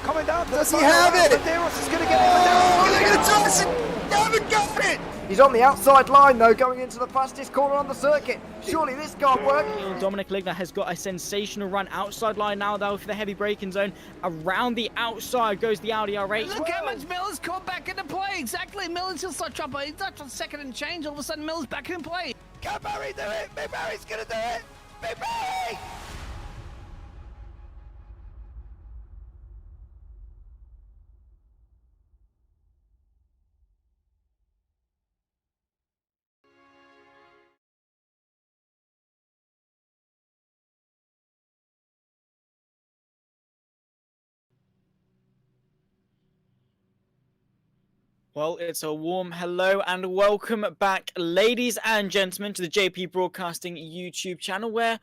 coming down. Does he have it? Medeiros is going to get it. Oh, they're going to toss it. They haven't got it. He's on the outside line though, going into the fastest corner on the circuit. Surely this can't work. Dominic Ligner has got a sensational run outside line now though for the heavy braking zone. Around the outside goes the Audi R8. Look how much Miller's caught back into play. Exactly, Miller's just like trouble. He's not on second and change. All of a sudden, Miller's back in play. Can Barry do it? Big Barry's going to do it. Big Barry! Well, it's a warm hello and welcome back, ladies and gentlemen, to the JP Broadcasting YouTube channel, where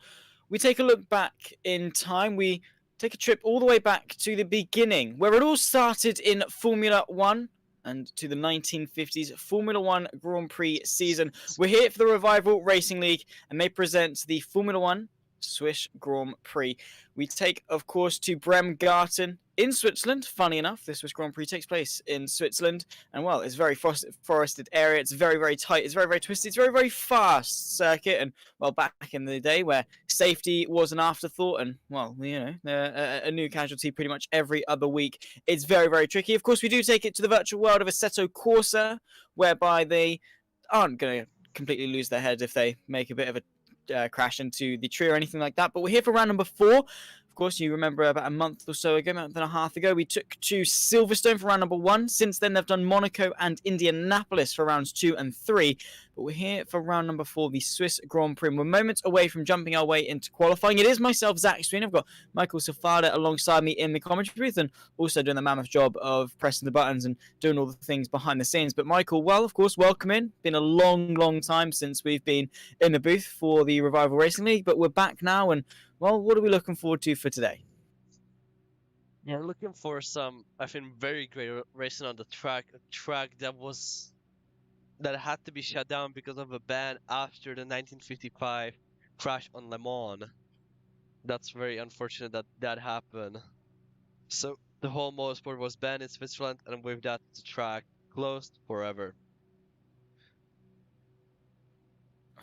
we take a look back in time. We take a trip all the way back to the beginning, where it all started in Formula One and to the 1950s Formula One Grand Prix season. We're here for the Revival Racing League, and they present the Formula One Swiss Grand Prix. We take, of course, to Bremgarten in Switzerland. Funny enough, this Swiss Grand Prix takes place in Switzerland, and well, it's a very forested area. It's very, very tight. It's very, very twisted. It's very, very fast circuit. And well, back in the day where safety was an afterthought, and well, you know, a new casualty pretty much every other week. It's very, very tricky. Of course, we do take it to the virtual world of Assetto Corsa, whereby they aren't going to completely lose their heads if they make a bit of a crash into the tree or anything like that. But we're here for round number 4. Of course, you remember about a month or so ago, a month and a half ago, we took to Silverstone for round number 1. Since then, they've done Monaco and Indianapolis for rounds 2 and 3. But we're here for round number 4, the Swiss Grand Prix. We're moments away from jumping our way into qualifying. It is myself, Zach Sweeney. I've got Michael Sifalda alongside me in the commentary booth, and also doing the mammoth job of pressing the buttons and doing all the things behind the scenes. But Michael, well, of course, welcome in. Been a long, long time since we've been in the booth for the Revival Racing League, but we're back now, and well, what are we looking forward to for today? Yeah, looking for some, I think, very great racing on the track. A track that had to be shut down because of a ban after the 1955 crash on Le Mans. That's very unfortunate that that happened. So the whole motorsport was banned in Switzerland, and with that, the track closed forever.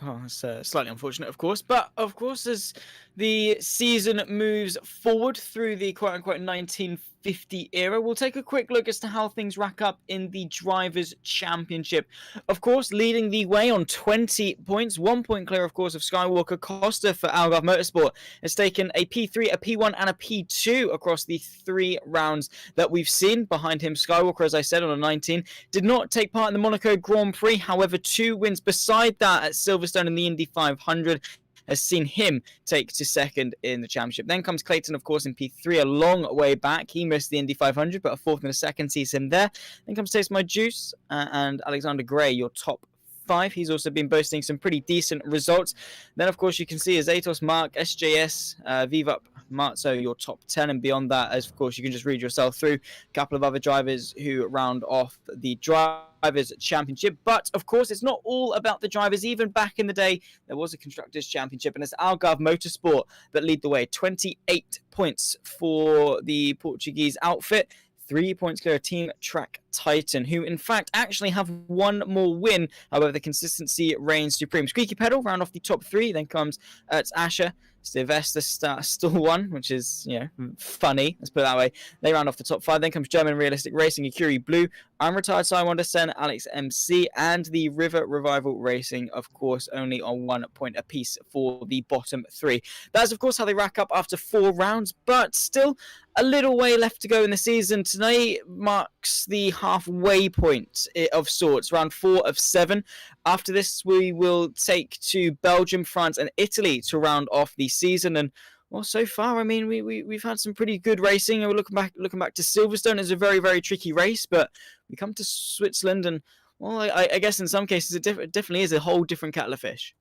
Oh, that's slightly unfortunate, of course. But, of course, as the season moves forward through the quote-unquote 1950 era, we'll take a quick look as to how things rack up in the Drivers' Championship. Of course, leading the way on 20 points, 1 point clear, of course, of Skywalker Costa for Algarve Motorsport, has taken a P3, a P1, and a P2 across the 3 rounds that we've seen. Behind him, Skywalker, as I said, on a 19, did not take part in the Monaco Grand Prix. However, 2 wins beside that at Silverstone in the Indy 500 has seen him take to second in the championship. Then comes Clayton, of course, in P3, a long way back. He missed the Indy 500, but a 4th and a 2nd sees him there. Then comes Taste My Juice and Alexander Gray, your top 5. He's also been boasting some pretty decent results. Then, of course, you can see Azatos, Mark, SJS, Vivup, Marzo, your top 10. And beyond that, as of course, you can just read yourself through a couple of other drivers who round off the Drivers' Championship. But, of course, it's not all about the drivers. Even back in the day, there was a Constructors' Championship, and it's Algarve Motorsport that lead the way. 28 points for the Portuguese outfit. 3 points clear of Team Track Titan, who in fact actually have 1 more win. However, the consistency reigns supreme. Squeaky Pedal round off the top 3. Then comes Asher, Sylvester still 1, which is, you know, funny. Let's put it that way. They round off the top 5. Then comes German Realistic Racing, Akiri Blue, Unretired Simon Sen, Alex MC, and the River Revival Racing, of course, only on 1 point apiece for the bottom 3. That's, of course, how they rack up after 4 rounds, but still a little way left to go in the season. Tonight marks the halfway point of sorts, round 4 of 7. After this, we will take to Belgium, France, and Italy to round off the season. And well, so far, I mean, we've had some pretty good racing. We're looking back to Silverstone. It's a very, very tricky race, but we come to Switzerland, and well, I guess in some cases it definitely is a whole different kettle of fish.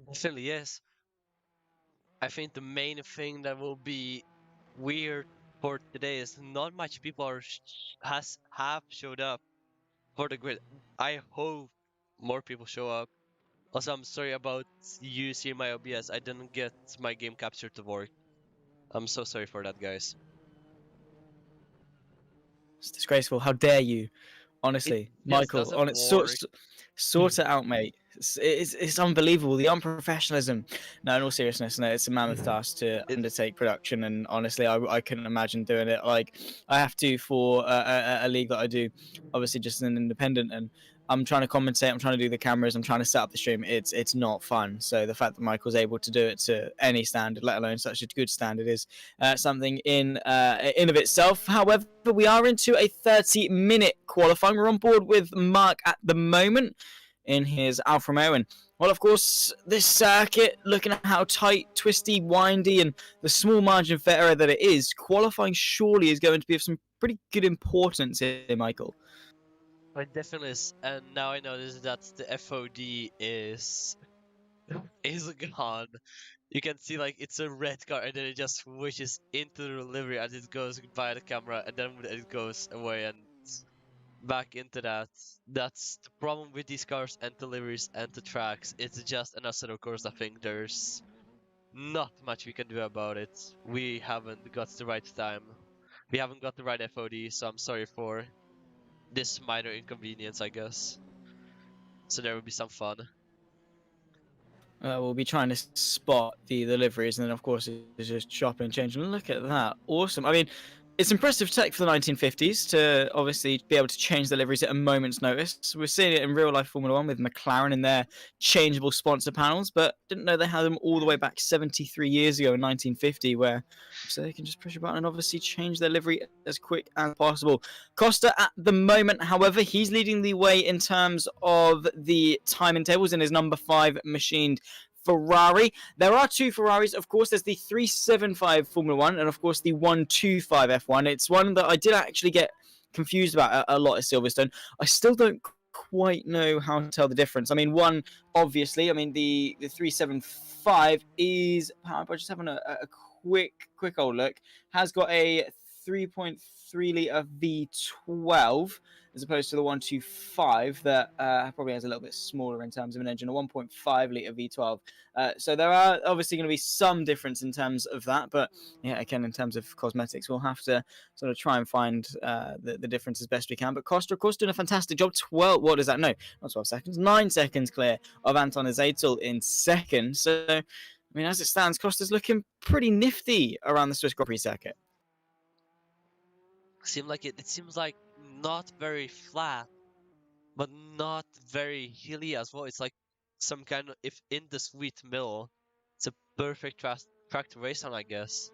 Definitely yes. I think the main thing that will be weird for today is not much people have showed up for the grid. I hope more people show up. Also, I'm sorry about you seeing my OBS. I didn't get my game capture to work. I'm so sorry for that, guys. It's disgraceful. How dare you? Honestly, just Michael, doesn't sort work. sort it out, mate. It's unbelievable, the unprofessionalism. No, in all seriousness, no, it's a mammoth task to It, undertake production, and honestly, I couldn't imagine doing it. Like I have to for a league that I do, obviously just an independent, and I'm trying to commentate, I'm trying to do the cameras, I'm trying to set up the stream. It's not fun. So the fact that Michael's able to do it to any standard, let alone such a good standard, is something in of itself. However, we are into a 30-minute qualifying. We're on board with Mark at the moment in his Alfa Romeo. And, well, of course, this circuit, looking at how tight, twisty, windy, and the small margin for error that it is, qualifying surely is going to be of some pretty good importance here, Michael. it definitely is. And now I notice that the FOD is gone. You can see like it's a red car, and then it just switches into the delivery as it goes by the camera, and then it goes away and back into that. That's the problem with these cars and deliveries and the tracks. It's just an asset, of course. I think there's not much we can do about it. We haven't got the right time. We haven't got the right FOD, so I'm sorry for this minor inconvenience, I guess. So there will be some fun. We'll be trying to spot the deliveries, and then of course it's just chop and change. And look at that, awesome. I mean, it's impressive tech for the 1950s to obviously be able to change deliveries at a moment's notice. We're seeing it in real life Formula One with McLaren and their changeable sponsor panels, but didn't know they had them all the way back 73 years ago in 1950, where so they can just push a button and obviously change their livery as quick as possible. Costa at the moment, however, he's leading the way in terms of the timing tables in his number 5 machined Ferrari. There are two Ferraris, of course. There's the 375 Formula One and, of course, the 125 F1. It's one that I did actually get confused about a lot at Silverstone. I still don't quite know how to tell the difference. I mean, one, obviously, I mean, the 375 is, I'm just having a quick old look, has got a 3.3 litre V12 as opposed to the 125 that probably has a little bit smaller in terms of an engine, a 1.5 litre V12. So there are obviously going to be some difference in terms of that, but yeah, again, in terms of cosmetics, we'll have to sort of try and find the difference as best we can. But Costa, of course, doing a fantastic job. 12, what does that? No, not 12 seconds, 9 seconds clear of Anton Azatel in second. So, I mean, as it stands, Costa's looking pretty nifty around the Swiss Grand Prix circuit. It seems like not very flat, but not very hilly as well. It's like some kind of, if in the sweet middle, it's a perfect track to race on, I guess.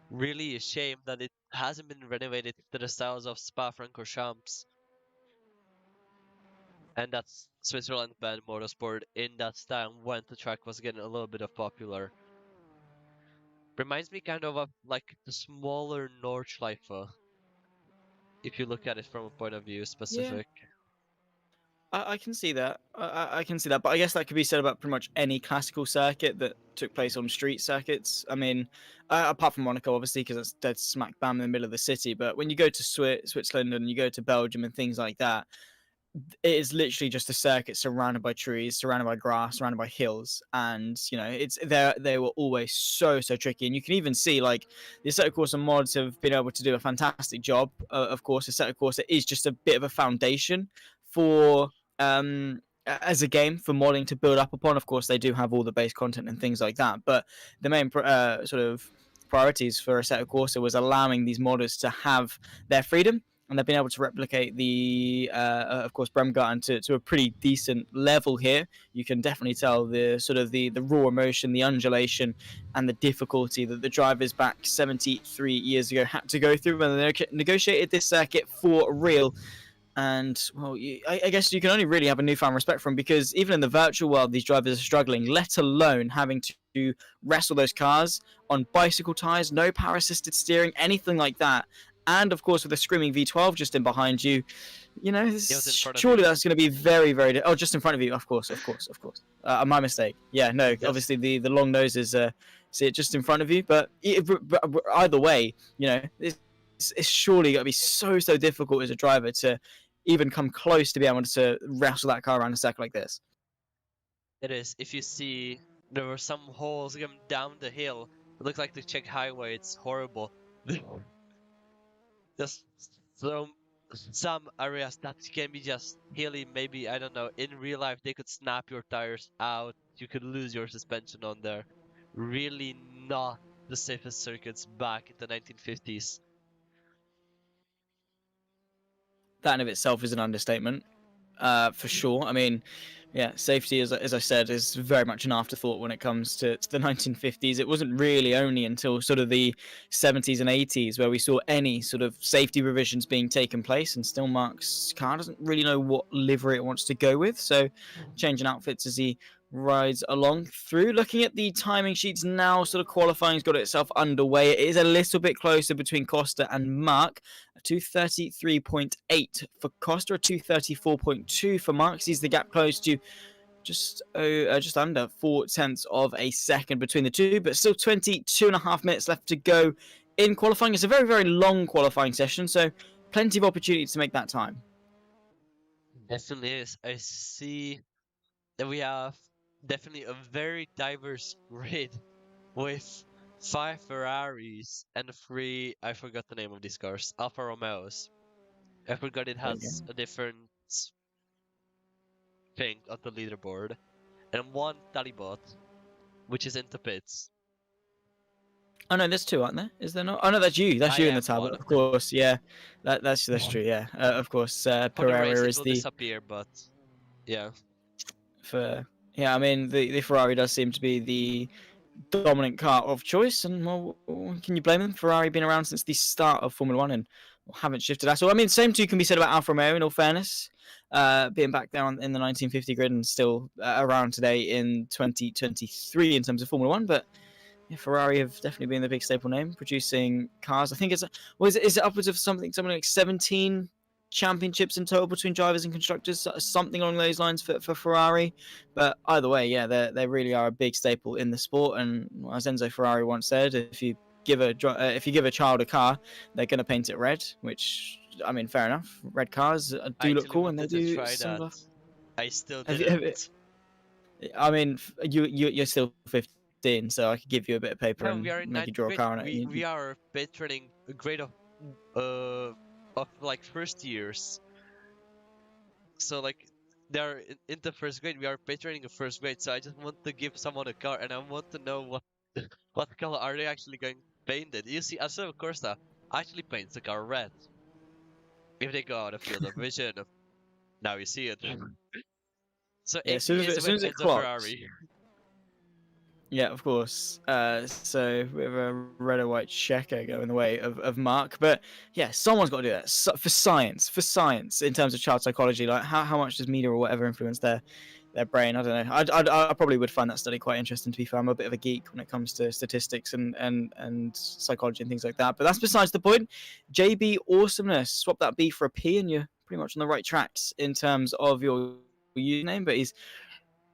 Really a shame that it hasn't been renovated to the styles of Spa-Francorchamps. And that's Switzerland banned motorsport in that style when the track was getting a little bit of popular. Reminds me kind of like the smaller Nordschleife, if you look at it from a point of view specific. Yeah. I can see that. I can see that, but I guess that could be said about pretty much any classical circuit that took place on street circuits. I mean, apart from Monaco, obviously, because it's dead smack bam in the middle of the city. But when you go to Switzerland and you go to Belgium and things like that, it is literally just a circuit surrounded by trees, surrounded by grass, surrounded by hills, and you know it's they were always so tricky. And you can even see like the Assetto Corsa mods have been able to do a fantastic job. Of course, Assetto Corsa is just a bit of a foundation for as a game for modding to build up upon. Of course, they do have all the base content and things like that, but the main sort of priorities for Assetto Corsa was allowing these modders to have their freedom, and they've been able to replicate the, of course, Bremgarten to a pretty decent level here. You can definitely tell the sort of the raw emotion, the undulation, and the difficulty that the drivers back 73 years ago had to go through when they negotiated this circuit for real. And, well, I guess you can only really have a newfound respect for them, because even in the virtual world, these drivers are struggling, let alone having to wrestle those cars on bicycle tires, no power-assisted steering, anything like that. And, of course, with a screaming V12 just in behind you, you know, surely that's going to be very... Oh, just in front of you, of course. My mistake. Yeah, no, yes. Obviously the long noses see it just in front of you. But either way, you know, it's surely got to be so difficult as a driver to even come close to be able to wrestle that car around a circuit like this. It is. If you see, there were some holes going down the hill. It looks like the Czech highway. It's horrible. Just so some areas that can be just hilly. Maybe, I don't know, in real life they could snap your tires out. You could lose your suspension on there. Really not the safest circuits back in the 1950s. That in of itself is an understatement, for sure. I mean, yeah, safety, as I said, is very much an afterthought when it comes to the 1950s. It wasn't really only until sort of the 70s and 80s where we saw any sort of safety revisions being taken place, and still Mark's car doesn't really know what livery it wants to go with, so changing outfits as he rides along through. Looking at the timing sheets now, sort of qualifying's got itself underway. It is a little bit closer between Costa and Mark. A 2:33.8 for Costa, a 2:34.2 for Mark. Sees the gap close to just under 0.4 of a second between the two, but still 22.5 minutes left to go in qualifying. It's a very, very long qualifying session, so plenty of opportunity to make that time. Definitely is. I see that we have definitely a very diverse grid with 5 Ferraris and 3, I forgot the name of these cars, Alfa Romeos. I forgot it has a different thing on the leaderboard. And 1 Talbot, which is into pits. Oh no, there's 2, aren't there? Is there not? Oh no, that's you. That's you in the Talbot, of course. Yeah, that's true. Yeah, of course. For the race, Pereira it is will the disappear, but yeah. Yeah. I mean, the Ferrari does seem to be the dominant car of choice, and well, can you blame them? Ferrari been around since the start of Formula One and haven't shifted at all. I mean, same too can be said about Alfa Romeo. In all fairness, being back there in the 1950 grid and still around today in 2023 in terms of Formula One, but. Yeah, Ferrari have definitely been the big staple name, producing cars. I think is it upwards of something like 17 championships in total between drivers and constructors, something along those lines for Ferrari. But either way, yeah, they really are a big staple in the sport. And as Enzo Ferrari once said, if you give a child a car, they're going to paint it red. Which, I mean, fair enough. Red cars do look cool, and they do. I still didn't. I mean, you're still 15. So I could give you a bit of paper and make you draw a car on it. We are patroning a grade of like first years. So like they're in the first grade, we are patroning a first grade. So I just want to give someone a car, and I want to know what color are they actually going to paint it. You see, Alfa Corsa actually paints the car red. If they go out of field of vision, now you see it. So yeah, as soon as it clocks. Ferrari. Yeah, of course. So we have a red or white checker going the way of Mark. But yeah, someone's got to do that for science in terms of child psychology. Like how much does media or whatever influence their brain? I don't know. I probably would find that study quite interesting, to be fair. I'm a bit of a geek when it comes to statistics and psychology and things like that. But that's besides the point. JB Awesomeness. Swap that B for a P and you're pretty much on the right tracks in terms of your username. But he's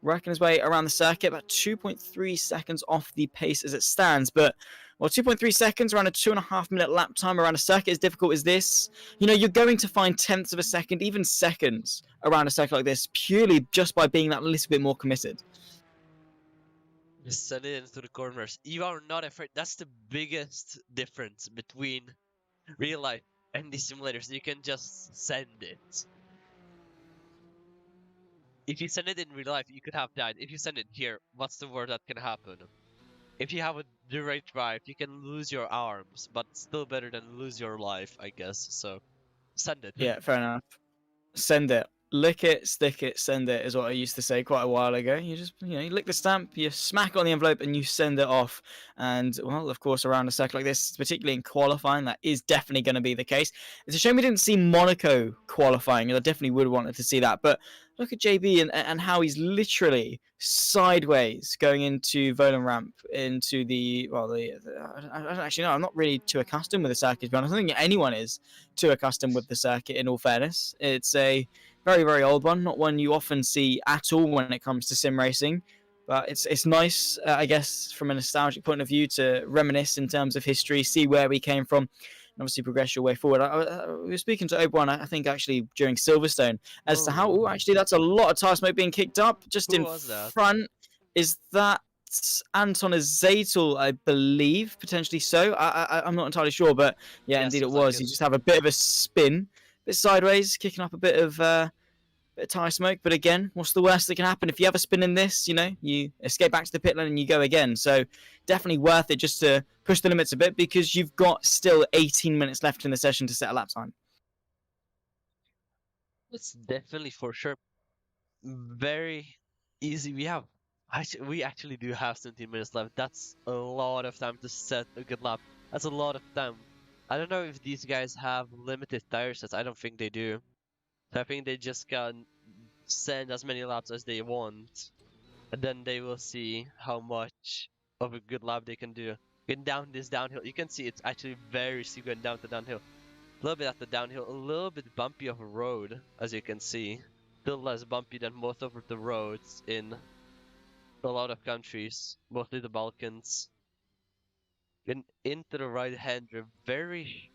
working his way around the circuit, about 2.3 seconds off the pace as it stands. But, well, 2.3 seconds around a 2.5 minute lap time around a circuit as difficult as this. You know, you're going to find tenths of a second, even seconds around a circuit like this, purely just by being that little bit more committed. Just send it into the corners. You are not afraid. That's the biggest difference between real life and the simulators. You can just send it. If you send it in real life, you could have died. If you send it here, what's the worst that can happen? If you have a direct drive, you can lose your arms, but still better than lose your life, I guess. So, send it. Yeah, fair enough. Send it. Lick it, stick it, send it is what I used to say quite a while ago. You just, you lick the stamp, you smack it on the envelope, and you send it off. And, well, of course, around a circuit like this, particularly in qualifying, that is definitely going to be the case. It's a shame we didn't see Monaco qualifying, and I definitely would have wanted to see that. But look at JB and how he's literally sideways going into Volan ramp into the, well, I don't actually know. I'm not really too accustomed with the circuit, to be honest. I don't think anyone is too accustomed with the circuit, in all fairness. It's a very, very old one, not one you often see at all when it comes to sim racing. But it's nice, I guess, from a nostalgic point of view to reminisce in terms of history, see where we came from, and obviously progress your way forward. We were speaking to Obi-Wan, I think, actually, during Silverstone, as to how, actually, that's a lot of tire smoke being kicked up. Just in front, is that Anton Zaitel, I believe, potentially so. I'm not entirely sure, but yeah, indeed it was. You just have a bit of a spin bit sideways, kicking up a bit of tire smoke. But again, what's the worst that can happen? If you have a spin in this, you know, you escape back to the pit lane and you go again. So definitely worth it just to push the limits a bit, because you've got still 18 minutes left in the session to set a lap time. It's definitely for sure very easy. We actually do have 17 minutes left. That's a lot of time to set a good lap. That's a lot of time. I don't know if these guys have limited tire sets. I don't think they do. So I think they just can send as many laps as they want, and then they will see how much of a good lap they can do. Getting down this downhill, you can see it's actually very steep going down the downhill. A little bit at the downhill, a little bit bumpy of a road, as you can see. Still less bumpy than most of the roads in a lot of countries, mostly the Balkans. Getting into the right hander, very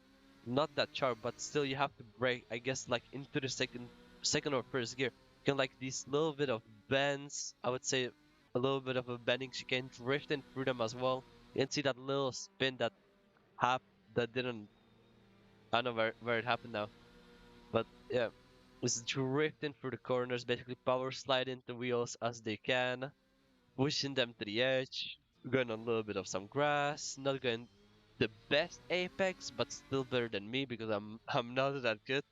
not that sharp, but still you have to brake, I guess, like into the second or first gear. You can like these little bit of bends, I would say a little bit of a bending chicane, drifting through them as well. You can see that little spin that didn't, I don't know where it happened now, but yeah, it's drifting through the corners, basically power sliding the wheels as they can, pushing them to the edge, going on a little bit of some grass, not going the best apex, but still better than me because I'm not that good.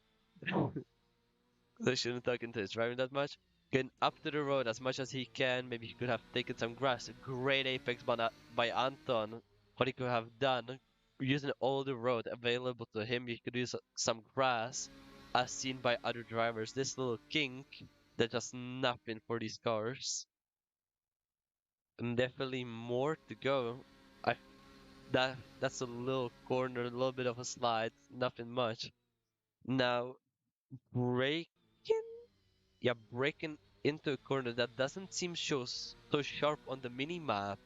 I shouldn't talk into his driving that much. Getting up to the road as much as he can. Maybe he could have taken some grass. Great apex by Anton. What he could have done, using all the road available to him, he could use some grass, as seen by other drivers. This little kink, they're just nothing for these cars. And definitely more to go. That's a little corner, a little bit of a slide, nothing much. Now braking into a corner that doesn't seem so sharp on the mini map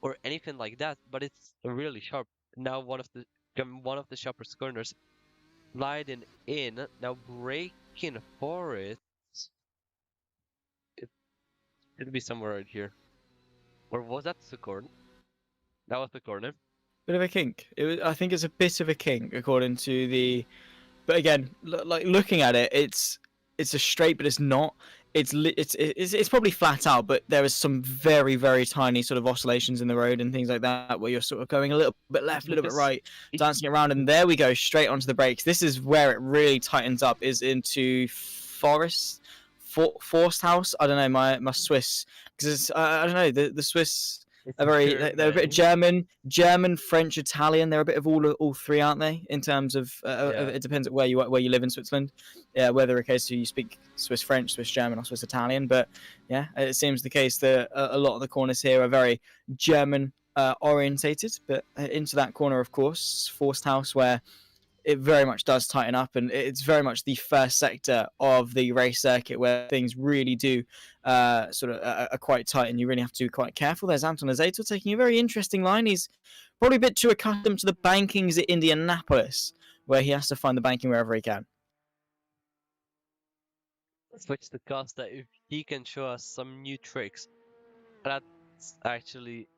or anything like that, but it's really sharp. Now one of the sharpest corners, sliding in. Now braking for it. It should be somewhere right here. Or was that the corner? That was the corner. Bit of a kink. I think it's a bit of a kink, according to the. But again, like looking at it, it's a straight, but it's not. It's probably flat out, but there is some very, very tiny sort of oscillations in the road and things like that, where you're sort of going a little bit left, a little bit right, dancing around, and there we go, straight onto the brakes. This is where it really tightens up, is into Forest House. I don't know, my Swiss, because I don't know, the Swiss are they're a bit of German, French, Italian. They're a bit of all three, aren't they? In terms of it depends where you live in Switzerland. Yeah, whether a case you speak Swiss French, Swiss German, or Swiss Italian. But yeah, it seems the case that a lot of the corners here are very German orientated. But into that corner, of course, Forst House, where it very much does tighten up, and it's very much the first sector of the race circuit where things really do sort of are quite tight, and you really have to be quite careful. There's Anton Azator taking a very interesting line. He's probably a bit too accustomed to the bankings at Indianapolis, where he has to find the banking wherever he can. Switch to Costa if he can show us some new tricks. That's actually,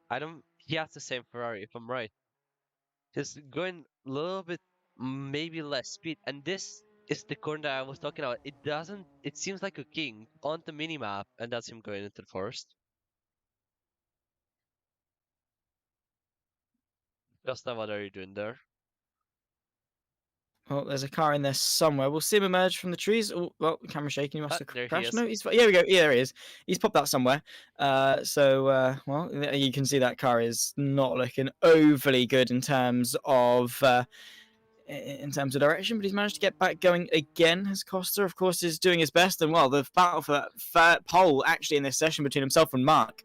he has the same Ferrari, if I'm right. Just going a little bit, maybe less speed, and this is the corner that I was talking about. It seems like a king on the minimap, and that's him going into the forest. Costa, what are you doing there? Well, there's a car in there somewhere. We'll see him emerge from the trees. Oh, well, camera shaking. He must have there crashed. he No, here we go. Yeah, there he is. He's popped out somewhere. Well, you can see that car is not looking overly good in terms of direction, but he's managed to get back going again. As Costa, of course, is doing his best. And well, the battle for that third pole actually in this session between himself and Mark.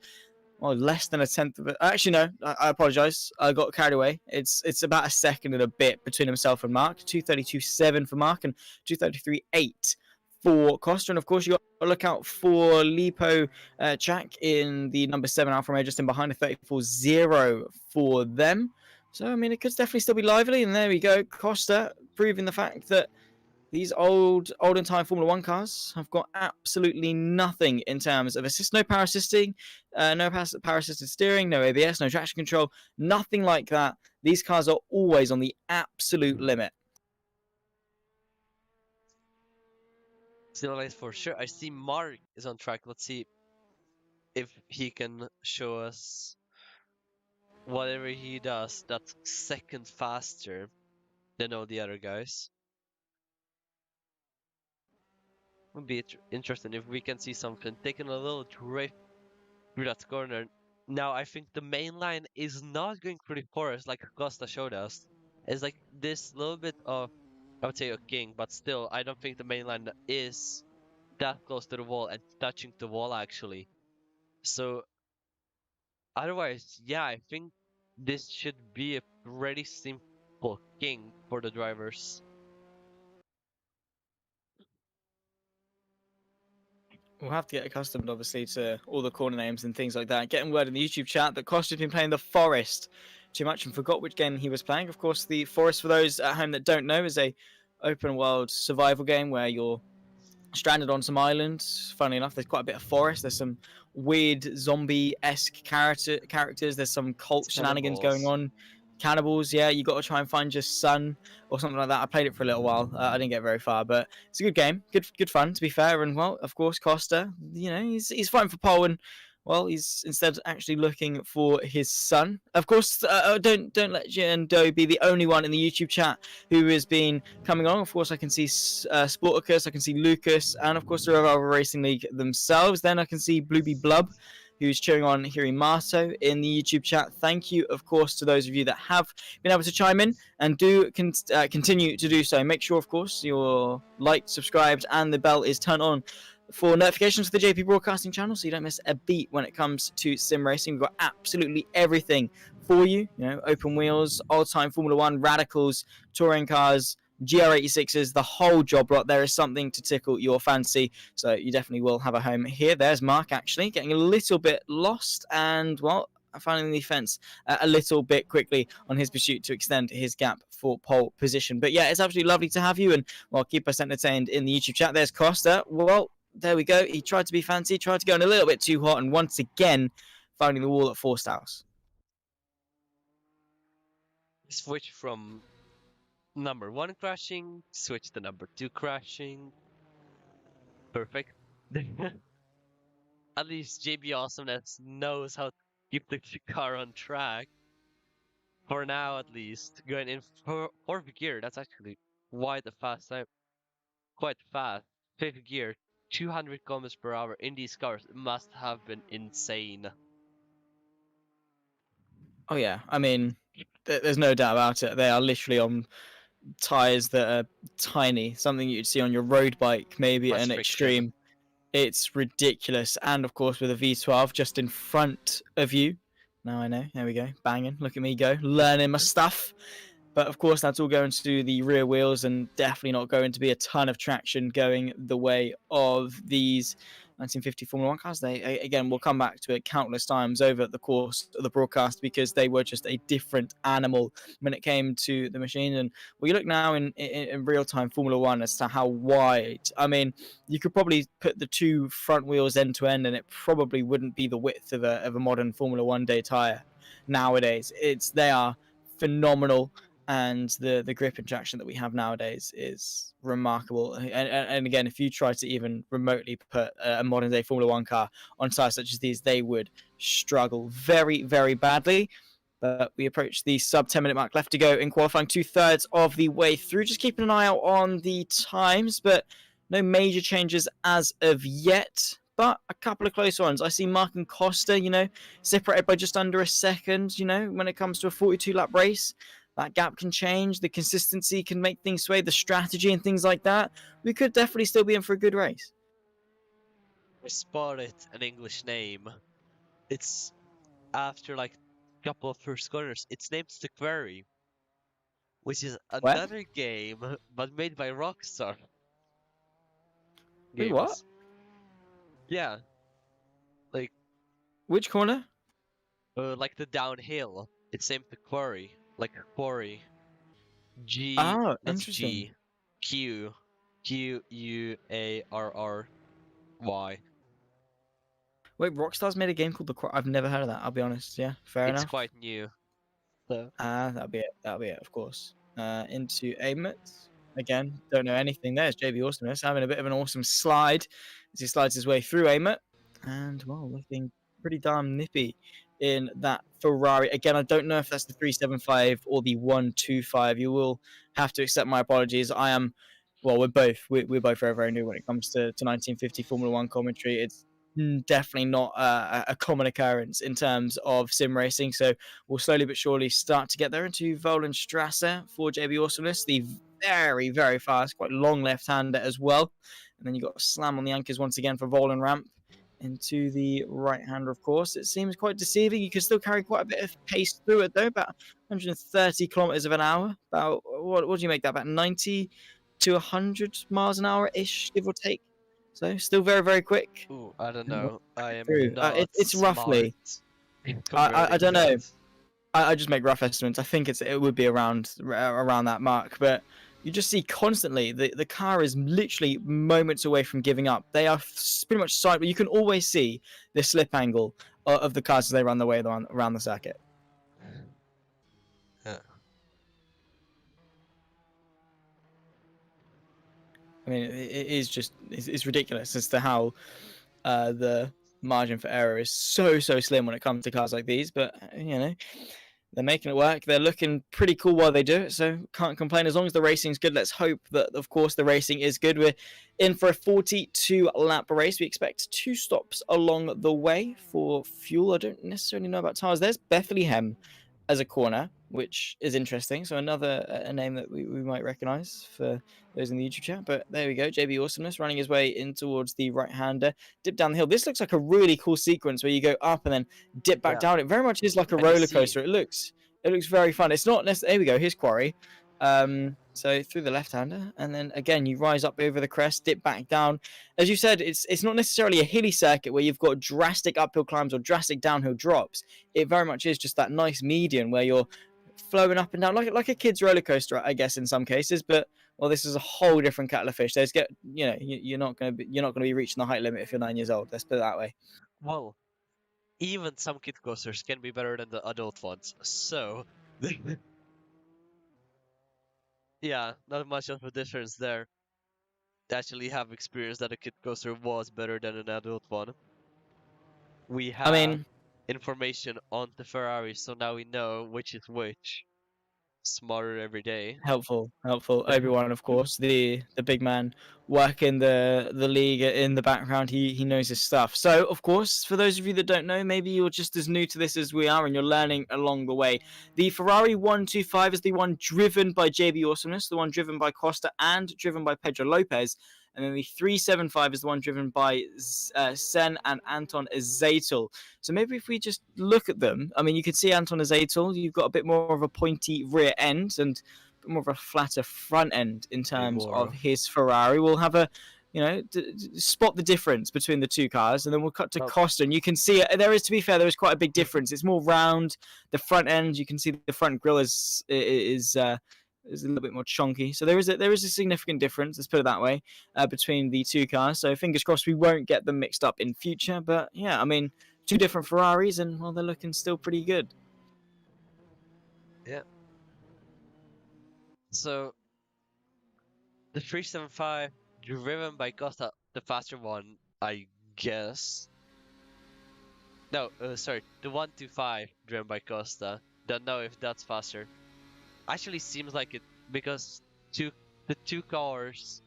Well, less than a tenth of it. Actually, no, I apologise. I got carried away. It's about a second and a bit between himself and Mark. 2:32.7 for Mark and 2:33.8 for Costa. And of course, you got to look out for Lipo Chak in the number 7 Alfa Romeo just in behind, a 34.0 for them. So, I mean, it could definitely still be lively. And there we go. Costa proving the fact that these olden time Formula 1 cars have got absolutely nothing in terms of assist. No power assisting, no power assisted steering, no ABS, no traction control, nothing like that. These cars are always on the absolute limit. Still race for sure. I see Mark is on track. Let's see if he can show us whatever he does that's second faster than all the other guys. Would be interesting if we can see something taking a little drift through that corner. Now I think the main line is not going pretty porous like Costa showed us. It's like this little bit of, I would say, a king, but still I don't think the main line is that close to the wall and touching the wall actually. So otherwise, yeah, I think this should be a pretty simple king for the drivers. We'll have to get accustomed, obviously, to all the corner names and things like that. Getting word in the YouTube chat that Costa's been playing The Forest too much and forgot which game he was playing. Of course, The Forest, for those at home that don't know, is a open world survival game where you're stranded on some island. Funnily enough, there's quite a bit of forest. There's some weird zombie-esque characters. There's some cult shenanigans going on. Cannibals, yeah. You got to try and find your son or something like that. I played it for a little while. I didn't get very far, but it's a good game. Good fun, to be fair. And well, of course, Costa, he's fighting for pole, and well, he's instead actually looking for his son. Of course, don't let Jen Doe be the only one in the YouTube chat who has been coming on. Of course, I can see Sporticus, I can see Lucas, and of course, the Revolver Racing League themselves. Then I can see Blueby Blub, who's cheering on Hirimato in the YouTube chat. Thank you, of course, to those of you that have been able to chime in and do continue to do so. Make sure, of course, you're liked, subscribed, and the bell is turned on for notifications for the JP Broadcasting channel, so you don't miss a beat when it comes to sim racing. We've got absolutely everything for you. Open wheels, old-time Formula One, radicals, touring cars, GR86s, the whole job lot. There is something to tickle your fancy, so you definitely will have a home here. There's Mark, actually, getting a little bit lost, and, well, finding the fence a little bit quickly on his pursuit to extend his gap for pole position. But, yeah, it's absolutely lovely to have you, and, well, keep us entertained in the YouTube chat. There's Costa. Well, there we go. He tried to be fancy, tried to go in a little bit too hot, and once again, finding the wall at Forced House. Switch from number 1 crashing, switch to number 2 crashing. Perfect. At least JB Awesomeness knows how to keep the car on track. For now, at least. Going in 4th gear, that's actually quite a fast time. Quite fast. 5th gear, 200 kilometers per hour in these cars. It must have been insane. Oh, yeah. I mean, there's no doubt about it. They are literally on tires that are tiny, something you'd see on your road bike, maybe at an extreme. It's ridiculous. And of course, with a V12 just in front of you. Now I know. There we go. Banging. Look at me go. Learning my stuff. But of course, that's all going to the rear wheels and definitely not going to be a ton of traction going the way of these 1950 Formula One cars. They, again, we'll come back to it countless times over the course of the broadcast because they were just a different animal when it came to the machine. And we look now in real-time Formula One as to how wide. I mean, you could probably put the two front wheels end-to-end and it probably wouldn't be the width of a modern Formula One day tyre nowadays. They are phenomenal. And the grip and traction that we have nowadays is remarkable. And again, if you try to even remotely put a modern day Formula One car on tires such as these, they would struggle very, very badly. But we approach the sub 10-minute mark left to go in qualifying, 2/3 of the way through. Just keeping an eye out on the times, but no major changes as of yet. But a couple of close ones. I see Mark and Costa, separated by just under a second, when it comes to a 42-lap race. That gap can change. The consistency can make things sway. The strategy and things like that. We could definitely still be in for a good race. I spotted an English name. It's after like a couple of first corners. Its name's The Quarry, which is another game, but made by Rockstar. Wait, what? Yeah. Like. Which corner? Like the downhill. It's named The Quarry. Like Quarry. G. Oh, That's interesting. G. Q. Q-U-A-R-R-Y. Wait, Rockstar's made a game called The Quarry. I've never heard of that. I'll be honest. Yeah, fair enough. It's quite new. So. That'll be it. Of course. Into 8 minutes. again, don't know anything. There's JB Awesomeness having a bit of an awesome slide as he slides his way through Amit. And, well, looking pretty damn nippy in that Ferrari. Again, I don't know if that's the 375 or the 125. You will have to accept my apologies. I am, well, we're both very, very new when it comes to 1950 Formula One commentary. It's definitely not a common occurrence in terms of sim racing. So we'll slowly but surely start to get there into Vollenstrasse for JB Awesomeness, the very, very fast, quite long left-hander as well. And then you've got a slam on the anchors once again for Vollen Ramp into the right-hander, of course. It seems quite deceiving. You can still carry quite a bit of pace through it, though, about 130 kilometers of an hour. About, what do you make that, about 90 to 100 miles an hour-ish, give or take. So, still very, very quick. Ooh, I don't know. I am Through. not It's roughly. I don't know. I just make rough estimates. I think it would be around that mark, but you just see constantly the car is literally moments away from giving up. They are pretty much side, but you can always see the slip angle of the cars as they run the way around the circuit. Yeah. I mean, it is just it's ridiculous as to how the margin for error is so slim when it comes to cars like these, but you know, they're making it work. They're looking pretty cool while they do it, so can't complain. As long as the racing's good, let's hope that, of course, the racing is good. We're in for a 42-lap race. We expect 2 stops along the way for fuel. I don't necessarily know about tires. There's Bethlehem as a corner, which is interesting. So another a name that we might recognize for those in the YouTube chat. But there we go. JB Awesomeness running his way in towards the right-hander. Dip down the hill. This looks like a really cool sequence where you go up and then dip back down. It very much is like a roller coaster. It looks very fun. It's not necessarily... There we go. Here's Quarry. So through the left-hander, and then again you rise up over the crest, dip back down. As you said, it's not necessarily a hilly circuit where you've got drastic uphill climbs or drastic downhill drops. It very much is just that nice median where you're flowing up and down like a kid's roller coaster, I guess, in some cases. But well, this is a whole different kettle of fish. You're not going to be reaching the height limit if you're 9 years old. Let's put it that way. Well, even some kid coasters can be better than the adult ones. So. Yeah, not much of a difference there. Actually have experience that a kid coaster was better than an adult one. We have information on the Ferrari, so now we know which is which. Smarter every day. Helpful. Obi-Wan, of course, the big man working the league in the background. He knows his stuff. So, of course, for those of you that don't know, maybe you're just as new to this as we are and you're learning along the way. The Ferrari 125 is the one driven by JB Awesomeness, the one driven by Costa and driven by Pedro Lopez. And then the 375 is the one driven by Sen and Anton Azatel. So maybe if we just look at them, I mean, you can see Anton Azatel, you've got a bit more of a pointy rear end and a bit more of a flatter front end in terms of his Ferrari. We'll have a, spot the difference between the two cars, and then we'll cut to Costa, and you can see there is, to be fair, there is quite a big difference. It's more round. The front end, you can see the front grille is a little bit more chunky, so there is a significant difference, let's put it that way, between the two cars. So fingers crossed we won't get them mixed up in future. But yeah, I mean, 2 different Ferraris, and well, they're looking still pretty good. Yeah. So the 375 driven by Costa, the faster one, I guess. No, sorry, the 125 driven by Costa. Don't know if that's faster. Actually seems like it, because the two cars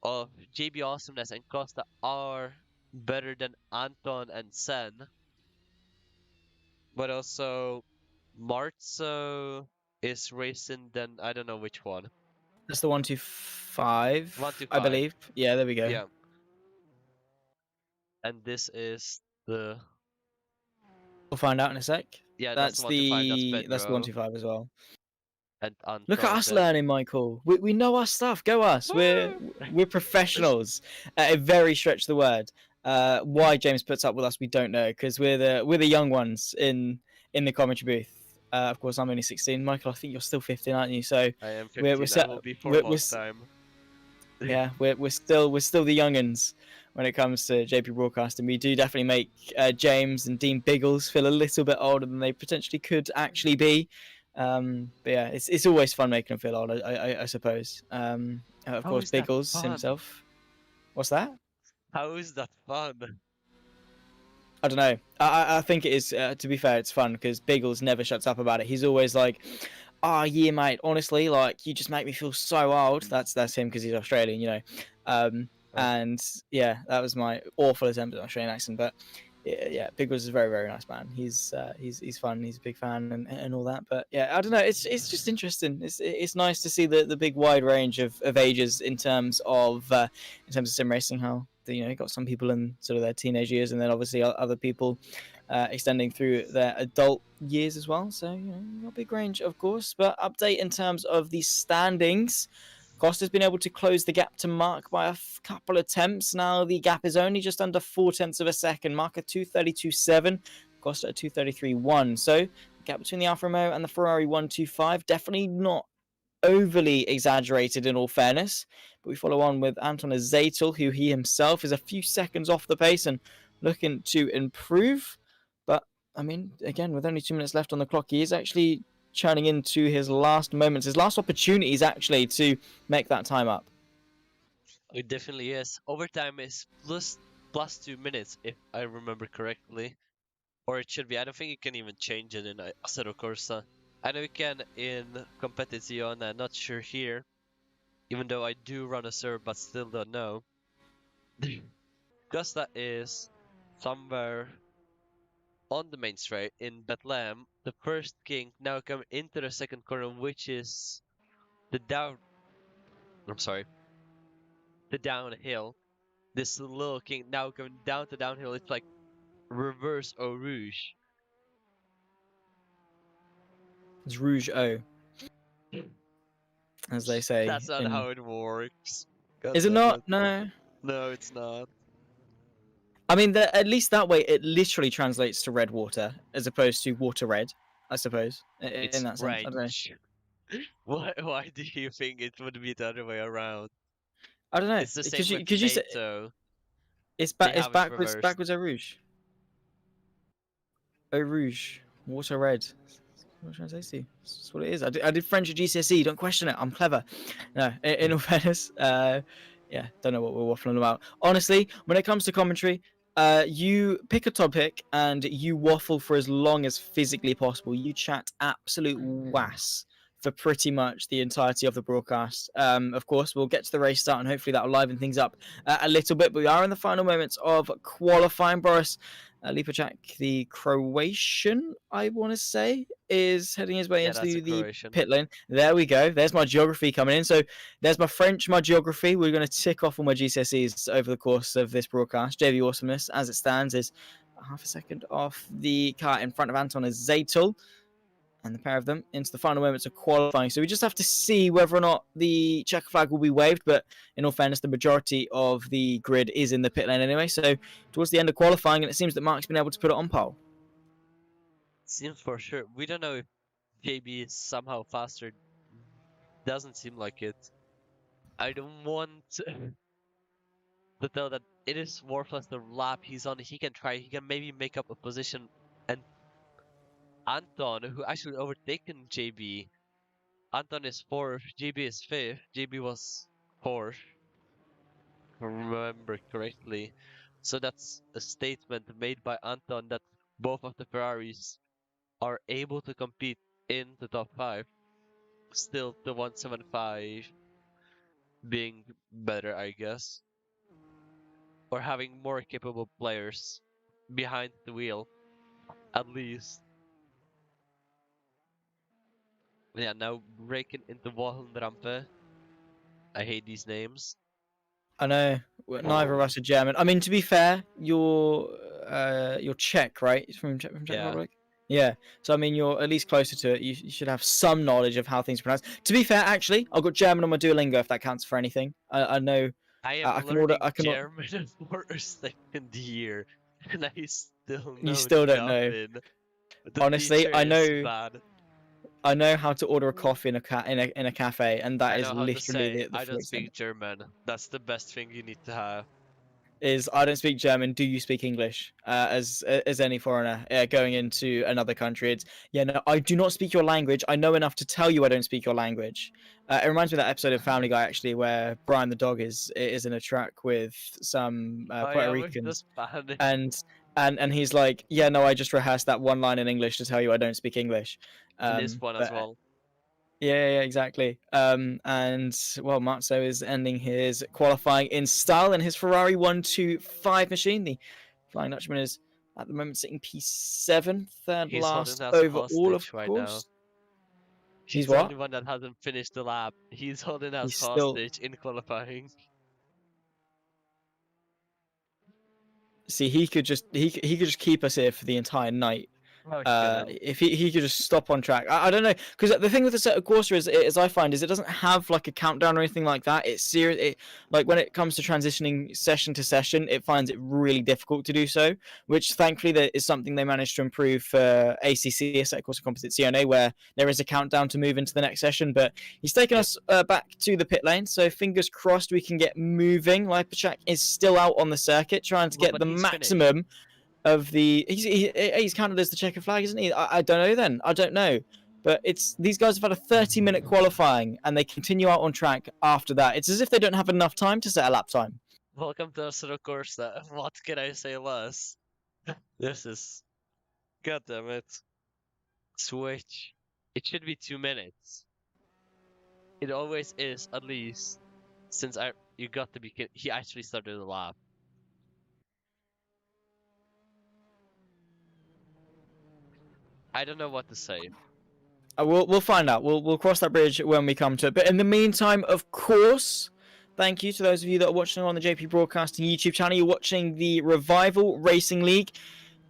of JB Awesomeness and Costa are better than Anton and Sen. But also Marzo is racing, then I don't know which one. That's the 125, 125. I believe. Yeah, there we go. Yeah. And this is the... We'll find out in a sec. Yeah, that's the 125 as well. And look at us learning, Michael. We know our stuff. Go us. We're professionals. A very stretch the word. Why James puts up with us, we don't know, because we're the young ones in the commentary booth. Of course, I'm only 16. Michael, I think you're still 15, aren't you? So I am 15. Will be 4 months time. Yeah, we're still the youngins when it comes to JP Broadcasting. We do definitely make James and Dean Biggles feel a little bit older than they potentially could actually be. But yeah, it's always fun making him feel old, I suppose. Of How course, is that Biggles fun? himself. What's that? How is that fun? I don't know. I think it is. To be fair, it's fun because Biggles never shuts up about it. He's always like, "Oh yeah, mate. Honestly, like you just make me feel so old." That's him because he's Australian, you know. And yeah, that was my awful attempt at an Australian accent, but yeah, Biggles is a very very nice man. He's fun. He's a big fan and all that. But yeah, I don't know. It's just interesting. It's nice to see the big wide range of ages in terms of sim racing. How you got some people in sort of their teenage years, and then obviously other people extending through their adult years as well. So not a big range, of course. But update in terms of the standings. Costa's been able to close the gap to Mark by a couple attempts. Now the gap is only just under 0.4 of a second. Mark at 2:32.7, Costa at 2:33.1. So the gap between the Alfa Romeo and the Ferrari 125 definitely not overly exaggerated in all fairness. But we follow on with Anton Zaitel, who he himself is a few seconds off the pace and looking to improve. But I mean, again, with only 2 minutes left on the clock, he is actually churning into his last moments, his last opportunities actually to make that time up. It definitely is. Overtime is plus 2 minutes, if I remember correctly. Or it should be. I don't think you can even change it in Assetto Corsa. I know you can in Competizione, I'm not sure here. Even though I do run a server, but still don't know. Costa is somewhere on the main straight in Bethlehem. The first king now come into the second corner, which is the the downhill. This little king now going down to downhill. It's like reverse Eau Rouge. It's Rouge O, as they say. That's not how it works. God Is it damn not? it. No. No, it's not. I mean, at least that way it literally translates to red water as opposed to water red, I suppose. It's In that sense, I don't know. French. Why do you think it would be the other way around? I don't know. It's the same with Could you say NATO. it's They it's have it backwards reversed. Eau Rouge. Eau Rouge, water red. What should I say to you? That's what it is. I did French at GCSE. Don't question it. I'm clever. No, in all fairness, yeah, don't know what we're waffling about. Honestly, when it comes to commentary, you pick a topic and you waffle for as long as physically possible. You chat absolute wass for pretty much the entirety of the broadcast. Of course, we'll get to the race start and hopefully that will liven things up a little bit. But we are in the final moments of qualifying. Boris Lipacek, the Croatian, I want to say, is heading his way Yeah, that's into a the Croatian. pit lane. There we go. There's my geography coming in. So there's my French, my geography. We're going to tick off all my GCSEs over the course of this broadcast. JV Awesomeness, as it stands, is half a second off the car in front of Anton Zaitel. And the pair of them into the final moments of qualifying. So we just have to see whether or not the checker flag will be waved. But in all fairness, the majority of the grid is in the pit lane anyway. So towards the end of qualifying, and it seems that Mark's been able to put it on pole. Seems for sure. We don't know if JB is somehow faster. Doesn't seem like it. I don't want to tell that it is worthless the lap he's on. He can try. He can maybe make up a position. And Anton, who actually overtaken JB. Anton is 4th. JB is 5th. JB was 4th. If I remember correctly. So that's a statement made by Anton that both of the Ferraris are able to compete in the top 5. Still the 175 being better, I guess. Or having more capable players behind the wheel, at least. Yeah, now breaking into Wallenrampe. I hate these names. I know neither of us are German. I mean, to be fair, you're Czech, right? From Czech Yeah. Republic. Yeah. So I mean, you're at least closer to it. You should have some knowledge of how things are pronounced. To be fair, actually, I've got German on my Duolingo if that counts for anything. I know. I I am can learning order. German for a second year, and I still know You still don't know. nothing. The Honestly, teacher I is know. bad. I know how to order a coffee in a cafe, and that I is know how to literally say, the I don't full extent. speak German. That's the best thing you need to have. is I don't speak German. Do you speak English? As any foreigner going into another country, it's no, I do not speak your language. I know enough to tell you I don't speak your language. It reminds me of that episode of Family Guy actually, where Brian the dog is in a truck with some Puerto Ricans, and he's like, yeah, no, I just rehearsed that one line in English to tell you I don't speak English. This one as well. Yeah, exactly. And well, Matzo is ending his qualifying in style in his Ferrari 125 machine. The Flying Dutchman is at the moment sitting P7, third He's last holding us overall, of hostage right course. now. He's the what? only one that hasn't finished the lap. He's holding us He's still- hostage in qualifying. See, he could just keep us here for the entire night. If he could just stop on track. I don't know, because the thing with the Assetto Corsa is I find is it doesn't have like a countdown or anything like that. It's serious. Like when it comes to transitioning session to session, it finds it really difficult to do so. Which thankfully there is something they managed to improve for ACC, Assetto Corsa Competizione, where there is a countdown to move into the next session. But he's taken us back to the pit lane, so fingers crossed we can get moving. Lipacek is still out on the circuit trying to get the maximum. Finished. Of the he's counted as the checkered flag, isn't he? I don't know then. I don't know. But it's these guys have had a 30-minute qualifying and they continue out on track after that. It's as if they don't have enough time to set a lap time. Welcome to Assetto Corsa. What can I say less? This is... God damn it. Switch. It should be 2 minutes. It always is, at least. Since you got to be... He actually started the lap. I don't know what to say. We'll find out. We'll cross that bridge when we come to it. But in the meantime, of course, thank you to those of you that are watching on the JP Broadcasting YouTube channel. You're watching the Revival Racing League.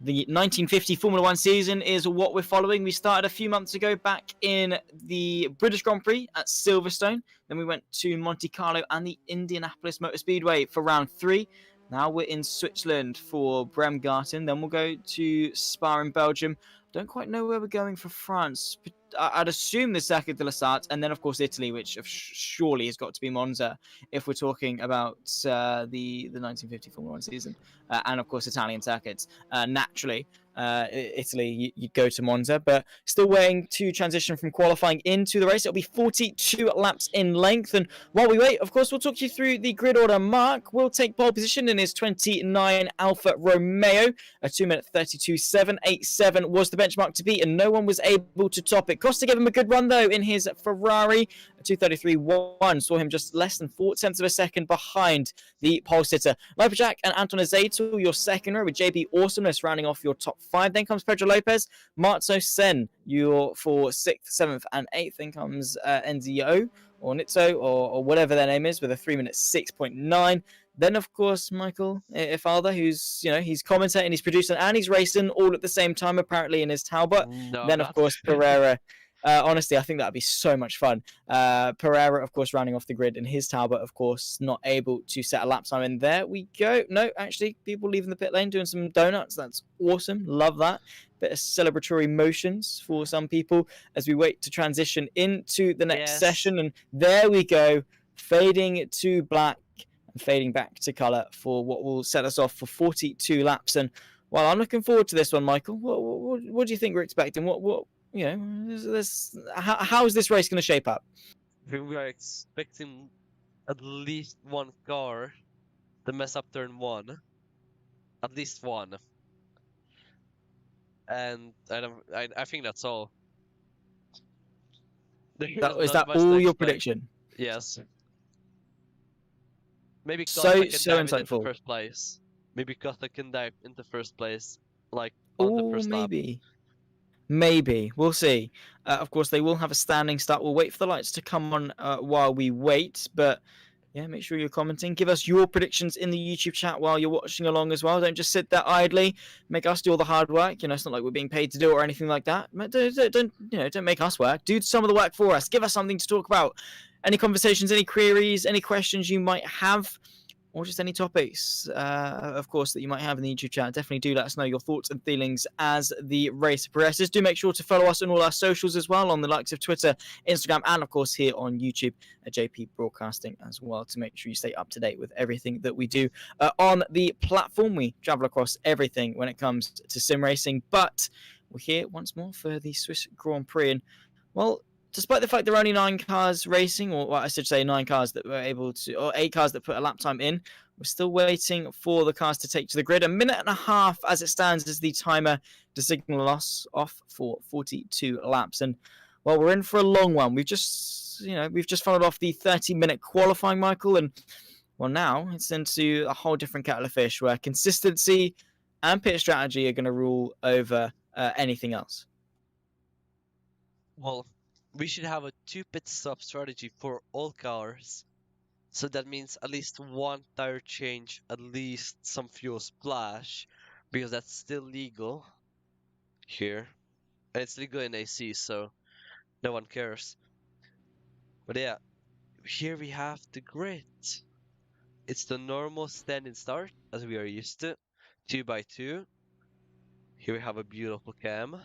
The 1950 Formula 1 season is what we're following. We started a few months ago back in the British Grand Prix at Silverstone. Then we went to Monte Carlo and the Indianapolis Motor Speedway for round 3. Now we're in Switzerland for Bremgarten. Then we'll go to Spa in Belgium. Don't quite know where we're going for France. But I'd assume the Circuit de la Sarthe, and then of course Italy, which surely has got to be Monza if we're talking about the 1950 Formula 1 season, and of course Italian circuits. Naturally, Italy, you'd go to Monza, but still waiting to transition from qualifying into the race. It'll be 42 laps in length, and while we wait, of course, we'll talk you through the grid order. Mark will take pole position in his 29 Alfa Romeo. A 2-minute 32.787 was the benchmark to beat, and no one was able to top it. Costa gave him a good run, though, in his Ferrari. A 2:33.1 saw him just less than 0.4 of a second behind the pole sitter. Lipacek and Anton Azeto, your second row, with JB Awesomeness rounding off your top 5. Then comes Pedro Lopez, Matzo Sen, your for 6th, 7th, and 8th. Then comes Nzo or Nitzo or whatever their name is with a 3-minute 6.9. Then, of course, Michael Sifalda, who's, he's commentating, he's producing, and he's racing all at the same time, apparently, in his Talbot. No, then, of course, Pereira. Honestly, I think that would be so much fun. Pereira, of course, rounding off the grid in his Talbot, of course, not able to set a lap time. And there we go. No, actually, people leaving the pit lane doing some donuts. That's awesome. Love that. Bit of celebratory motions for some people as we wait to transition into the next session. And there we go, fading to black. Fading back to colour for what will set us off for 42 laps. And well, I'm looking forward to this one, Michael. What do you think we're expecting? How is this race going to shape up? We are expecting at least one car to mess up turn 1. At least one. And I think that's all. Is that all your prediction? Yes. Maybe So Costa insightful. into first place. Maybe Costa can dive into first place, like on the first lap. Maybe. We'll see. Of course, they will have a standing start. We'll wait for the lights to come on while we wait. But yeah, make sure you're commenting. Give us your predictions in the YouTube chat while you're watching along as well. Don't just sit there idly. Make us do all the hard work. It's not like we're being paid to do it or anything like that. Don't make us work. Do some of the work for us. Give us something to talk about. Any conversations, any queries, any questions you might have, or just any topics, of course, that you might have in the YouTube chat. Definitely do let us know your thoughts and feelings as the race progresses. Do make sure to follow us on all our socials as well, on the likes of Twitter, Instagram, and of course here on YouTube at JP Broadcasting as well, to make sure you stay up to date with everything that we do on the platform. We travel across everything when it comes to sim racing, but we're here once more for the Swiss Grand Prix. And, well, despite the fact there are only 9 cars racing, or I should say 9 cars that were able to, or 8 cars that put a lap time in, we're still waiting for the cars to take to the grid. A minute and a half as it stands as the timer to signal us off for 42 laps. And, well, we're in for a long one. We've just followed off the 30-minute qualifying, Michael, and, well, now it's into a whole different kettle of fish where consistency and pit strategy are going to rule over anything else. Well, we should have a 2 pit stop strategy for all cars. So that means at least 1 tire change, at least some fuel splash, because that's still legal here. And it's legal in AC, so no one cares. But yeah, here we have the grid. It's the normal standing start, as we are used to. 2x2. Here we have a beautiful cam.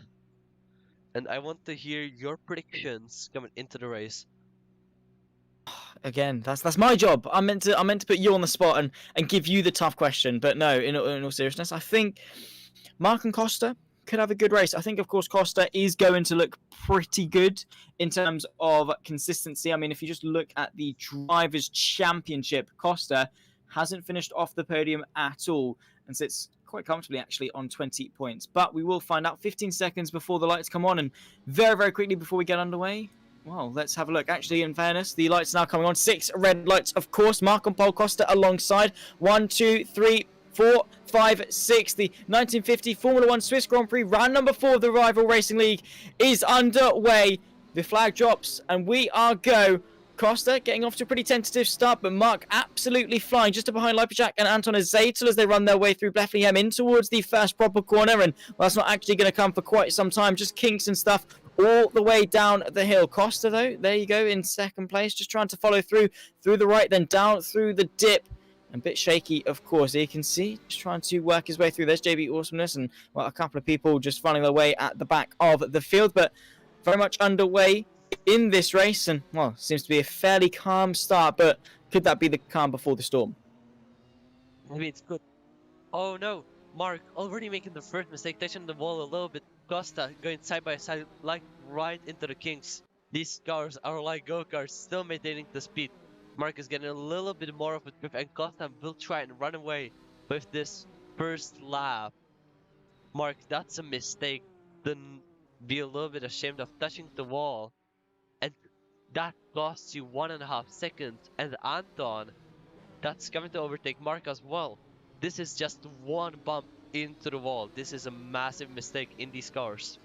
And I want to hear your predictions coming into the race. Again, that's my job. I'm meant to put you on the spot and give you the tough question. But no, in all seriousness, I think Marc and Costa could have a good race. I think, of course, Costa is going to look pretty good in terms of consistency. I mean, if you just look at the Drivers' Championship, Costa hasn't finished off the podium at all and sits quite comfortably actually on 20 points. But we will find out 15 seconds before the lights come on, and very, very quickly before we get underway. Well, let's have a look. Actually, in fairness, the lights are now coming on. 6 red lights, of course. Marc and Paul Costa alongside. 1, 2, 3, 4, 5, 6. The 1950 Formula 1 Swiss Grand Prix round number 4 of the Rival Racing League is underway. The flag drops and we are go. Costa getting off to a pretty tentative start, but Marc absolutely flying just behind Lipacek and Anton Zaitel as they run their way through Bethlehem in towards the first proper corner. And, well, that's not actually going to come for quite some time. Just kinks and stuff all the way down the hill. Costa, though, there you go, in second place, just trying to follow through the right, then down through the dip. And a bit shaky, of course. Here you can see, just trying to work his way through. There's JB Awesomeness and, well, a couple of people just finding their way at the back of the field. But very much underway in this race. And, well, seems to be a fairly calm start. But could that be the calm before the storm? Maybe it's good. Oh, no. Marc already making the first mistake, touching the wall a little bit. Costa going side by side, like right into the kinks. These cars are like go-karts, still maintaining the speed. Marc is getting a little bit more of a grip, and Costa will try and run away with this first lap. Marc, that's a mistake. Then be a little bit ashamed of touching the wall, and that costs you 1.5 seconds. And Anton, that's coming to overtake Marc as well. This is just one bump into the wall. This is a massive mistake in these cars.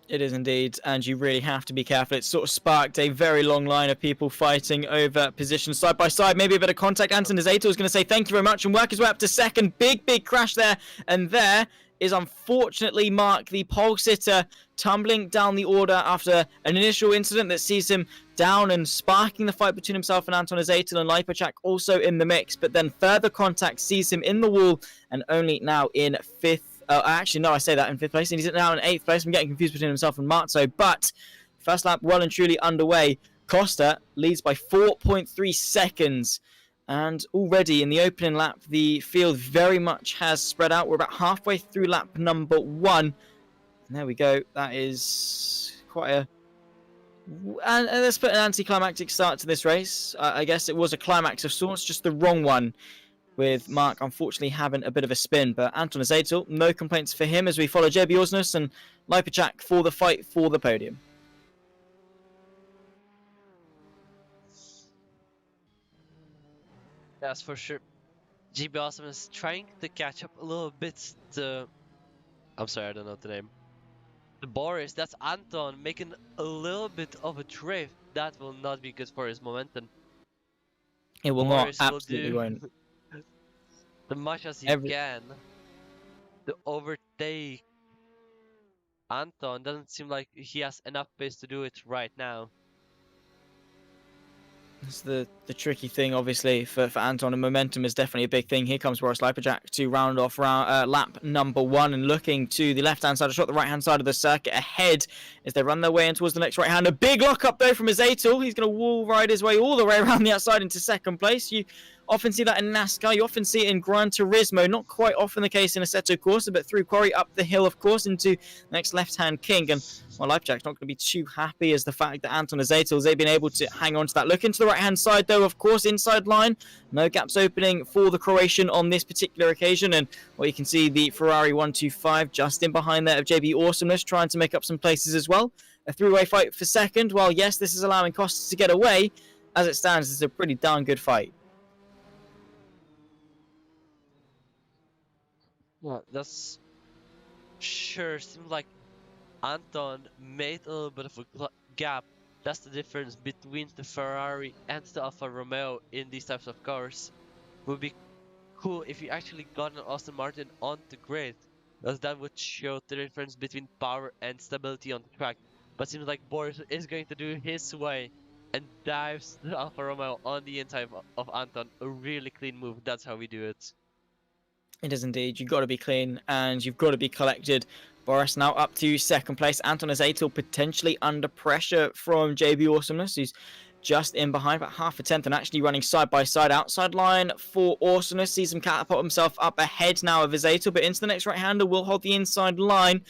It is indeed, and you really have to be careful. It sort of sparked a very long line of people fighting over positions side by side. Maybe a bit of contact. Anton Zaitel is going to say thank you very much and work his way up to second. Big crash there. And there is unfortunately Marc, the pole sitter, tumbling down the order after an initial incident that sees him down and sparking the fight between himself and Anton Zaitel, and Lipacek also in the mix. But then further contact sees him in the wall and only now in 5th. Actually, no, I say that in 5th place, and he's now in 8th place. I'm getting confused between himself and Marzo, but first lap well and truly underway. Costa leads by 4.3 seconds, and already in the opening lap, the field very much has spread out. We're about halfway through lap number 1, and there we go. That is quite a... And let's put an anticlimactic start to this race. I guess it was a climax of sorts, just the wrong one, with Marc unfortunately having a bit of a spin. But Anton Zaitel, no complaints for him as we follow JB Osnes and Lipacek for the fight for the podium. That's for sure. JB Awesome is trying to catch up a little bit to... I'm sorry, I don't know the name. The Boris, that's Anton making a little bit of a drift. That will not be good for his momentum. It will Boris not, will absolutely do won't. as much as he can to overtake Anton. Doesn't seem like he has enough pace to do it right now. It's the tricky thing, obviously, for Anton, and momentum is definitely a big thing. Here comes Boris Liperjack to round off lap number 1, and looking to the left-hand side of the shot, the right-hand side of the circuit ahead as they run their way in towards the next right-hand. A big lock-up, though, from Azatul. He's going to wall ride his way all the way around the outside into second place. You often see that in NASCAR. You often see it in Gran Turismo. Not quite often the case in Assetto Corsa, but through Quarry, up the hill, of course, into the next left-hand king. And well, Liperjack's not going to be too happy as the fact that Anton Azatul, they've been able to hang on to that. Look into the right-hand side, though, of course, inside line. No gaps opening for the Croatian on this particular occasion. And well, you can see the Ferrari 125 just in behind there of JB Awesomeness, trying to make up some places as well. A three-way fight for second. While, yes, this is allowing Costas to get away, as it stands, it's a pretty darn good fight. Yeah, that's sure seems like Anton made a little bit of a gap. That's the difference between the Ferrari and the Alfa Romeo in these types of cars. Would be cool if you actually got an Aston Martin on the grid, because that would show the difference between power and stability on the track. But seems like Boris is going to do his way and dives the Alfa Romeo on the inside of Anton. A really clean move. That's how we do it. It is indeed. You've got to be clean and you've got to be collected. Boris now up to second place. Anton Azatul potentially under pressure from JB Awesomeness, who's just in behind, about half a tenth, and actually running side by side. Outside line for Awesomeness. Sees him catapult himself up ahead now of Azatul, but into the next right-hander will hold the inside line.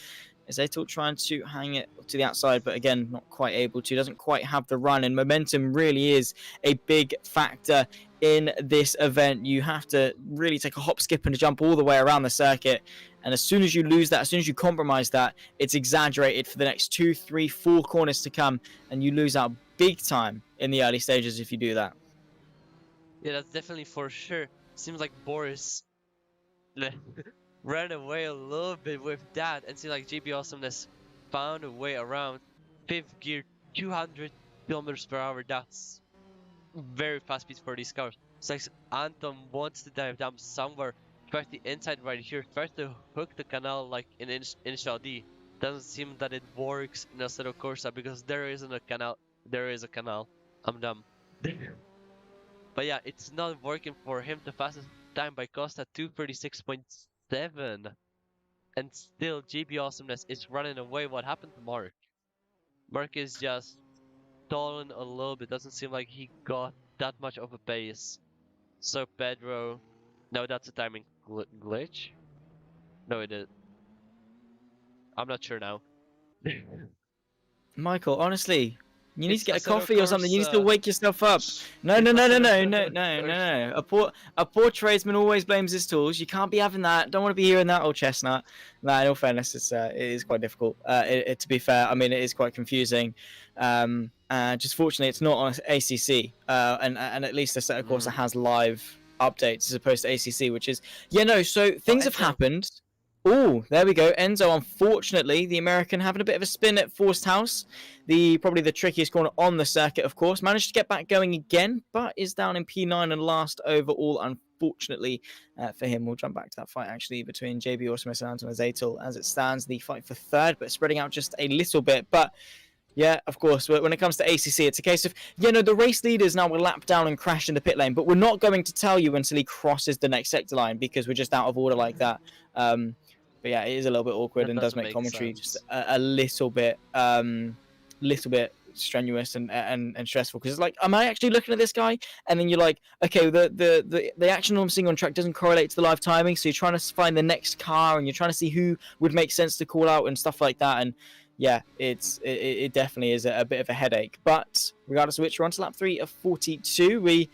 Azatul trying to hang it to the outside, but again, not quite able to. Doesn't quite have the run, and momentum really is a big factor in this event. You have to really take a hop, skip, and a jump all the way around the circuit. And as soon as you lose that, as soon as you compromise that, it's exaggerated for the next 2, 3, 4 corners to come, and you lose out big time in the early stages if you do that. Yeah, that's definitely for sure. Seems like Boris ran away a little bit with that, and seems like JB Awesomeness found a way around. 5th gear, 200 kilometers per hour. That's very fast speed for these cars. It's like Anton wants to dive down somewhere. Tries the inside right here. Tries to hook the canal like in initial D. Doesn't seem that it works in Assetto Corsa because there isn't a canal. There is a canal. I'm dumb. But yeah, it's not working for him. The fastest time by Costa 236.7, and still JB Awesomeness is running away. What happened to Mark? Mark is just stalling a little bit. Doesn't seem like he got that much of a pace. So Pedro, no, that's a timing glitch. No, it is. I'm not sure now. Michael, honestly, you need It's to get a Assetto coffee or something. You need to Corsa. wake yourself up. No. A poor tradesman always blames his tools. You can't be having that. Don't want to be hearing that, old chestnut. Nah, in all fairness, it is quite difficult. To be fair, I mean, it is quite confusing. Just fortunately, it's not on ACC, and at least Assetto Corsa has live updates as opposed to ACC, which is So things have happened. Oh, there we go. Enzo, unfortunately, the American having a bit of a spin at Forced House. Probably the trickiest corner on the circuit, of course. Managed to get back going again, but is down in P9 and last overall, unfortunately, for him. We'll jump back to that fight, actually, between JB Awesomeness and Anton Azatul. As it stands, the fight for third, but spreading out just a little bit. But yeah, of course, when it comes to ACC, it's a case of, the race leaders now will lap down and crash in the pit lane, but we're not going to tell you until he crosses the next sector line because we're just out of order like that. But yeah, it is a little bit awkward and does make commentary just a little bit strenuous and stressful because it's like, am I actually looking at this guy? And then you're like, okay, the action I'm seeing on track doesn't correlate to the live timing, so you're trying to find the next car and you're trying to see who would make sense to call out and stuff like that. And yeah, it definitely is a bit of a headache. But regardless of which, we're on to lap 3 of 42. We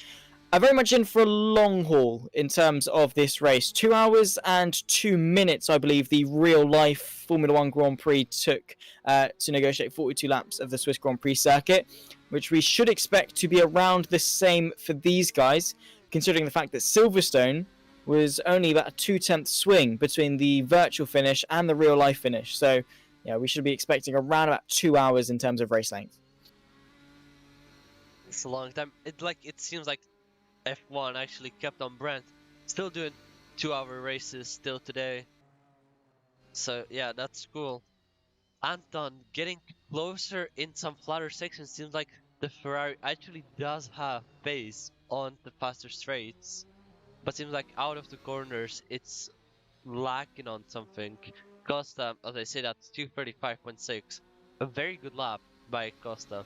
are very much in for a long haul in terms of this race. 2 hours and 2 minutes, I believe, the real-life Formula 1 Grand Prix took to negotiate 42 laps of the Swiss Grand Prix circuit, which we should expect to be around the same for these guys, considering the fact that Silverstone was only about a 2/10 swing between the virtual finish and the real-life finish. So, yeah, we should be expecting around about 2 hours in terms of race length. It's a long time. It seems like F1 actually kept on brand. Still doing 2-hour races still today. So yeah, that's cool. Anton getting closer in some flatter sections. Seems like the Ferrari actually does have pace on the faster straights, but seems like out of the corners it's lacking on something. Costa, as I say, that's 2:35.6, a very good lap by Costa.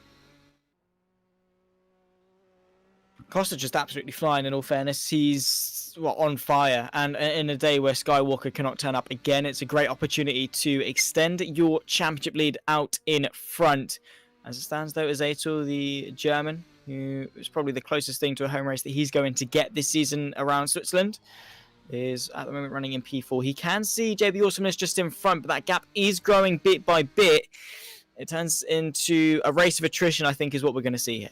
Costa just absolutely flying. In all fairness, he's on fire, and in a day where Skywalker cannot turn up again, it's a great opportunity to extend your championship lead out in front. As it stands, though, Azatul, the German, who is probably the closest thing to a home race that he's going to get this season around Switzerland, is at the moment running in P4. He can see JB Awesomeness just in front, but that gap is growing bit by bit. It turns into a race of attrition, I think, is what we're going to see here.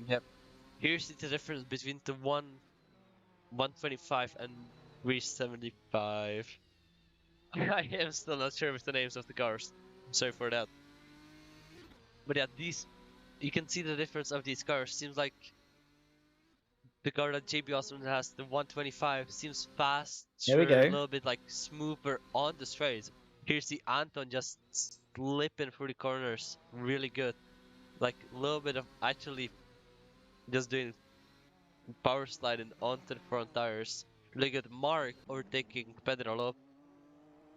Yep. Here's the difference between the 125 and 375. I am still not sure with the names of the cars. Sorry for that. But yeah, you can see the difference of these cars. Seems like the car that JB Osman has, the 125, seems fast, There we go. a little bit like smoother on the straights. Here's the Anton just slipping through the corners, really good. Like a little bit of actually just doing power sliding onto the front tires. Look at Mark overtaking Pedro Lopez.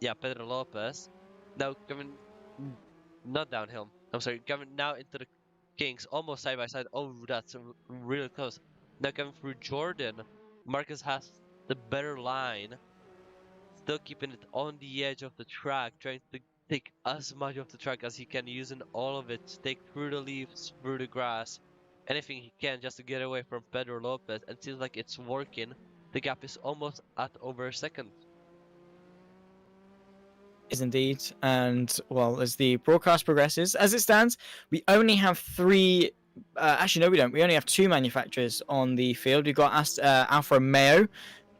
Yeah, Pedro Lopez. Now coming, not downhill. I'm sorry, coming now into the Kings, almost side by side. Oh, that's really close. Now coming through Jordan, Marcus has the better line. Still keeping it on the edge of the track, trying to take as much of the track as he can, using all of it to take through the leaves, through the grass, anything he can just to get away from Pedro Lopez, and it seems like it's working. The gap is almost at over a second. Is indeed, and well, as the broadcast progresses, as it stands, we only have three. Actually, no, we don't. We only have two manufacturers on the field. We've got Alfa Romeo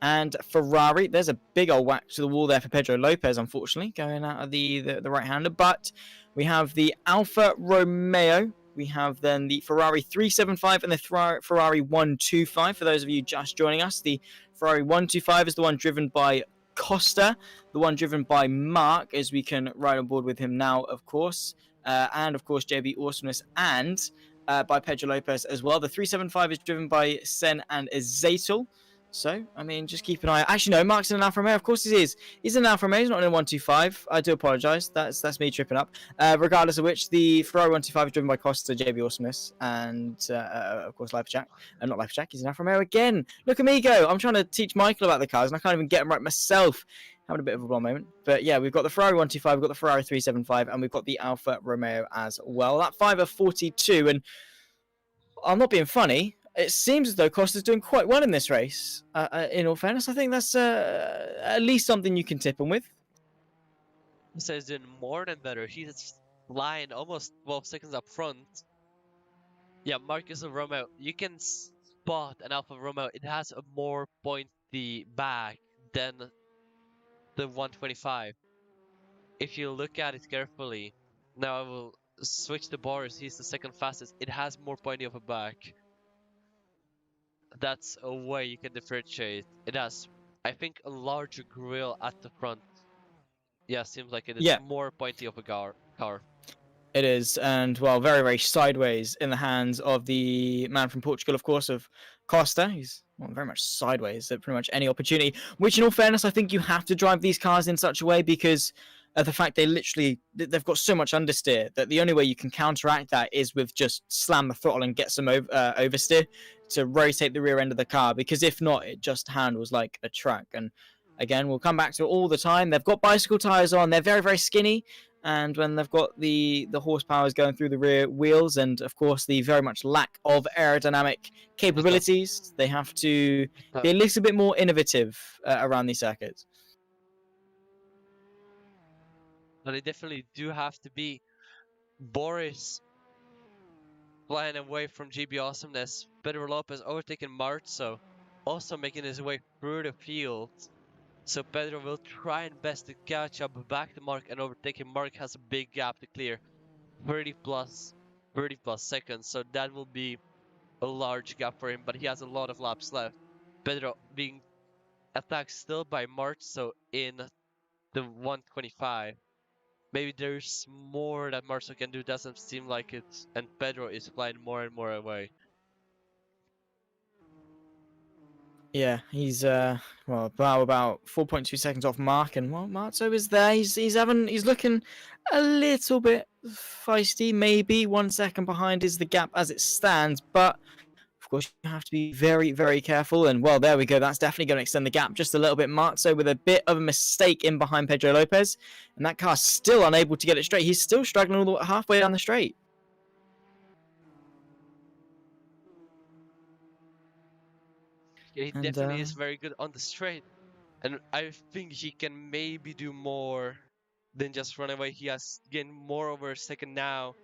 and Ferrari. There's a big old whack to the wall there for Pedro Lopez, unfortunately, going out of the right-hander. But we have the Alfa Romeo. We have then the Ferrari 375 and the Ferrari 125. For those of you just joining us, the Ferrari 125 is the one driven by Costa, the one driven by Mark, as we can ride on board with him now, of course, and of course JB Awesomeness, and by Pedro Lopez as well. The 375 is driven by Sen and Zatel. So, I mean, just keep an eye. Actually, no, Mark's in an Alfa Romeo. Of course he is. He's in an Alfa Romeo. He's not in a 125. I do apologise. That's me tripping up. Regardless of which, the Ferrari 125 is driven by Costa, JB Awesomeness, and of course Life Jack. Not Life Jack. He's in Alfa Romeo again. Look at me go. I'm trying to teach Michael about the cars, and I can't even get them right myself. Having a bit of a blonde moment. But yeah, we've got the Ferrari 125, we've got the Ferrari 375, and we've got the Alfa Romeo as well. That 5 of 42, and I'm not being funny. It seems as though Costa's doing quite well in this race. In all fairness, I think that's at least something you can tip him with. So he's doing more than better. He's flying almost 12 seconds up front. Yeah, Marcus Romeo, you can spot an Alfa Romeo. It has a more pointy back than the 125. If you look at it carefully, now I will switch the bars. He's the second fastest. It has more pointy of a back. That's a way you can differentiate. It has, I think, a larger grille at the front. Yeah, seems like it is more pointy of a car. It is, and well, very, very sideways in the hands of the man from Portugal, of course, of Costa. He's very much sideways at pretty much any opportunity, which in all fairness, I think you have to drive these cars in such a way because of the fact they've got so much understeer that the only way you can counteract that is with just slam the throttle and get some oversteer to rotate the rear end of the car, because if not, it just handles like a truck. And again, we'll come back to it all the time. They've got bicycle tires on. They're very, very skinny. And when they've got the horsepower going through the rear wheels, and of course the very much lack of aerodynamic capabilities, they have to be a little bit more innovative around these circuits. But they definitely do have to be. Boris flying away from GB Awesomeness. Pedro Lopez overtaking Marzo, also making his way through the field. So Pedro will try and best to catch up back to Mark and overtake him. Mark has a big gap to clear, 30 plus seconds. So that will be a large gap for him, but he has a lot of laps left. Pedro being attacked still by Marzo in the 125. maybe there's more that Marzo can do. Doesn't seem like it, and Pedro is flying more and more away. Yeah, he's well about 4.2 seconds off Mark, and well, Marzo is there. He's looking a little bit feisty. Maybe 1 second behind is the gap as it stands, but of course you have to be very, very careful. And well, there we go. That's definitely going to extend the gap just a little bit. Marzo with a bit of a mistake in behind Pedro Lopez, and that car's still unable to get it straight. He's still struggling all the way halfway down the straight. Yeah, he And, definitely is very good on the straight, and I think he can maybe do more than just run away. He has gained more over a second now,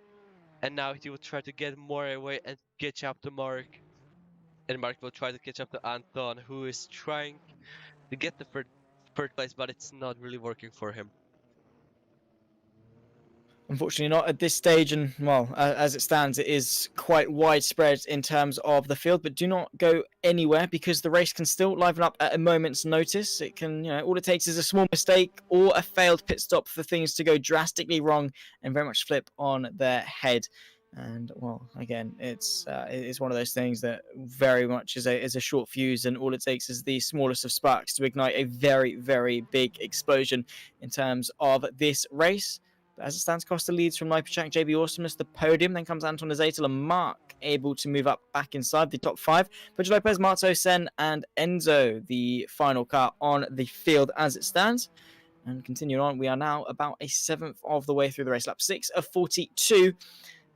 and now he will try to get more away and catch up to Mark. And Mark will try to catch up to Anton, who is trying to get the third place, but it's not really working for him. Unfortunately not at this stage, and well, as it stands, it is quite widespread in terms of the field, but do not go anywhere because the race can still liven up at a moment's notice. It can, all it takes is a small mistake or a failed pit stop for things to go drastically wrong and very much flip on their head. And well, again, it's one of those things that very much is a short fuse, and all it takes is the smallest of sparks to ignite a very, very big explosion in terms of this race. As it stands, Costa leads from Lipacek, JB Awesomeness, the podium. Then comes Anton Azatel and Mark, able to move up back inside the top five. Pedro Lopez, Marzo, Sen, and Enzo, the final car on the field as it stands. And continuing on, we are now about a seventh of the way through the race. Lap 6 of 42.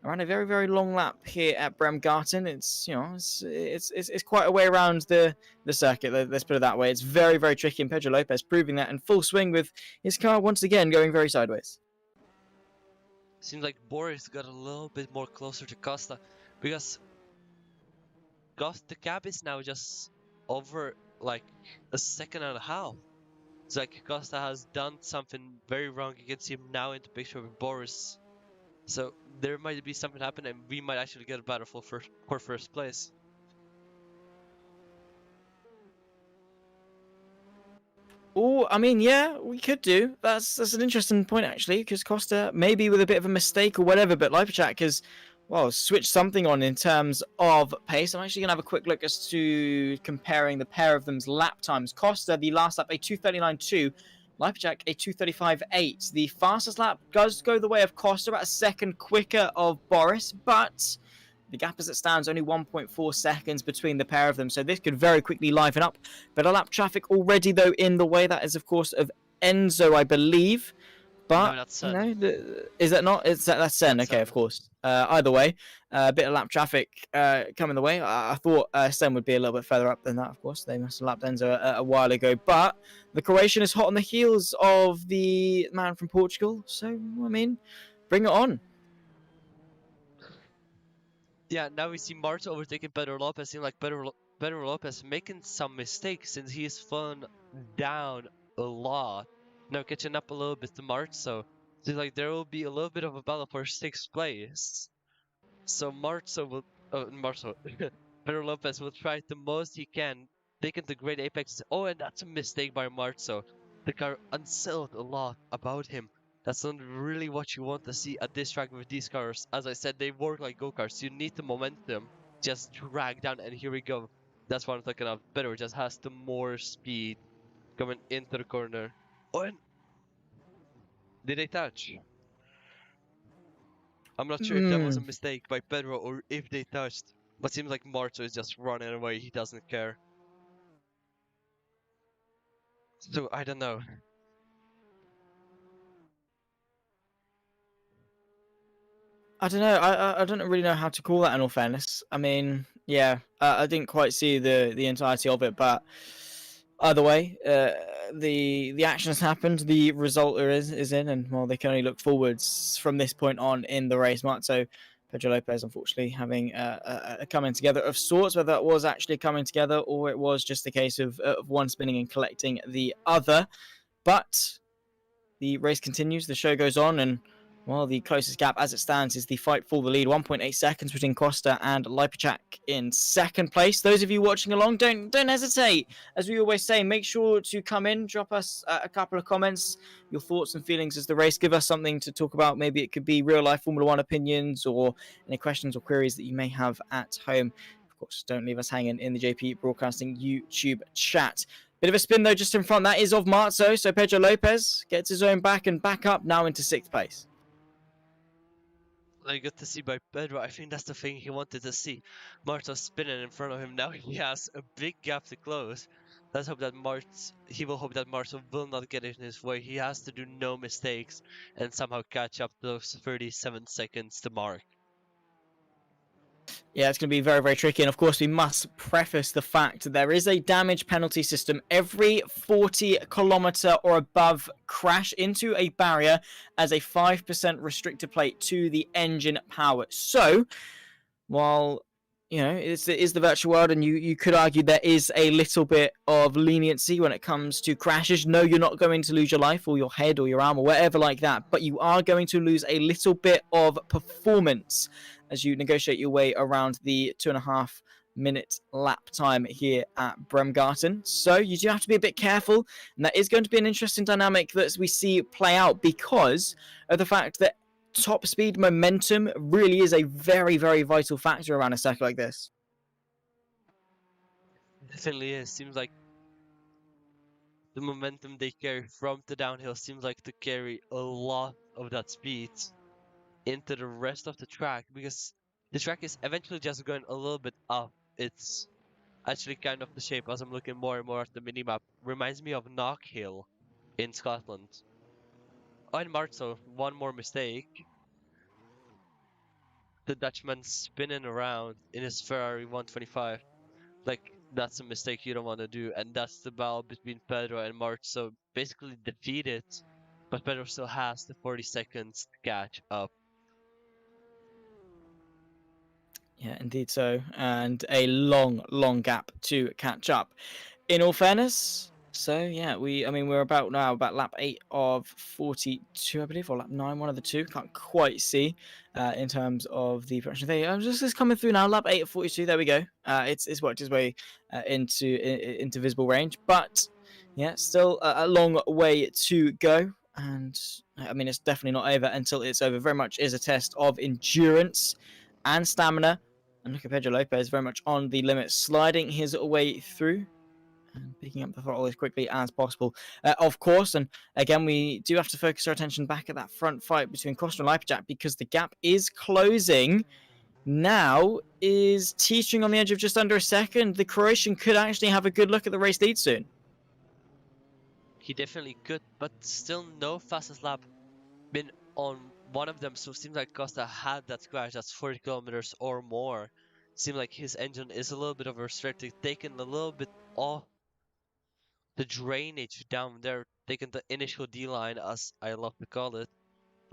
Around a very, very long lap here at Bremgarten. It's quite a way around the circuit. Let's put it that way. It's very, very tricky, and Pedro Lopez proving that in full swing with his car once again going very sideways. Seems like Boris got a little bit more closer to Costa, because the gap is now just over like a second and a half. It's like Costa has done something very wrong. You can see him now in the picture with Boris. So there might be something happen, and we might actually get a battle for first place. Oh, I mean, yeah, we could do. That's an interesting point, actually, because Costa, maybe with a bit of a mistake or whatever, but Lipacek has, well, switched something on in terms of pace. I'm actually going to have a quick look as to comparing the pair of them's lap times. Costa, the last lap, a 2:39.2. Lipacek, a 2:35.8. The fastest lap does go the way of Costa, about a second quicker of Boris, but the gap as it stands, only 1.4 seconds between the pair of them, so this could very quickly liven up. Better lap traffic already, though, in the way. That is, of course, of Enzo, I believe. But, no, that's Sen. is that not? That's Sen, okay, Sen. of course. Either way, a bit of lap traffic coming the way. I thought Sen would be a little bit further up than that, of course. They must have lapped Enzo a while ago. But the Croatian is hot on the heels of the man from Portugal. So, I mean, bring it on. Yeah, now we see Marta overtaking Pedro Lopez. Seems like Pedro Lopez making some mistakes since he's fallen down a lot. Now catching up a little bit to Marta, so seems like there will be a little bit of a battle for 6th place. So Pedro Lopez will try the most he can, taking the great apex. Oh, and that's a mistake by Marta. The car unsettled a lot about him. That's not really what you want to see at this track with these cars. As I said, they work like go-karts. You need the momentum, just drag down, and here we go. That's what I'm talking about. Pedro just has the more speed coming into the corner. Oh, and did they touch? I'm not sure if that was a mistake by Pedro or if they touched. But seems like Marto is just running away. He doesn't care. So I don't know. I don't know. I don't really know how to call that. In all fairness, I mean, yeah, I didn't quite see the entirety of it, but either way, the action has happened. The result is in, and well, they can only look forwards from this point on in the race. So Pedro Lopez, unfortunately, having a coming together of sorts, whether that was actually coming together or it was just a case of one spinning and collecting the other. But the race continues. The show goes on, and Well, the closest gap as it stands is the fight for the lead, 1.8 seconds between Costa and Lipacek in second place. Those of you watching along, don't hesitate. As we always say, make sure to come in, drop us a couple of comments, your thoughts and feelings as the race. Give us something to talk about. Maybe it could be real-life Formula One opinions or any questions or queries that you may have at home. Of course, don't leave us hanging in the JP Broadcasting YouTube chat. Bit of a spin, though, just in front. That is of Marzo. So Pedro Lopez gets his own back and back up now into 6th place. Like, good to see by Pedro. I think that's the thing he wanted to see. Marta spinning in front of him. Now he has a big gap to close. Let's hope that he will hope that Marta will not get in his way. He has to do no mistakes and somehow catch up those 37 seconds to mark. Yeah, it's going to be very, very tricky. And of course, we must preface the fact that there is a damage penalty system. Every 40-kilometer or above crash into a barrier as a 5% restrictor plate to the engine power. So, while it is the virtual world, and you could argue there is a little bit of leniency when it comes to crashes. No, you're not going to lose your life or your head or your arm or whatever like that, but you are going to lose a little bit of performance as you negotiate your way around the 2.5 minute lap time here at Bremgarten. So you do have to be a bit careful, and that is going to be an interesting dynamic that we see play out because of the fact that top speed momentum really is a very, very vital factor around a circuit like this. Definitely is. Seems like the momentum they carry from the downhill seems like to carry a lot of that speed into the rest of the track, because the track is eventually just going a little bit up. It's actually kind of the shape, as I'm looking more and more at the minimap, reminds me of Knockhill in Scotland. Oh, and Marzo, one more mistake. The Dutchman spinning around in his Ferrari 125. Like, that's a mistake you don't want to do, and that's the battle between Pedro and Marzo. Basically defeated, but Pedro still has the 40 seconds to catch up. Yeah, indeed so. And a long gap to catch up. In all fairness, so yeah, we're about lap 8 of 42, I believe, or lap 9, one of the two. Can't quite see in terms of the production. I'm just coming through now. Lap 8 of 42. There we go. It's worked its way into visible range, but yeah, still a long way to go. And I mean, it's definitely not over until it's over. Very much is a test of endurance and stamina. And look at Pedro Lopez, very much on the limit, sliding his way through and picking up the throttle as quickly as possible. Of course, and again, we do have to focus our attention back at that front fight between Costa and Lipacek because the gap is closing. Now is teetering on the edge of just under a second. The Croatian could actually have a good look at the race lead soon. He definitely could, but still no fastest lap been on one of them, so it seems like Costa had that crash that's 40 kilometers or more. Seems like his engine is a little bit of restricted, taking a little bit off the drainage down there, taking the initial D-line, as I love to call it.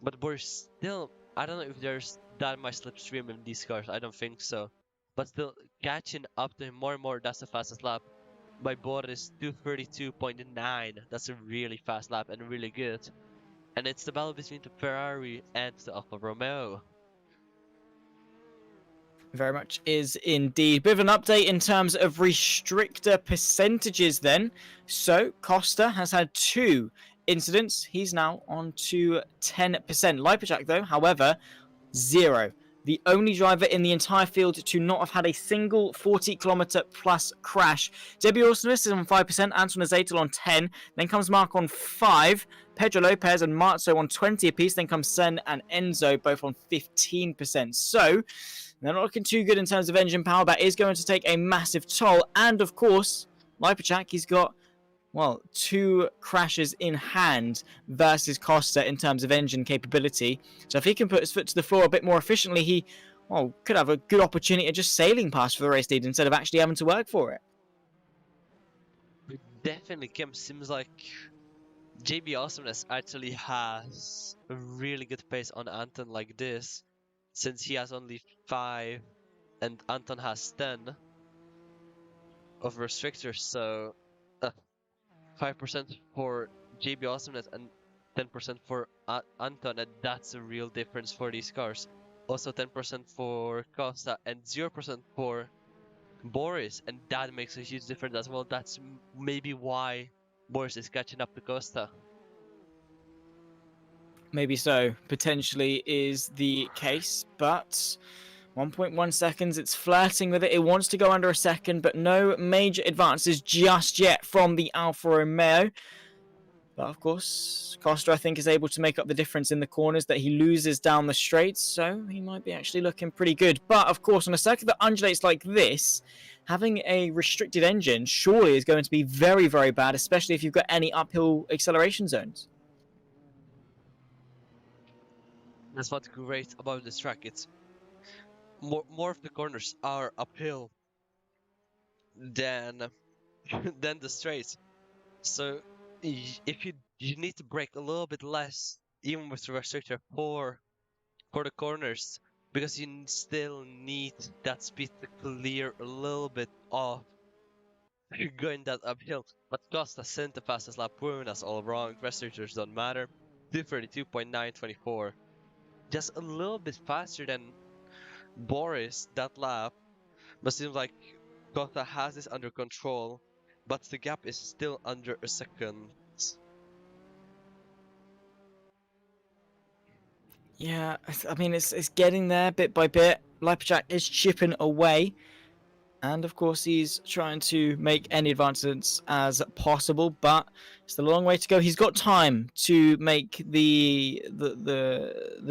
But we're still, I don't know if there's that much slipstream in these cars, I don't think so. But still catching up to him more and more, that's the fastest lap. By Boris, 232.9, that's a really fast lap and really good. And it's the battle between the Ferrari and the Alfa Romeo. Very much is indeed. Bit of an update in terms of restrictor percentages then. So Costa has had 2 incidents. He's now on to 10%. Lipacek though, however, 0. The only driver in the entire field to not have had a single 40-kilometer plus crash. Debbie Orsinis is on 5%, Anton Azetel on 10, then comes Mark on 5, Pedro Lopez and Marzo on 20 apiece, then comes Sen and Enzo both on 15%. So, they're not looking too good in terms of engine power. That is going to take a massive toll. And of course, Lipacek, he's got, 2 crashes in hand versus Costa in terms of engine capability. So if he can put his foot to the floor a bit more efficiently, he could have a good opportunity of just sailing past for the race lead instead of actually having to work for it. Definitely, Kim, seems like JB Awesomeness actually has a really good pace on Anton like this, since he has only 5 and Anton has 10 of restrictors, so 5% for JB Awesomeness and 10% for Anton, and that's a real difference for these cars. Also 10% for Costa and 0% for Boris, and that makes a huge difference as well. That's maybe why Boris is catching up to Costa. Maybe so, potentially is the case, but 1.1 seconds, it's flirting with it. It wants to go under a second, but no major advances just yet from the Alfa Romeo. But of course, Costa, I think, is able to make up the difference in the corners that he loses down the straights, so he might be actually looking pretty good. But of course, on a circuit that undulates like this, having a restricted engine surely is going to be very, very bad, especially if you've got any uphill acceleration zones. That's what's great about this track. It's more of the corners are uphill than than the straights. So if you need to brake a little bit less, even with the restrictor for the corners, because you still need that speed to clear a little bit off going that uphill. But Costa sent the fastest lap, proving us all wrong. Restrictors don't matter. 232.924, just a little bit faster than Boris that lap, but seems like Costa has this under control, but the gap is still under a second. Yeah, I mean, it's getting there bit by bit. Lipjack is chipping away. And of course, he's trying to make any advancements as possible, but it's a long way to go. He's got time to make the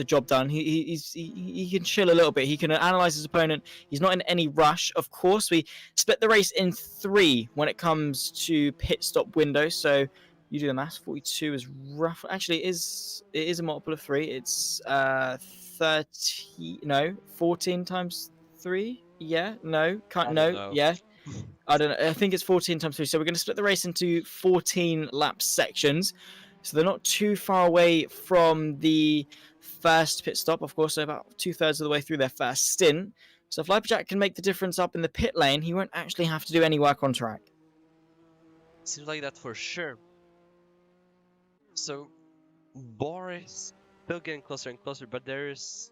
job done. He can chill a little bit. He can analyze his opponent. He's not in any rush. Of course, we split the race in 3 when it comes to pit stop windows. So you do the math. 42 is rough. Actually, it is a multiple of 3. It's 14 times 3. Yeah, no, can't, no, know. yeah. I don't know. I think it's 14 times 3. So we're going to split the race into 14 lap sections. So they're not too far away from the first pit stop, of course. So about 2/3 of the way through their first stint. So if Lipjack can make the difference up in the pit lane, he won't actually have to do any work on track. Seems like that for sure. So Boris still getting closer and closer, but there is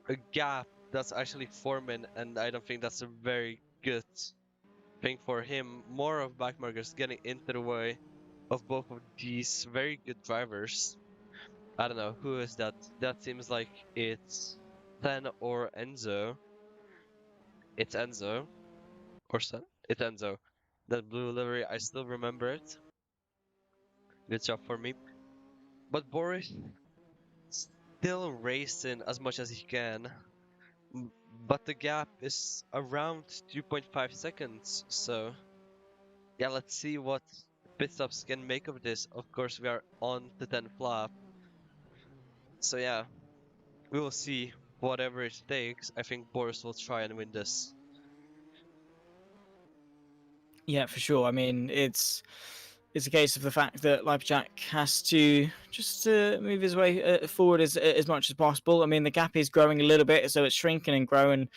a gap that's actually forming, and I don't think that's a very good thing for him. More of backmarkers getting into the way of both of these very good drivers. I don't know, who is that? That seems like it's Sen or Enzo. It's Enzo. Or Sen? It's Enzo. That blue livery, I still remember it. Good job for me. But Boris still racing as much as he can. But the gap is around 2.5 seconds, so yeah, let's see what pit stops can make of this. Of course, we are on the 10th lap, so yeah, we will see whatever it takes. I think Boris will try and win this. Yeah, for sure. I mean, it's a case of the fact that Lipjack has to just move his way forward as much as possible. I mean, the gap is growing a little bit, so it's shrinking and growing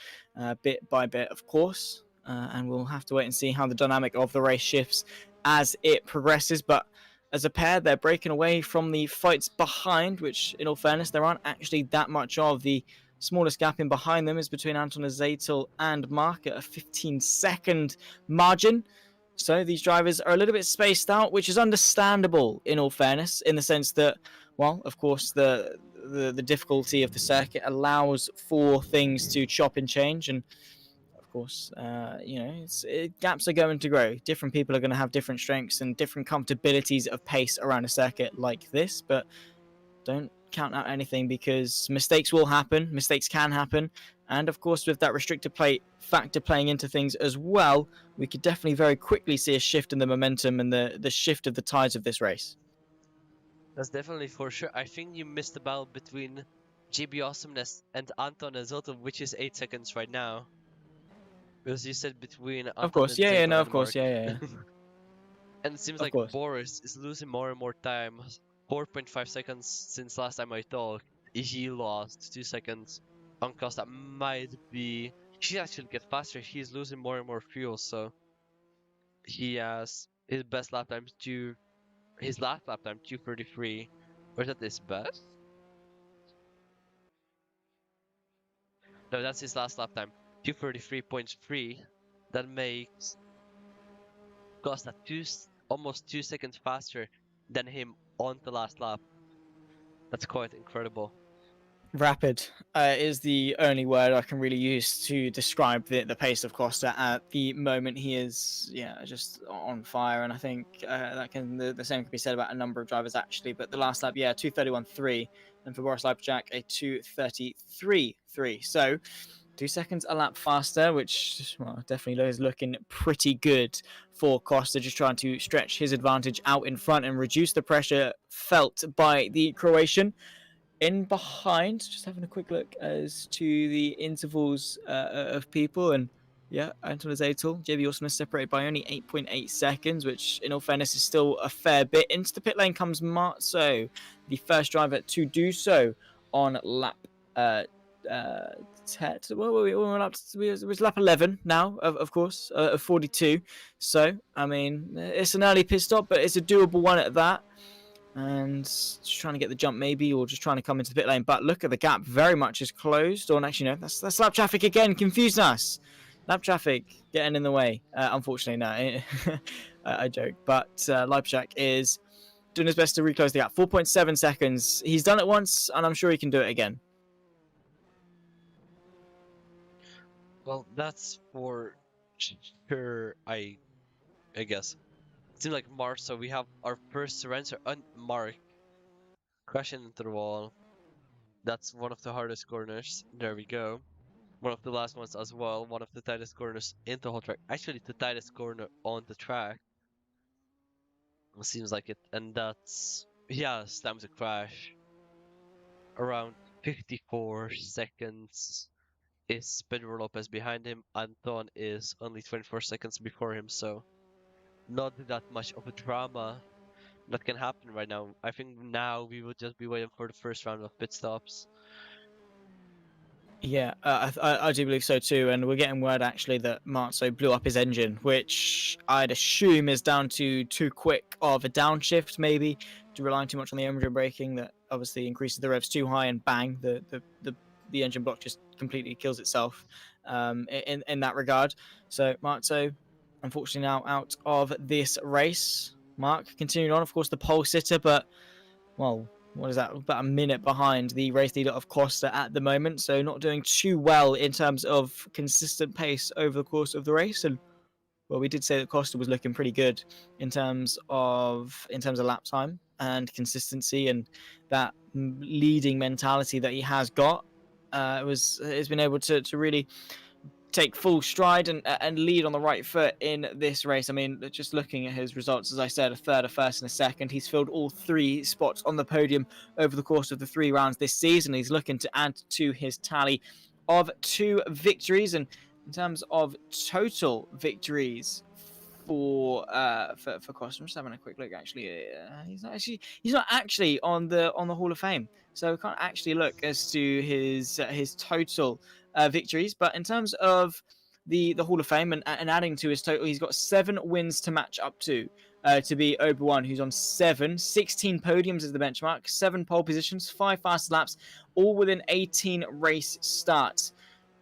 bit by bit, of course. And we'll have to wait and see how the dynamic of the race shifts as it progresses. But as a pair, they're breaking away from the fights behind, which, in all fairness, there aren't actually that much of. The smallest gap in behind them is between Anton Zaitel and Mark at a 15-second margin. So these drivers are a little bit spaced out, which is understandable, in all fairness, in the sense that, well, of course, the difficulty of the circuit allows for things to chop and change, and of course, gaps are going to grow. Different people are going to have different strengths and different comfortabilities of pace around a circuit like this, but don't count out anything, because mistakes will happen, mistakes can happen, and of course, with that restricted plate factor playing into things as well, we could definitely very quickly see a shift in the momentum and the shift of the tides of this race. That's definitely for sure. I think you missed the battle between JB Awesomeness and Anton Zaitel, which is 8 seconds right now. Because you said between Anton Of course, and Zaitel no, and of course, Mark. yeah. And it seems Of like course. Boris is losing more and more time. 4.5 seconds since last time I talked. He lost 2 seconds on Costa. Might be. She actually get faster. He's losing more and more fuel, so he has his best lap time his last lap time 2:33. Or is that his best? No, that's his last lap time. 2:33.3. That makes Costa almost 2 seconds faster than him on the last lap. That's quite incredible. Rapid is the only word I can really use to describe the pace of Costa at the moment. He is, just on fire, and I think the same can be said about a number of drivers actually. But the last lap, 2:31.3, and for Boris Lipjak, a 2:33.3. So 2 seconds a lap faster, which definitely is looking pretty good for Costa, just trying to stretch his advantage out in front and reduce the pressure felt by the Croatian. In behind, just having a quick look as to the intervals of people, and Anton Zatel, JB Austin separated by only 8.8 seconds, which in all fairness is still a fair bit. Into the pit lane comes Marzo, the first driver to do so on lap it was lap 11 now, of course, of 42. So, I mean, it's an early pit stop, but it's a doable one at that. And just trying to get the jump maybe, or just trying to come into the pit lane. But look at the gap, very much is closed. Or actually, no, that's lap traffic again, confusing us. Lap traffic getting in the way. Unfortunately, no, I joke. But Lipjak is doing his best to reclose the gap. 4.7 seconds. He's done it once, and I'm sure he can do it again. Well, that's for sure, I guess. It seems like Mark, so we have our first surrender on Mark. Crashing into the wall. That's one of the hardest corners. There we go. One of the last ones as well. One of the tightest corners in the whole track. Actually, the tightest corner on the track. It seems like it. And that's, slams a crash. Around 54 seconds is Pedro Lopez behind him. Anton is only 24 seconds before him, so not that much of a drama that can happen right now. I think now we will just be waiting for the first round of pit stops. Yeah, I do believe so too, and we're getting word actually that Marzo blew up his engine, which I'd assume is down to too quick of a downshift, maybe, to relying too much on the engine braking. That obviously increases the revs too high, and bang, the engine block just completely kills itself in that regard. So Marzo, unfortunately, now out of this race. Mark continuing on, of course, the pole sitter, but well, what is that? About a minute behind the race leader of Costa at the moment, so not doing too well in terms of consistent pace over the course of the race. And well, we did say that Costa was looking pretty good in terms of lap time and consistency, and that leading mentality that he has got. Has been able to really take full stride and lead on the right foot in this race. I mean, just looking at his results, as I said, a third, a first, and a second. He's filled all 3 spots on the podium over the course of the 3 rounds this season. He's looking to add to his tally of 2 victories. And in terms of total victories for Costa, I'm just having a quick look. Actually, he's not actually on the Hall of Fame, so we can't actually look as to his total victories. But in terms of the Hall of Fame and adding to his total, he's got 7 wins to match up to be Obi-Wan, who's on 16 podiums as the benchmark, 7 pole positions, 5 fast laps, all within 18 race starts.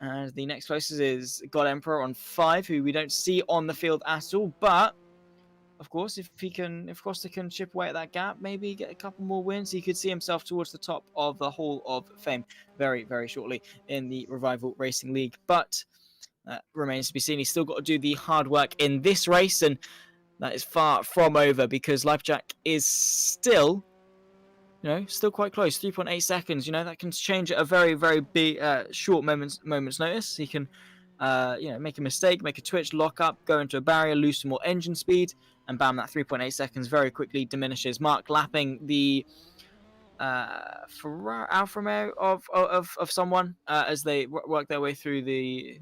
And the next closest is God Emperor on 5, who we don't see on the field at all. But of course, if Costa can chip away at that gap, maybe get a couple more wins, he could see himself towards the top of the Hall of Fame very, very shortly in the Revival Racing League. But remains to be seen. He's still got to do the hard work in this race, and that is far from over, because Lipjak is still quite close. 3.8 seconds. That can change at a very, very big, short moment's notice. He can, make a mistake, make a twitch, lock up, go into a barrier, lose some more engine speed, and bam, that 3.8 seconds very quickly diminishes. Mark lapping the Ferrari, Alfa Romeo of someone as they work their way through the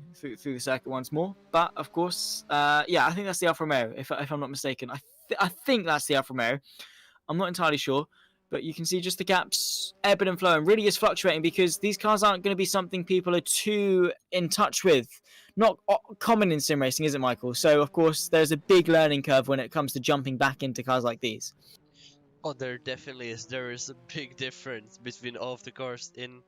circuit once more. But of course, I think that's the Alfa Romeo, if I'm not mistaken. I think that's the Alfa Romeo. I'm not entirely sure. But you can see just the gaps ebbing and flowing. Really is fluctuating, because these cars aren't going to be something people are too in touch with. Not common in sim racing, is it, Michael? So, of course, there's a big learning curve when it comes to jumping back into cars like these. Oh, there definitely is. There is a big difference between all of the cars in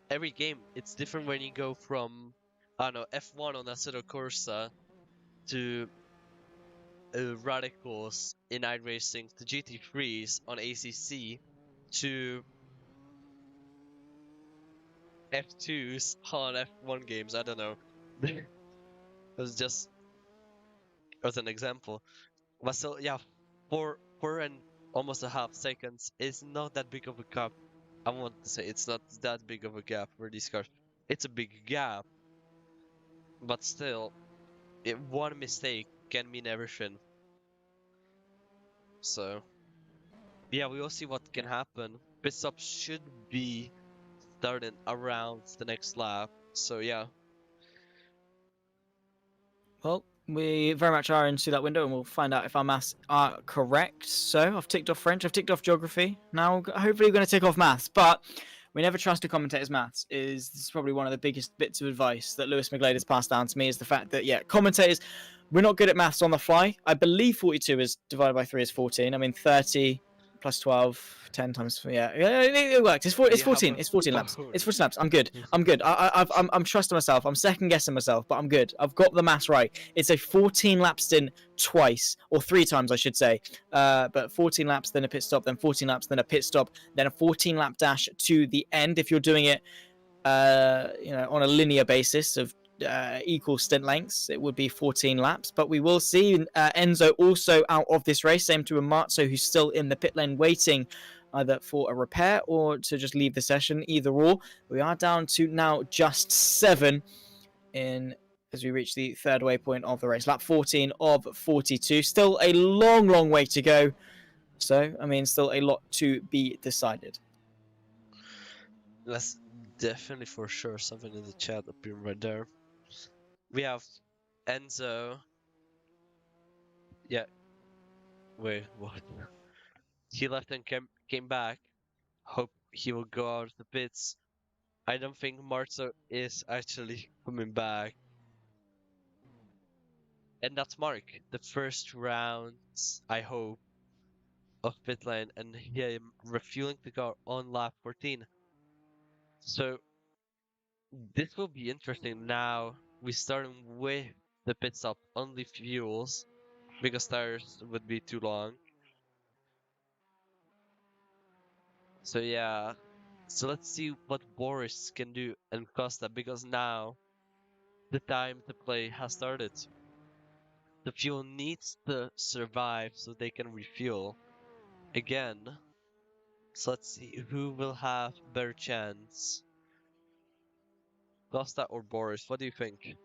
every game. It's different when you go from, I don't know, F1 on Assetto Corsa to Radicals in iRacing to GT3s on ACC to F2s on F1 games. I don't know. It was just as an example. But still, yeah, four and almost a half seconds is not that big of a gap. I want to say it's not that big of a gap for these cars. It's a big gap, but still, one mistake can mean everything. So, yeah, we will see what can happen. Pit stop should be starting around the next lap. So, yeah. Well, we very much are into that window, and we'll find out if our maths are correct. So I've ticked off French, I've ticked off geography. Now, hopefully, we're going to tick off maths, but we never trust a commentator's maths. This is probably one of the biggest bits of advice that Lewis McGlade has passed down to me, is the fact that, yeah, commentators, we're not good at maths on the fly. I believe 42 is divided by 3 is 14. I mean, 30 plus 12, 10 times, yeah, it works. It's 14. It's 14 laps. It's 14 laps. I'm good. I'm trusting myself. I'm second guessing myself, but I'm good. I've got the maths right. It's a 14 lap stint twice, or 3 times, I should say. But 14 laps, then a pit stop, then 14 laps, then a pit stop, then a 14 lap dash to the end. If you're doing it, on a linear basis of equal stint lengths, it would be 14 laps, but we will see. Enzo also out of this race, same to Amatsu, who's still in the pit lane waiting either for a repair or to just leave the session, either or. We are down to now just 7 in as we reach the third waypoint of the race, lap 14 of 42. Still a long way to go, so I mean, still a lot to be decided. That's definitely for sure something in the chat appearing right there. We have Enzo. Yeah. Wait, what? He left and came back. Hope he will go out of the pits. I don't think Marzo is actually coming back. And that's Mark. The first rounds, I hope, of pit lane and him refueling the car on lap 14. So this will be interesting. Now we starting with the pit stop only fuels because tires would be too long. So yeah, so let's see what Boris can do and Costa, because now the time to play has started. The fuel needs to survive so they can refuel again. So let's see who will have better chance, Costa or Boris. What do you think?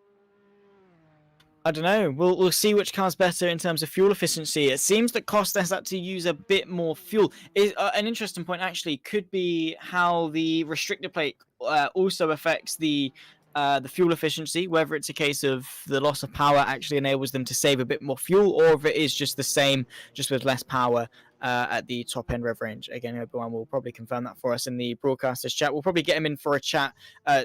I don't know. We'll see which car's better in terms of fuel efficiency. It seems that Costa has had to use a bit more fuel. An interesting point actually could be how the restrictor plate also affects the fuel efficiency. Whether it's a case of the loss of power actually enables them to save a bit more fuel, or if it is just the same, just with less power. At the top end rev range. Again, everyone will probably confirm that for us in the broadcasters chat. We'll probably get him in for a chat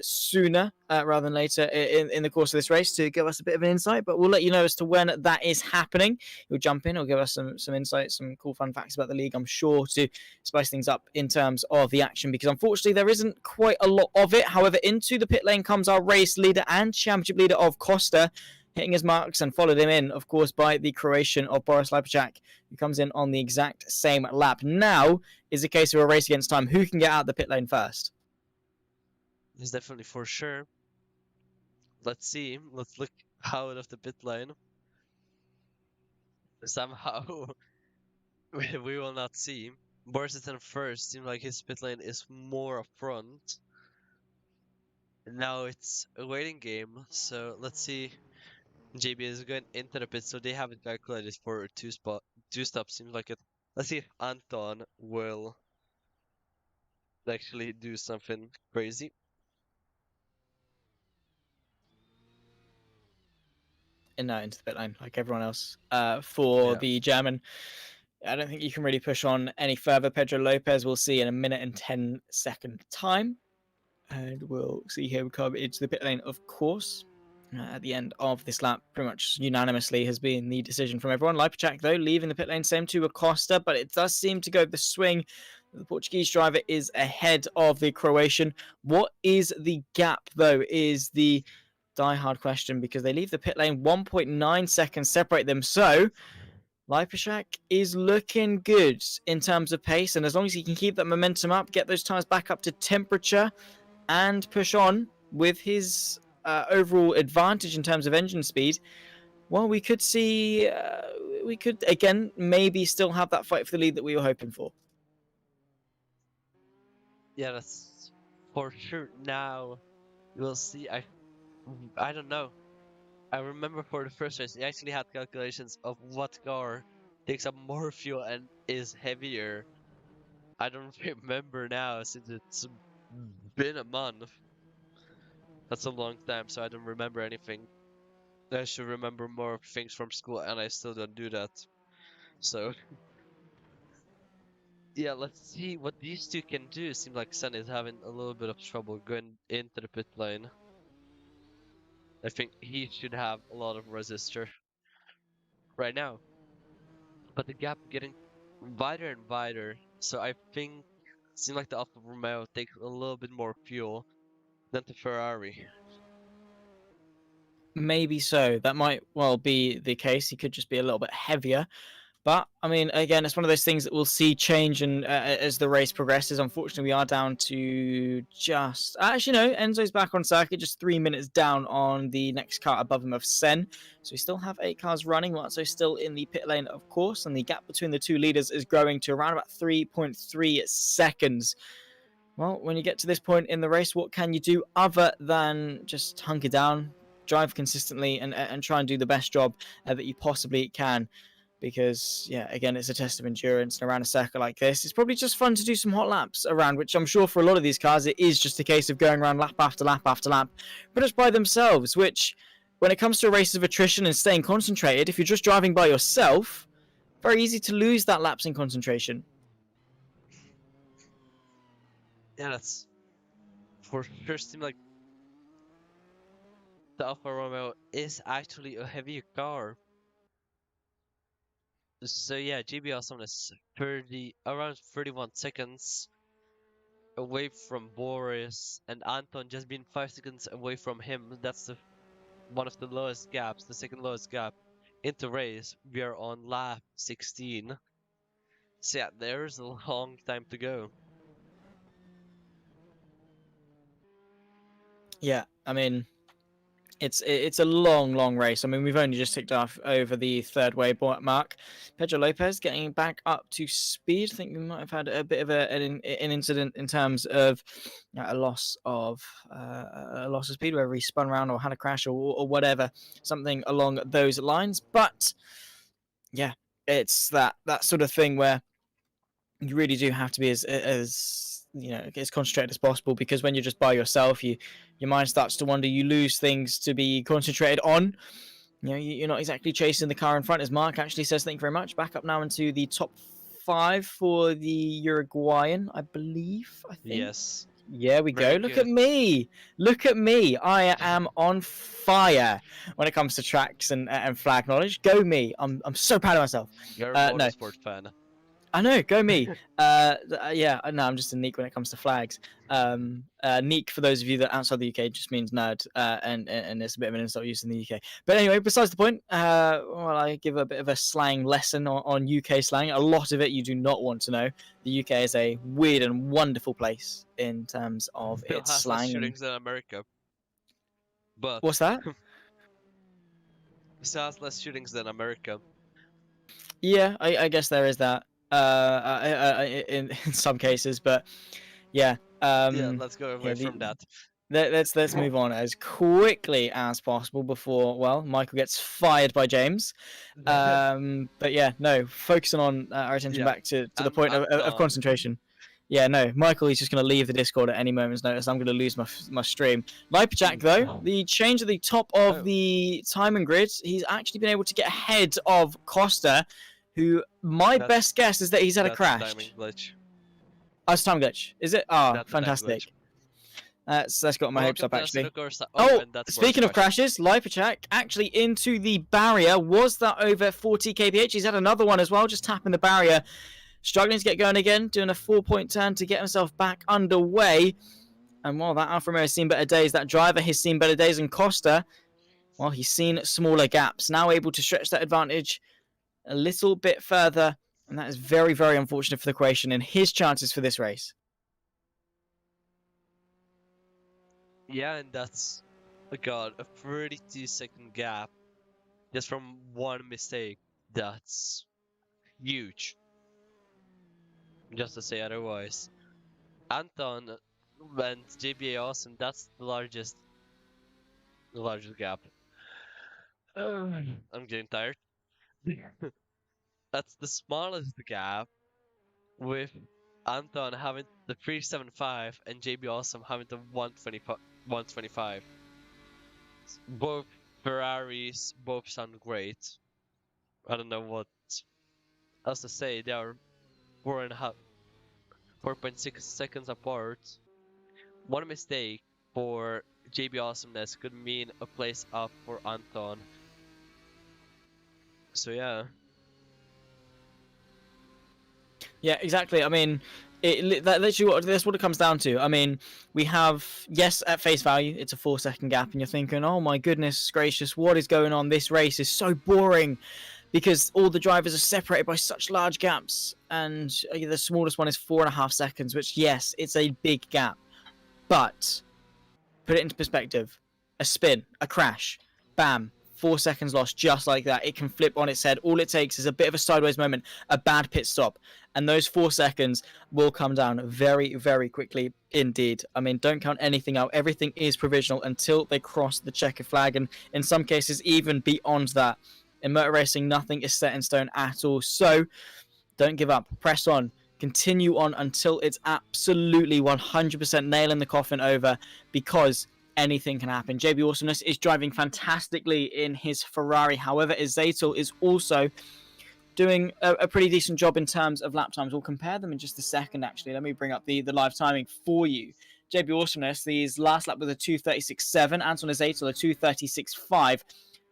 sooner rather than later in the course of this race to give us a bit of an insight, but we'll let you know as to when that is happening. He'll jump in, he'll give us some insight, some cool fun facts about the league, I'm sure, to spice things up in terms of the action, because unfortunately there isn't quite a lot of it. However, into the pit lane comes our race leader and championship leader of Costa, hitting his marks, and followed him in, of course, by the Croatian of Boris Lipacak, who comes in on the exact same lap. Now is a case of a race against time. Who can get out of the pit lane first? It's definitely for sure. Let's see. Let's look out of the pit lane. Somehow we will not see. Boris is in first. Seems like his pit lane is more up front. Now it's a waiting game, so let's see. JB is going into the pit, so they haven't calculated for a two stop. Seems like it. Let's see if Anton will actually do something crazy. And into the pit lane, like everyone else. For the German, I don't think you can really push on any further. Pedro Lopez we'll see in a minute and 10-second time. And we'll see him come into the pit lane, of course. at the end of this lap, pretty much unanimously, has been the decision from everyone. Lipacek, though, leaving the pit lane, same to Acosta, but it does seem to go the swing. The Portuguese driver is ahead of the Croatian. What is the gap, though, is the die-hard question, because they leave the pit lane, 1.9 seconds separate them. So Lipacek is looking good in terms of pace, and as long as he can keep that momentum up, get those tyres back up to temperature, and push on with his overall advantage in terms of engine speed, well, we could see, we could, again, maybe still have that fight for the lead that we were hoping for. Yeah, that's for sure. Now we'll see. I don't know. I remember for the first race, he actually had calculations of what car takes up more fuel and is heavier. I don't remember now since it's been a month. That's a long time, so I don't remember anything. I should remember more things from school, and I still don't do that. So, yeah, let's see what these two can do. Seems like Sen is having a little bit of trouble going into the pit lane. I think he should have a lot of resistor right now. But the gap getting wider and wider, so I think it seems like the Alfa Romeo takes a little bit more fuel than the Ferrari. Maybe so. That might well be the case. He could just be a little bit heavier. But, I mean, again, it's one of those things that we'll see change and as the race progresses. Unfortunately, we are down to just... Actually, no, Enzo's back on circuit, just 3 minutes down on the next car above him of Sen. So we still have 8 cars running, while Enzo's still in the pit lane, of course. And the gap between the two leaders is growing to around about 3.3 seconds. Well, when you get to this point in the race, what can you do other than just hunker down, drive consistently, and try and do the best job that you possibly can? Because, yeah, again, it's a test of endurance, and around a circuit like this, it's probably just fun to do some hot laps around, which I'm sure for a lot of these cars, it is just a case of going around lap after lap after lap, but it's by themselves, which, when it comes to a race of attrition and staying concentrated, if you're just driving by yourself, very easy to lose that lapse in concentration. Yeah, that's for sure. Seems like the Alfa Romeo is actually a heavier car. So yeah, GB Awesome is around 31 seconds away from Boris, and Anton just being 5 seconds away from him. That's one of the lowest gaps, the second lowest gap into race. We are on lap 16. So yeah, there's a long time to go. Yeah, I mean, it's a long race. I mean, we've only just ticked off over the third way mark. Pedro Lopez getting back up to speed. I think we might have had a bit of an incident in terms of a loss of speed, whether he spun around or had a crash or whatever, something along those lines. But yeah, it's that sort of thing where you really do have to be as you know, as concentrated as possible, because when you're just by yourself, your mind starts to wander. You lose things to be concentrated on. You know, you're not exactly chasing the car in front, as Mark actually says. Thank you very much. Back up now into the top 5 for the Uruguayan, I believe. I think. Yes. Yeah, we Very go. Look good. at me. Look at me. I am on fire when it comes to tracks and flag knowledge. Go me. I'm so proud of myself. You're a No. motorsport fan. I know, go me. Yeah, no, I'm just a neek when it comes to flags. Neek, for those of you that are outside the UK, just means nerd, and it's a bit of an insult used in the UK. But anyway, besides the point, well, I give a bit of a slang lesson on UK slang. A lot of it you do not want to know. The UK is a weird and wonderful place in terms of Still its has slang. less shootings than America. But What's that? still has less shootings than America. Yeah, I guess there is that. In some cases, but yeah. Yeah, let's go away from that. Let's move on as quickly as possible before, well, Michael gets fired by James. But yeah, no, focusing on our attention back to the point of concentration. Yeah, no, Michael is just going to leave the Discord at any moment's notice. I'm going to lose my stream. Lipacek, though, the change at the top of the timing grid, he's actually been able to get ahead of Costa, who my best guess is that he's had a crash. Timing glitch. Oh, it's a time glitch. Is it? Oh, That's a time fantastic. That's got my hopes up, Welcome to actually. Sudoku Star- Oh, and that's speaking of worse question. crashes, Lipachak actually into the barrier. Was that over 40 kph? He's had another one as well, just tapping the barrier. Struggling to get going again, doing a 4-point turn to get himself back underway. And while that Alfa Romeo has seen better days, that driver has seen better days, and Costa, well, he's seen smaller gaps. Now able to stretch that advantage a little bit further, and that is very, very unfortunate for the Croatian and his chances for this race. Yeah, and that's, oh god, a 32-second gap just from one mistake. That's huge. Just to say otherwise. Anton and JBA Austin, that's the largest gap. I'm getting tired. That's the smallest gap, with Anton having the 375 and JB Awesome having the 125. Both Ferraris both sound great. I don't know what else to say. They are 4.6 seconds apart. One mistake for JB Awesomeness could mean a place up for Anton. So yeah. Yeah, exactly. I mean, that's what it comes down to. I mean, we have, yes, at face value, it's a 4-second gap, and you're thinking, oh my goodness gracious, what is going on? This race is so boring because all the drivers are separated by such large gaps, and the smallest one is 4.5 seconds, which, yes, it's a big gap. But put it into perspective: a spin, a crash, bam, 4 seconds lost, just like that. It can flip on its head. All it takes is a bit of a sideways moment, a bad pit stop, and those 4 seconds will come down very, very quickly indeed. I mean, don't count anything out. Everything is provisional until they cross the checker flag, and in some cases even beyond that. In motor racing, nothing is set in stone at all. So don't give up. Press on. Continue on until it's absolutely 100% nail in the coffin over, because anything can happen. JB Awesomeness is driving fantastically in his Ferrari. However, Azatel is also doing a pretty decent job in terms of lap times. We'll compare them in just a second, actually. Let me bring up the live timing for you. JB Awesomeness, his last lap with a 2:36.7. Anton Azatel, a 2:36.5.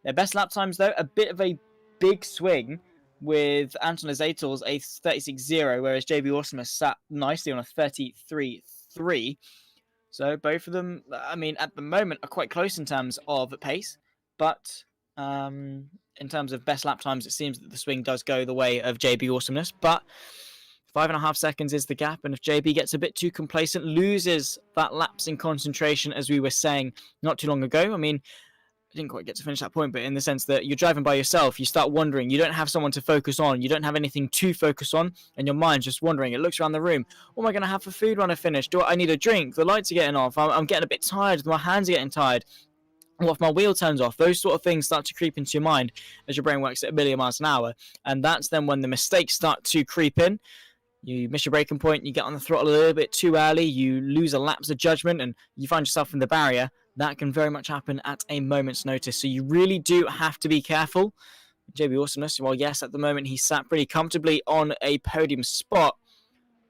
Their best lap times, though, a bit of a big swing, with Anton Azatel's a 36.0, whereas JB Awesomeness sat nicely on a 33.3. So both of them, I mean, at the moment are quite close in terms of pace, but in terms of best lap times, it seems that the swing does go the way of JB Awesomeness. But 5.5 seconds is the gap, and if JB gets a bit too complacent, loses that lapse in concentration, as we were saying not too long ago. I mean, I didn't quite get to finish that point, but in the sense that you're driving by yourself, you start wondering, you don't have someone to focus on, you don't have anything to focus on, and your mind's just wandering. It looks around the room. What am I going to have for food when I finish? Do I need a drink? The lights are getting off. I'm getting a bit tired. My hands are getting tired. What if my wheel turns off? Those sort of things start to creep into your mind as your brain works at 1,000,000 miles an hour. And that's then when the mistakes start to creep in. You miss your braking point, you get on the throttle a little bit too early, you lose a lapse of judgment, and you find yourself in the barrier. That can very much happen at a moment's notice. So you really do have to be careful. JB Awesomeness, well, yes, at the moment he sat pretty comfortably on a podium spot.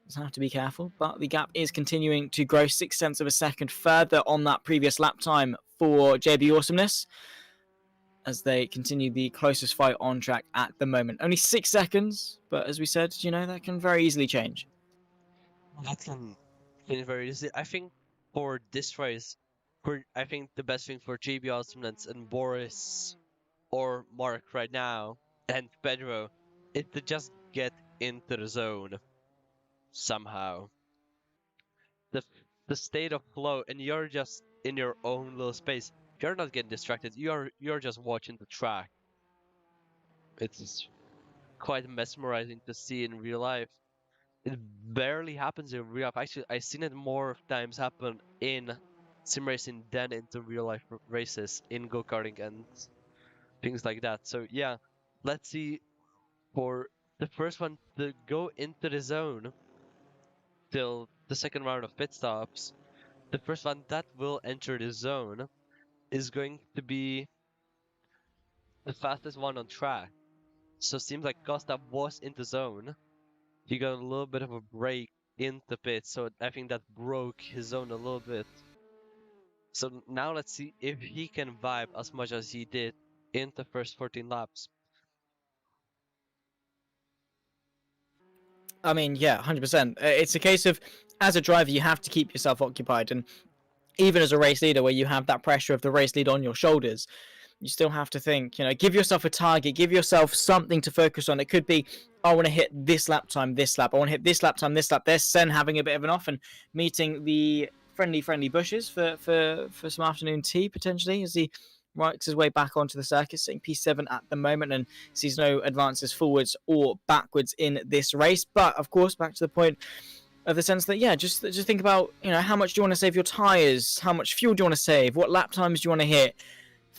Doesn't have to be careful, but the gap is continuing to grow 0.6 of a second further on that previous lap time for JB Awesomeness, as they continue the closest fight on track at the moment. Only 6 seconds, but as we said, that can very easily change. That can change very easily. I think for this race, I think the best thing for JB Awesomeness and Boris or Mark right now and Pedro is to just get into the zone somehow. The state of flow, and you're just in your own little space. You're not getting distracted. You're just watching the track. It's quite mesmerizing to see in real life. It barely happens in real life. Actually, I've seen it more times happen in sim racing than into real life races in go-karting and things like that. So yeah, let's see for the first one to go into the zone till the second round of pit stops. The first one that will enter the zone is going to be the fastest one on track. So it seems like Costa was in the zone. He got a little bit of a break in the pit, so I think that broke his zone a little bit. So now let's see if he can vibe as much as he did in the first 14 laps. I mean, yeah, 100%. It's a case of, as a driver, you have to keep yourself occupied. And even as a race leader, where you have that pressure of the race lead on your shoulders, you still have to think, give yourself a target, give yourself something to focus on. It could be, I want to hit this lap time, this lap. I want to hit this lap time, this lap. There's Sen having a bit of an off and meeting the friendly bushes for some afternoon tea, potentially, as he works his way back onto the circuit, sitting P7 at the moment and sees no advances forwards or backwards in this race. But, of course, back to the point of the sense that, just think about, how much do you want to save your tyres? How much fuel do you want to save? What lap times do you want to hit?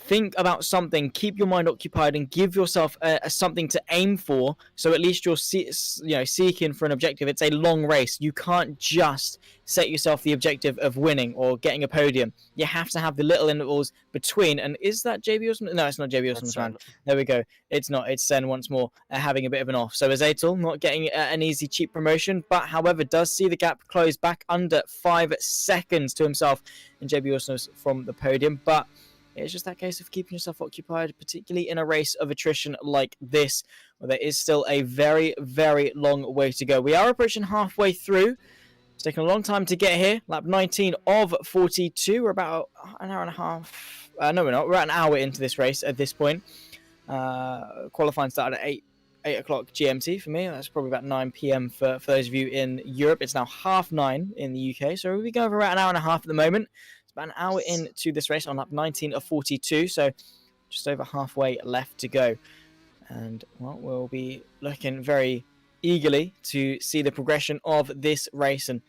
Think about something, keep your mind occupied, and give yourself something to aim for. So at least you're, seeking for an objective. It's a long race. You can't just set yourself the objective of winning or getting a podium. You have to have the little intervals between. And is that JB Osman? No, it's not JB Osman's round. There we go. It's not. It's Sen once more having a bit of an off. So Azatel not getting an easy, cheap promotion, but however does see the gap close back under 5 seconds to himself and JB Osman from the podium. But it's just that case of keeping yourself occupied, particularly in a race of attrition like this, where there is still a very, very long way to go. We are approaching halfway through. It's taken a long time to get here. Lap 19 of 42. We're about an hour and a half. No, we're not. We're at an hour into this race at this point. Qualifying started at 8 o'clock GMT for me. That's probably about 9 p.m. for those of you in Europe. It's now 9:30 in the UK. So we'll be going for about an hour and a half at the moment. About an hour into this race on lap 19 of 42, so just over halfway left to go. And we'll be looking very eagerly to see the progression of this race and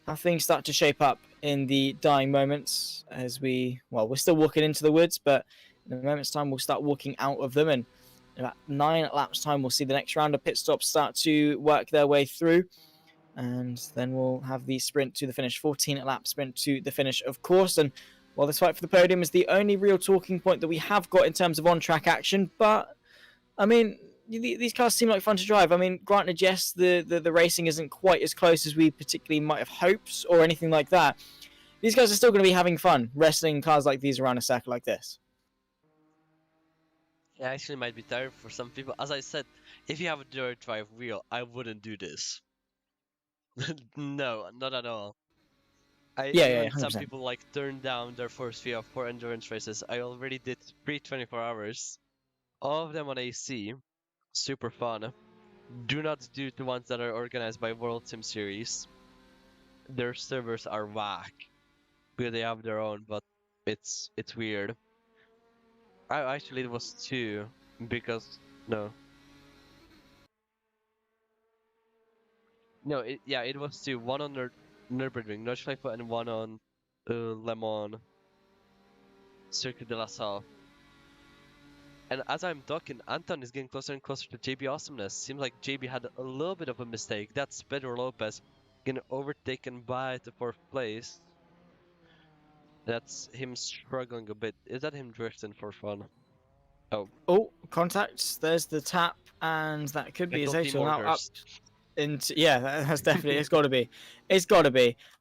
how things start to shape up in the dying moments as we're still walking into the woods, but in a moment's time we'll start walking out of them, and in about 9 laps time we'll see the next round of pit stops start to work their way through. And then we'll have the sprint to the finish, 14-lap sprint to the finish, of course. And while this fight for the podium is the only real talking point that we have got in terms of on-track action, but, I mean, these cars seem like fun to drive. I mean, granted, yes, the racing isn't quite as close as we particularly might have hoped or anything like that. These guys are still going to be having fun wrestling cars like these around a circuit like this. It actually might be tiring for some people. As I said, if you have a dirt drive wheel, I wouldn't do this. No, not at all. Some people like turn down their first few for endurance races. I already did 24 hours. All of them on AC. Super fun. Do not do the ones that are organized by World Sim Series. Their servers are whack. Because they have their own, but it's weird. Actually it was 2 because it was 2. One on Nürburgring, Nordschleife, and one on Le Mans, Circuit de la Salle. And as I'm talking, Anton is getting closer and closer to JB awesomeness. Seems like JB had a little bit of a mistake. That's Pedro Lopez getting overtaken by the 4th place. That's him struggling a bit. Is that him drifting for fun? Oh, contacts. There's the tap, and that could be his actual now up. That's definitely it's got to be,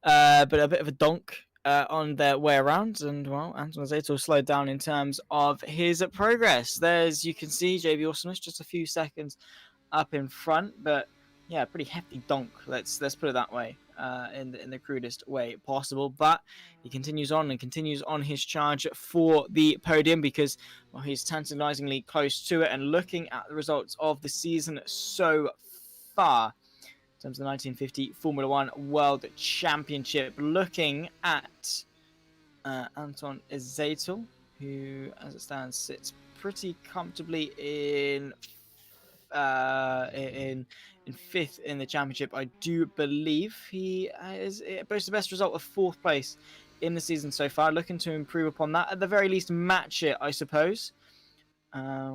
but a bit of a donk on their way around, and Anton Azatel slowed down in terms of his progress. You can see JB Awesomeness just a few seconds up in front, but yeah, pretty hefty donk. Let's put it that way, in the crudest way possible. But he continues on his charge for the podium because he's tantalizingly close to it. And looking at the results of the season so far, in terms of the 1950 Formula One World Championship, looking at Anton Azatel, who, as it stands, sits pretty comfortably in 5th in the championship. I do believe he boasts the best result of 4th place in the season so far. Looking to improve upon that, at the very least match it, I suppose.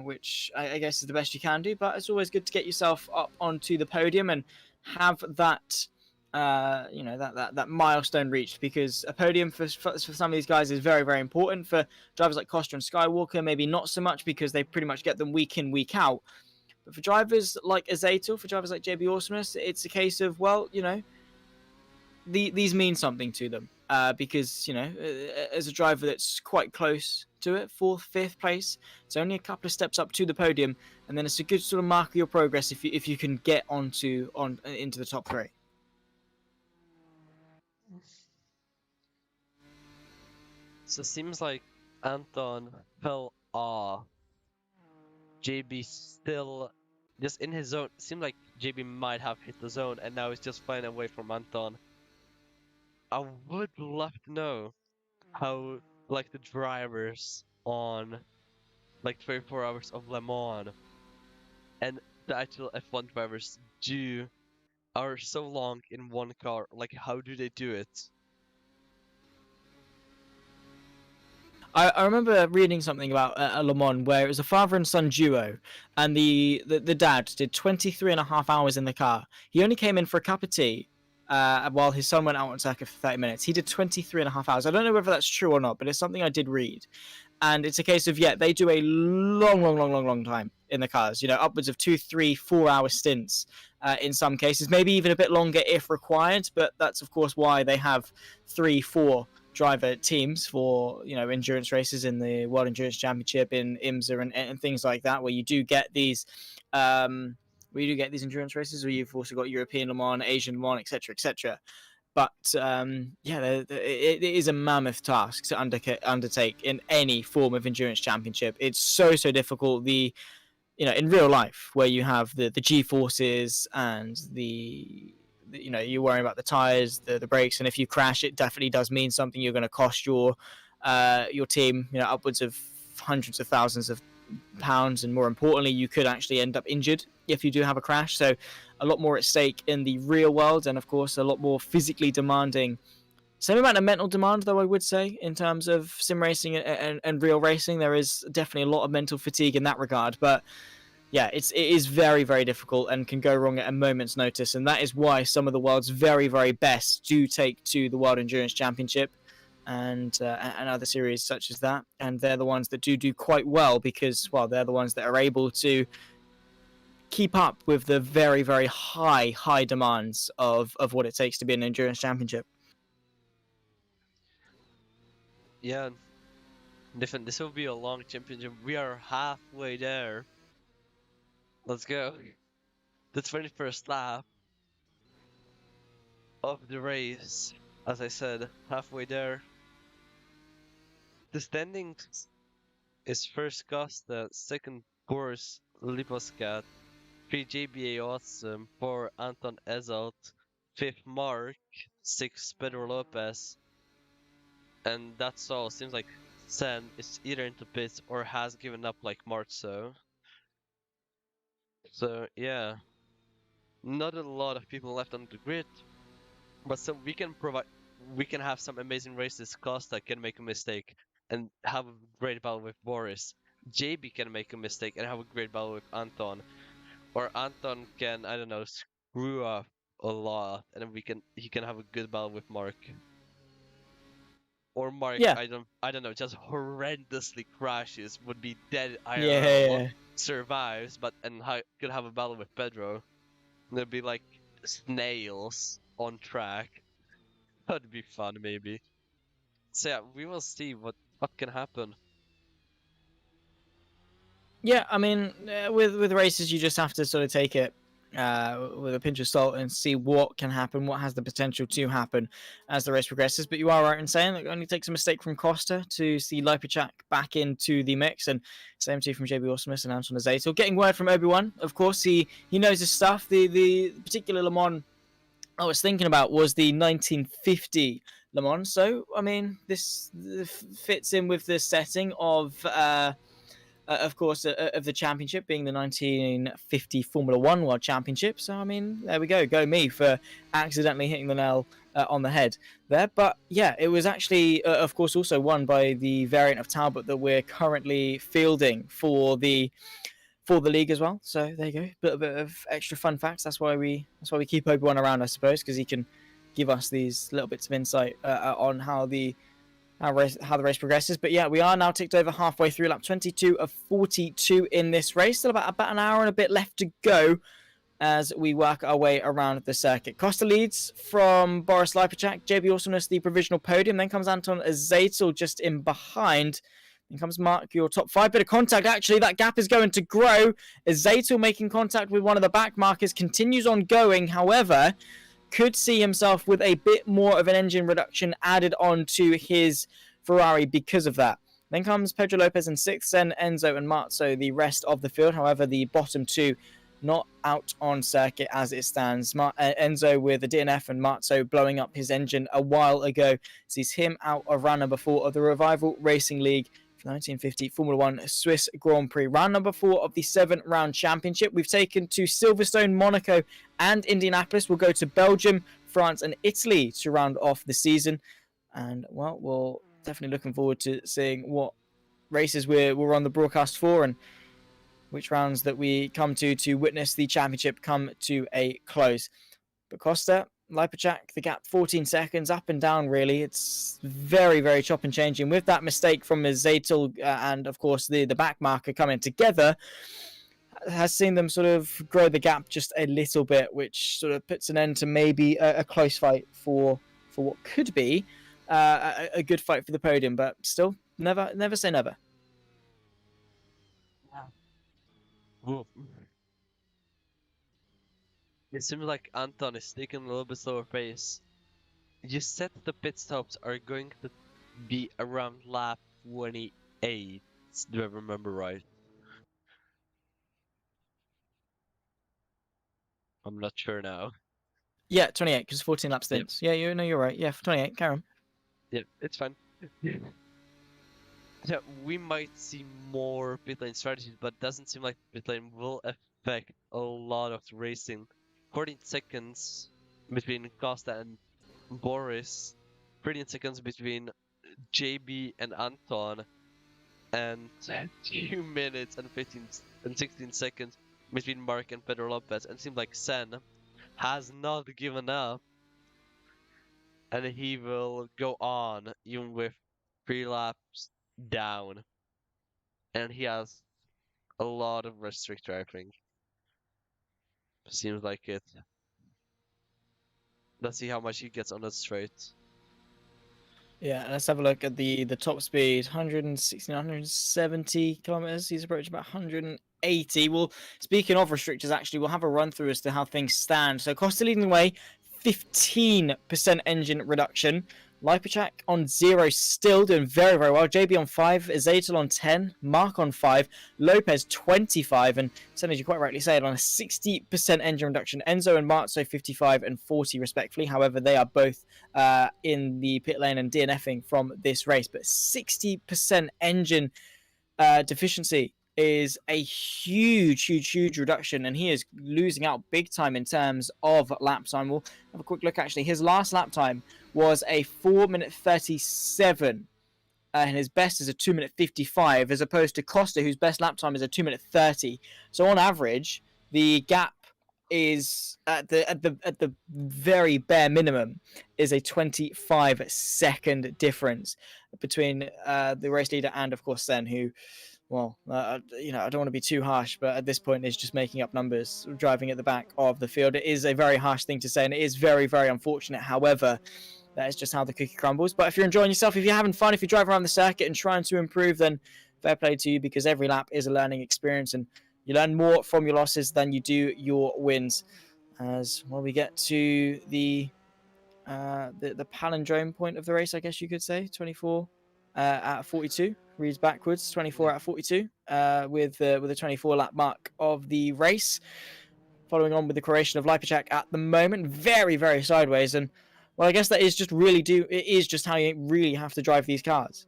Which I guess is the best you can do. But it's always good to get yourself up onto the podium and have that, that milestone reached, because a podium for some of these guys is very, very important. For drivers like Costa and Skywalker, maybe not so much because they pretty much get them week in, week out. But for drivers like Azatel, for drivers like JB Awesomeness, it's a case of, these mean something to them, because as a driver that's quite close to it, 4th, 5th place, it's only a couple of steps up to the podium, and then it's a good sort of mark of your progress if you can get into the top 3. So it seems like Anton fell off. JB still just in his zone. Seemed like JB might have hit the zone, and now he's just flying away from Anton. I would love to know how, like, the drivers on, like, 24 hours of Le Mans and the actual F1 drivers are so long in one car. Like, how do they do it? I remember reading something about a Le Mans where it was a father and son duo, and the dad did 23.5 hours in the car. He only came in for a cup of tea, while his son went out on circuit for 30 minutes. He did 23.5 hours. I don't know whether that's true or not, but it's something I did read. And it's a case of, they do a long time in the cars, upwards of 2, 3, 4 hour stints in some cases, maybe even a bit longer if required. But that's, of course, why they have 3, 4 driver teams for endurance races in the World Endurance Championship, in IMSA and things like that, where you do get these endurance races, where you've also got European Le Mans, Asian Le Mans, etc. But it is a mammoth task to undertake in any form of endurance championship. It's so difficult. In real life, where you have the G-forces and you're worrying about the tires, the brakes, and if you crash, it definitely does mean something. You're going to cost your team, upwards of hundreds of thousands of pounds, and more importantly, you could actually end up injured if you do have a crash. So a lot more at stake in the real world, and of course a lot more physically demanding. Same amount of mental demand, though, I would say, in terms of sim racing and real racing. There is definitely a lot of mental fatigue in that regard, but yeah, it is very difficult and can go wrong at a moment's notice, and that is why some of the world's very best do take to the World Endurance Championship and other series such as that, and they're the ones that do quite well, because they're the ones that are able to keep up with the very high demands of what it takes to be an endurance championship. Yeah, different. This will be a long championship. We are halfway there. Let's go. The 21st lap of the race. As I said, halfway there. The standings is first Costa, second Boris Liposcat, 3 JBA Awesome, 4 Anton Ezelt, 5th Mark, 6th Pedro Lopez, and that's all. Seems like Sen is either into pits or has given up like Marzo. So yeah, not a lot of people left on the grid, but so we can have some amazing races. Costa can make a mistake and have a great battle with Boris. JB can make a mistake and have a great battle with Anton, or Anton can, I don't know, screw up a lot and he can have a good battle with Mark. Or Mark, Yeah. I don't know, just horrendously crashes, would be dead IRL, survives, but could have a battle with Pedro. There'd be like snails on track. That'd be fun, maybe. So yeah, we will see what can happen. Yeah, I mean, with races, you just have to sort of take it with a pinch of salt and see what can happen, what has the potential to happen as the race progresses. But you are right in saying that it only takes a mistake from Costa to see Lipacek back into the mix, and same too from JB Awesomeness and Anton Azatel. Getting word from Obi-Wan, of course, he knows his stuff. The particular Le Mans I was thinking about was the 1950 Le Mans. So, I mean, this fits in with the setting of course, of the championship being the 1950 Formula One World Championship. So, I mean, there we go. Go me for accidentally hitting the nail on the head there. But yeah, it was actually, of course, also won by the variant of Talbot that we're currently fielding for the league as well. So there you go. Bit of extra fun facts. That's why we keep Obi-Wan around, I suppose, because he can give us these little bits of insight on how the race progresses. But yeah, we are now ticked over halfway through lap 22 of 42 in this race. Still about an hour and a bit left to go. as we work our way around the circuit. Costa leads from Boris Lipacek, JB Awesomeness, the provisional podium. Then comes Anton Zaitel just in behind. Then comes Mark, your top 5. Bit of contact, actually. That gap is going to grow as Zaitel making contact with one of the back markers continues on going. However, could see himself with a bit more of an engine reduction added on to his Ferrari because of that. Then comes Pedro Lopez in 6th, then Enzo and Marzo, the rest of the field. However, the bottom 2 not out on circuit as it stands. Enzo with a DNF and Marzo blowing up his engine a while ago sees him out of round number 4 of the Revival Racing League for 1950 Formula 1 Swiss Grand Prix. Round number 4 of the 7-round championship. We've taken to Silverstone, Monaco and Indianapolis. We'll go to Belgium, France and Italy to round off the season. And, well, we'll definitely looking forward to seeing what races we're on the broadcast for and which rounds that we come to witness the championship come to a close. But Costa, Lipacek, the gap 14 seconds up and down, really. It's very, very chop and changing. With that mistake from Zaitel and, of course, the back marker coming together, has seen them sort of grow the gap just a little bit, which sort of puts an end to maybe a close fight for what could be a good fight for the podium. But still, never say never. Whoop. It seems like Anton is taking a little bit slower pace. You said the pit stops are going to be around lap 28. Do I remember right? I'm not sure now. Yeah, 28, because 14 lap stints. Yep. Yeah, you're right. Yeah, 28, carry on. Yeah, it's fine. Yeah, we might see more pit lane strategies, but it doesn't seem like pit lane will affect a lot of the racing. 14 seconds between Costa and Boris, 13 seconds between JB and Anton, and 2 minutes and 15 and 16 seconds between Mark and Pedro Lopez. And it seems like Sen has not given up, and he will go on even with 3 laps down, and he has a lot of restrict driving. Seems like it. Let's see how much he gets on the straight. Yeah, let's have a look at the top speed, 160, 170 kilometers. He's approaching about 180. Well, speaking of restrictors, actually, we'll have a run through as to how things stand. So Costa leading the way, 15% engine reduction. Lipacek on 0, still doing very, very well. JB on 5, Zaitel on 10, Mark on 5, Lopez 25, and Sen, as you quite rightly said, on a 60% engine reduction. Enzo and Marzo 55 and 40 respectively. However, they are both in the pit lane and DNFing from this race. But 60% engine deficiency is a huge reduction, and he is losing out big time in terms of lap time. We'll have a quick look, actually. His last lap time was a 4-minute 37, and his best is a 2-minute 55, as opposed to Costa, whose best lap time is a 2-minute 30. So on average, the gap is at the very bare minimum is a 25-second difference between the race leader and, of course, Sen, who, well, I don't want to be too harsh, but at this point is just making up numbers, driving at the back of the field. It is a very harsh thing to say, and it is very, very unfortunate. However, that is just how the cookie crumbles. But if you're enjoying yourself, if you're having fun, if you drive around the circuit and trying to improve, then fair play to you, because every lap is a learning experience, and you learn more from your losses than you do your wins. As well, we get to the palindrome point of the race, I guess you could say, 24 out of 42. Reads backwards, 24 out of 42, with a 24 lap mark of the race. Following on with the creation of Lipacek at the moment, very, very sideways. And, well, I guess that is just it is just how you really have to drive these cars.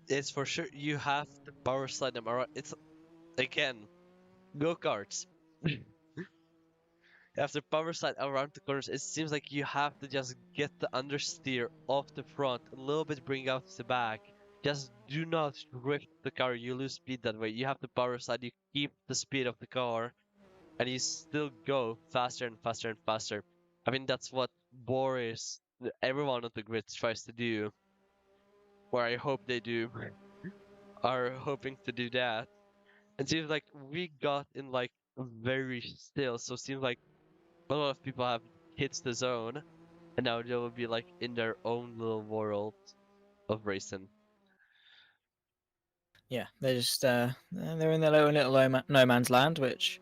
It's for sure, you have to power slide them around. It's, again, go-karts. After power slide around the corners, it seems like you have to just get the understeer off the front, a little bit bring out the back. Just do not drift the car, you lose speed that way. You have to power slide, you keep the speed of the car, and you still go faster and faster and faster. I mean, that's what Boris, everyone on the grid tries to do. Or I hope they do. Are hoping to do that. It seems like we got in like very still. So it seems like a lot of people have hit the zone, and now they will be like in their own little world of racing. Yeah, they're just they're in their little no man's land, which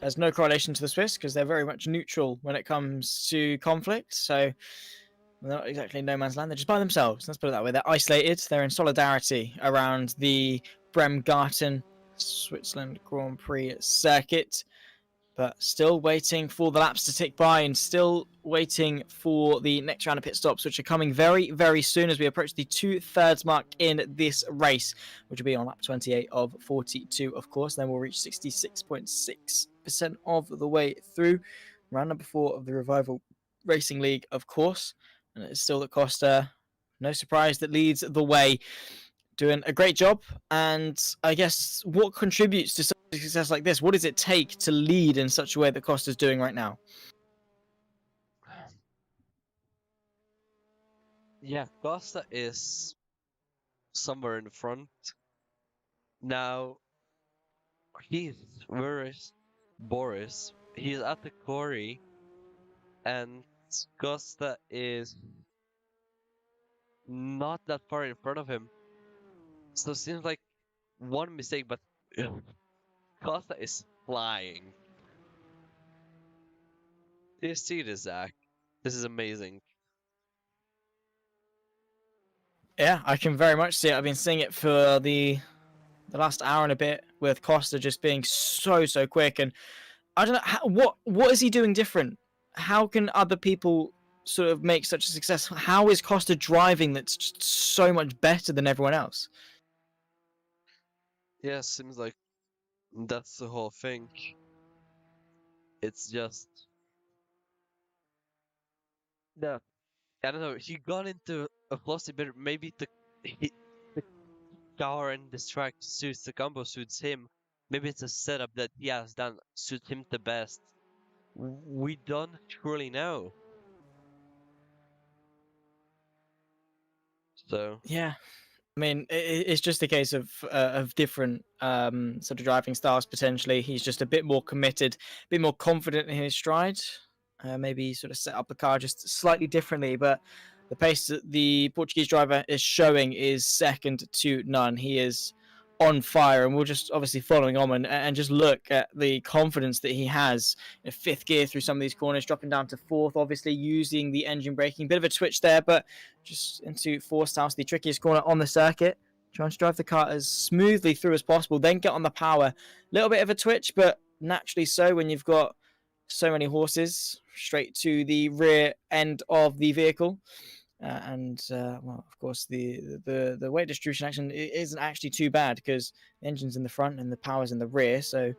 has no correlation to the Swiss because they're very much neutral when it comes to conflict. So they're not exactly no man's land. They're just by themselves. Let's put it that way. They're isolated. They're in solidarity around the Bremgarten Switzerland Grand Prix circuit, but still waiting for the laps to tick by and still waiting for the next round of pit stops, which are coming very, very soon as we approach the 2/3 mark in this race, which will be on lap 28 of 42, of course. Then we'll reach 66.6% of the way through. Round number 4 of the Revival Racing League, of course. And it's still the Costa, no surprise, that leads the way, doing a great job. And I guess what contributes to success like this? What does it take to lead in such a way that Costa's doing right now? Yeah, Costa is somewhere in the front. Now, where is Boris? He's at the quarry, and Costa is not that far in front of him. So it seems like one mistake, but Costa is flying. Do you see this, Zach? This is amazing. Yeah, I can very much see it. I've been seeing it for the last hour and a bit with Costa just being so quick, and I don't know what is he doing different? How can other people sort of make such a success? How is Costa driving that's just so much better than everyone else? Yeah, seems like that's the whole thing. It's just the I don't know. He got into a close bit. Maybe the car and this track suits the combo suits him. Maybe it's a setup that he has done suits him the best. We don't truly know. So Yeah, I mean, it's just a case of different sort of driving styles potentially. He's just a bit more committed, a bit more confident in his stride. Maybe sort of set up the car just slightly differently, but the pace that the Portuguese driver is showing is second to none. He is on fire, and we're just obviously following on and just look at the confidence that he has in fifth gear through some of these corners, dropping down to fourth, obviously using the engine braking. Bit of a twitch there, but just into forced house, the trickiest corner on the circuit. Trying to drive the car as smoothly through as possible, then get on the power. Little bit of a twitch, but naturally so when you've got so many horses straight to the rear end of the vehicle. Well, of course, the weight distribution action isn't actually too bad because the engine's in the front and the power's in the rear, so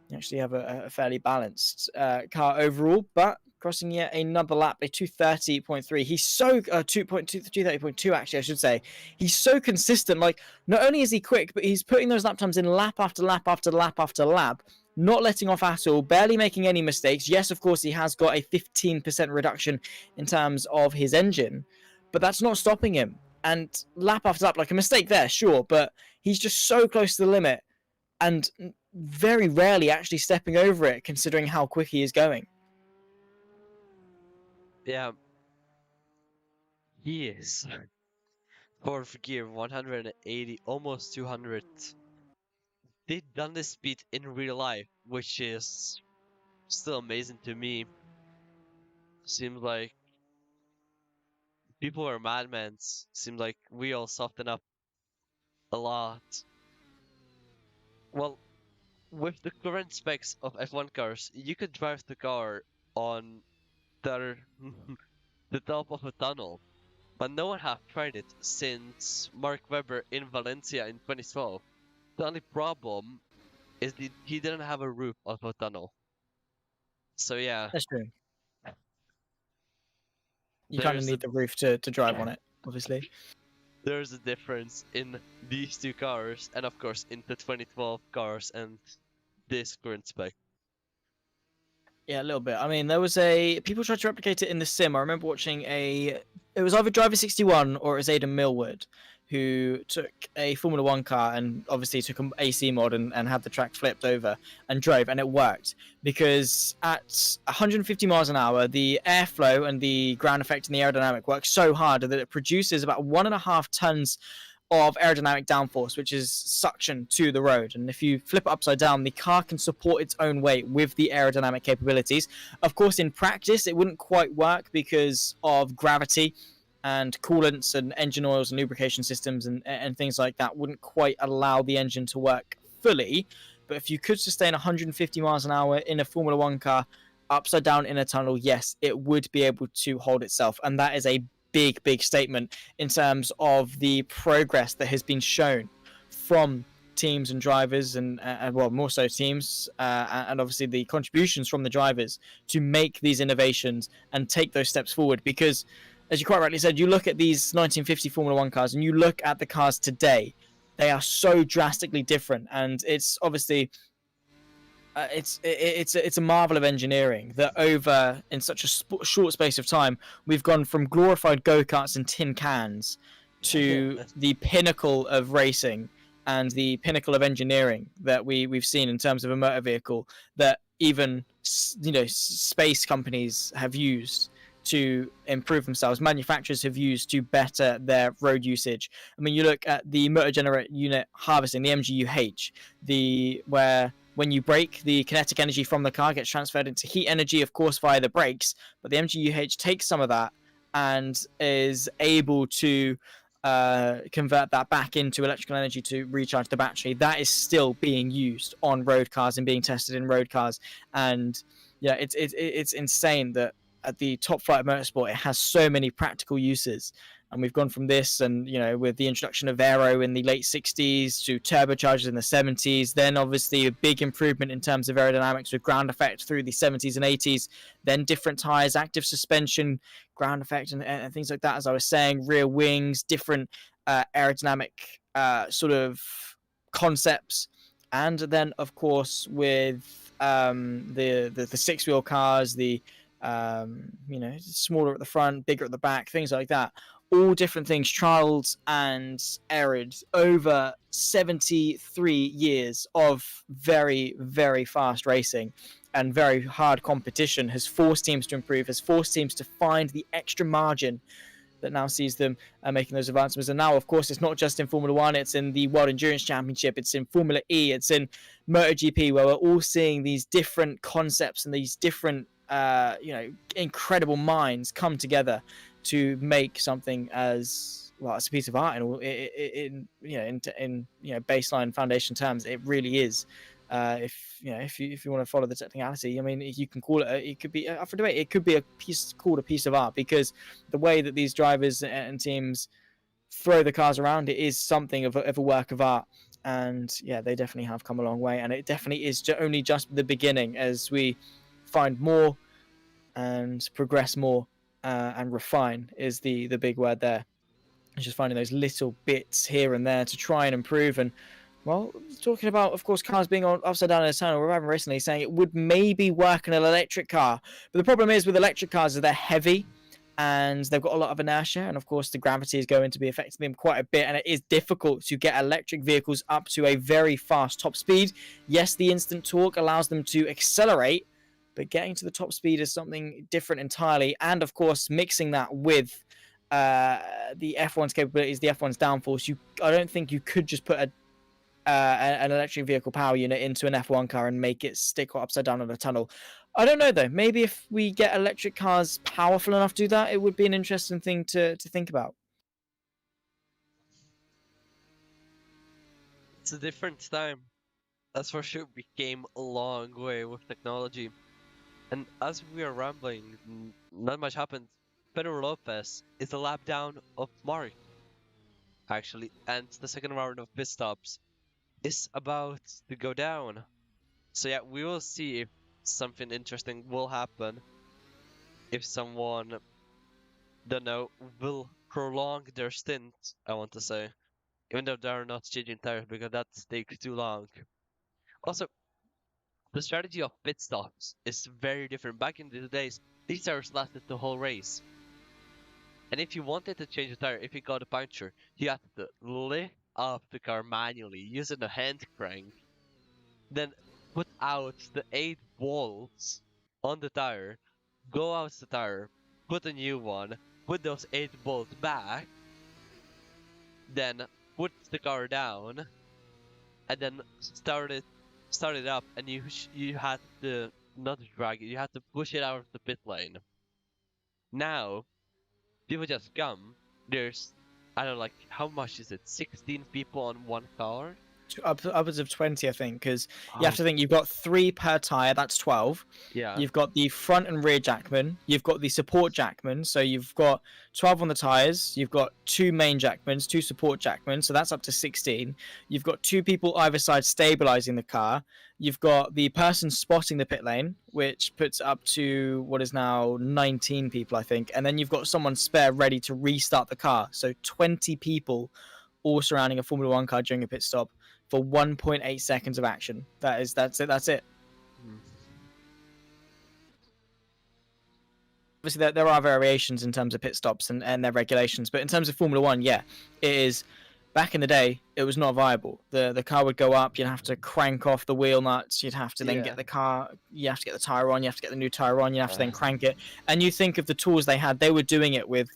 you actually have a fairly balanced car overall. But crossing yet another lap, a 230.3. He's so 230.2 actually, I should say. He's so consistent. Like, not only is he quick, but he's putting those lap times in lap after lap after lap after lap, not letting off at all, barely making any mistakes. Yes, of course, he has got a 15% reduction in terms of his engine, but that's not stopping him. And lap after lap, like a mistake there, sure, but he's just so close to the limit and very rarely actually stepping over it, considering how quick he is going. yeah, he is. Fourth gear, 180, almost 200. They've done this speed in real life, which is still amazing to me. Seems like people are madmen. Seems like we all soften up a lot. Well, with the current specs of F1 cars, you could drive the car on the, the top of a tunnel, but no one have tried it since Mark Webber in Valencia in 2012. The only problem is that he didn't have a roof of a tunnel. So yeah, That's true. You kind of need the roof to drive on it, obviously. There's a difference in these two cars, and of course in the 2012 cars and this current spec. Yeah, a little bit. I mean, people tried to replicate it in the sim. I remember watching it was either Driver 61 or it was Aidan Millwood, who took a Formula One car and obviously took an AC mod and had the track flipped over and drove, and it worked because at 150 miles an hour, the airflow and the ground effect and the aerodynamic work so hard that it produces about 1.5 tons of aerodynamic downforce, which is suction to the road. And if you flip it upside down, the car can support its own weight with the aerodynamic capabilities. Of course, in practice, it wouldn't quite work because of gravity, and coolants and engine oils and lubrication systems and things like that wouldn't quite allow the engine to work fully. But if you could sustain 150 miles an hour in a Formula One car upside down in a tunnel, yes, it would be able to hold itself. And that is a big statement in terms of the progress that has been shown from teams and drivers, and well, more so teams, and obviously the contributions from the drivers to make these innovations and take those steps forward. Because, as you quite rightly said, you look at these 1950 Formula One cars and you look at the cars today, they are so drastically different, and it's obviously it's a marvel of engineering that over in such a short space of time we've gone from glorified go-karts and tin cans to the pinnacle of racing and the pinnacle of engineering that we've seen in terms of a motor vehicle that even space companies have used to improve themselves, manufacturers have used to better their road usage. I mean, you look at the motor generator unit harvesting, the MGUH, where when you brake, the kinetic energy from the car gets transferred into heat energy, of course, via the brakes. But the MGUH takes some of that and is able to convert that back into electrical energy to recharge the battery. That is still being used on road cars and being tested in road cars. And yeah, it's insane that at the top flight of motorsport, it has so many practical uses. And we've gone from this, and with the introduction of aero in the late 60s to turbochargers in the 70s, then obviously a big improvement in terms of aerodynamics with ground effect through the 70s and 80s, then different tires, active suspension, ground effect, and things like that. As I was saying, rear wings, different aerodynamic sort of concepts, and then of course with the six-wheel cars, the smaller at the front, bigger at the back, things like that. All different things trialed and errored over 73 years of very, very fast racing and very hard competition has forced teams to improve, has forced teams to find the extra margin that now sees them making those advancements. And now, of course, it's not just in Formula One, it's in the World Endurance Championship, it's in Formula E, it's in MotoGP, where we're all seeing these different concepts and these different incredible minds come together to make something as well as a piece of art in baseline foundation terms. It really is. If you want to follow the technicality, I mean, you can call it. It could be up for debate. It could be called a piece of art, because the way that these drivers and teams throw the cars around, it is something of a work of art. And yeah, they definitely have come a long way, and it definitely is only just the beginning as we find more and progress more. And refine is the big word there. It's just finding those little bits here and there to try and improve. And well, talking about, of course, cars being on upside down in a tunnel, we're having recently saying it would maybe work in an electric car. But the problem is with electric cars is they're heavy and they've got a lot of inertia. And of course, the gravity is going to be affecting them quite a bit. And it is difficult to get electric vehicles up to a very fast top speed. Yes, the instant torque allows them to accelerate, but getting to the top speed is something different entirely. And of course, mixing that with the F1's capabilities, the F1's downforce, I don't think you could just put an electric vehicle power unit into an F1 car and make it stick upside down in a tunnel. I don't know though. Maybe if we get electric cars powerful enough to do that, it would be an interesting thing to think about. It's a different time. That's for sure. We came a long way with technology. And as we are rambling, not much happened. Pedro Lopez is a lap down of Mark, actually, and the second round of pit stops is about to go down. So yeah, we will see if something interesting will happen. If someone, will prolong their stint, I want to say. Even though they're not changing tires, because that takes too long. Also, the strategy of pit stops is very different. Back in the days, these tires lasted the whole race. And if you wanted to change the tire, if you got a puncture, you have to lift up the car manually using a hand crank, then put out the 8 bolts on the tire, go out the tire, put a new one, put those 8 bolts back, then put the car down, and then start it up, and you had to not drag it, you had to push it out of the pit lane. Now people just come. There's, I don't know, like, how much is it? 16 people on one car? Upwards of 20, I think, because you have to think you've got 3 per tire, that's 12. Yeah. You've got the front and rear jackman, you've got the support jackman, so you've got 12 on the tires, you've got 2 main jackmans, 2 support jackmen, so that's up to 16. You've got 2 people either side stabilizing the car. You've got the person spotting the pit lane, which puts up to what is now 19 people, I think, and then you've got someone spare ready to restart the car. So 20 people all surrounding a Formula One car during a pit stop for 1.8 seconds of action. That's it. Obviously, there are variations in terms of pit stops and their regulations, but in terms of Formula One, yeah, it is. Back in the day, it was not viable. The car would go up, you'd have to crank off the wheel nuts, you'd have to then get the car, you have to get the tire on, you have to get the new tire on, you have to then crank it. And you think of the tools they had, they were doing it with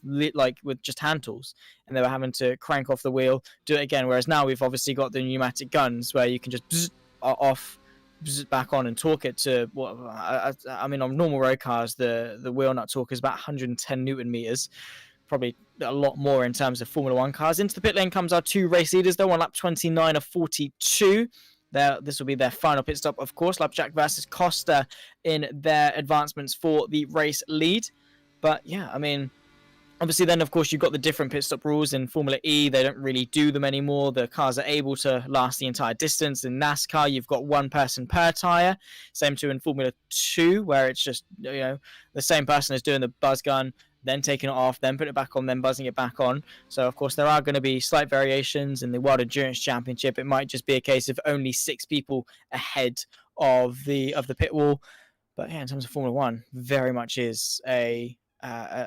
just hand tools, and they were having to crank off the wheel, do it again. Whereas now we've obviously got the pneumatic guns where you can just bzz, off, bzz, back on, and torque it to what I mean, on normal road cars, the wheel nut torque is about 110 Newton meters. Probably a lot more in terms of Formula One cars. Into the pit lane comes our 2 race leaders, though, on lap 29 of 42. This will be their final pit stop, of course. Lapjack versus Costa in their advancements for the race lead. But yeah, I mean, obviously then, of course, you've got the different pit stop rules in Formula E. They don't really do them anymore. The cars are able to last the entire distance. In NASCAR, you've got 1 person per tyre. Same too in Formula 2, where it's just, the same person is doing the buzz gun, then taking it off, then putting it back on, then buzzing it back on. So, of course, there are going to be slight variations in the World Endurance Championship. It might just be a case of only 6 people ahead of the pit wall. But yeah, in terms of Formula One, very much is a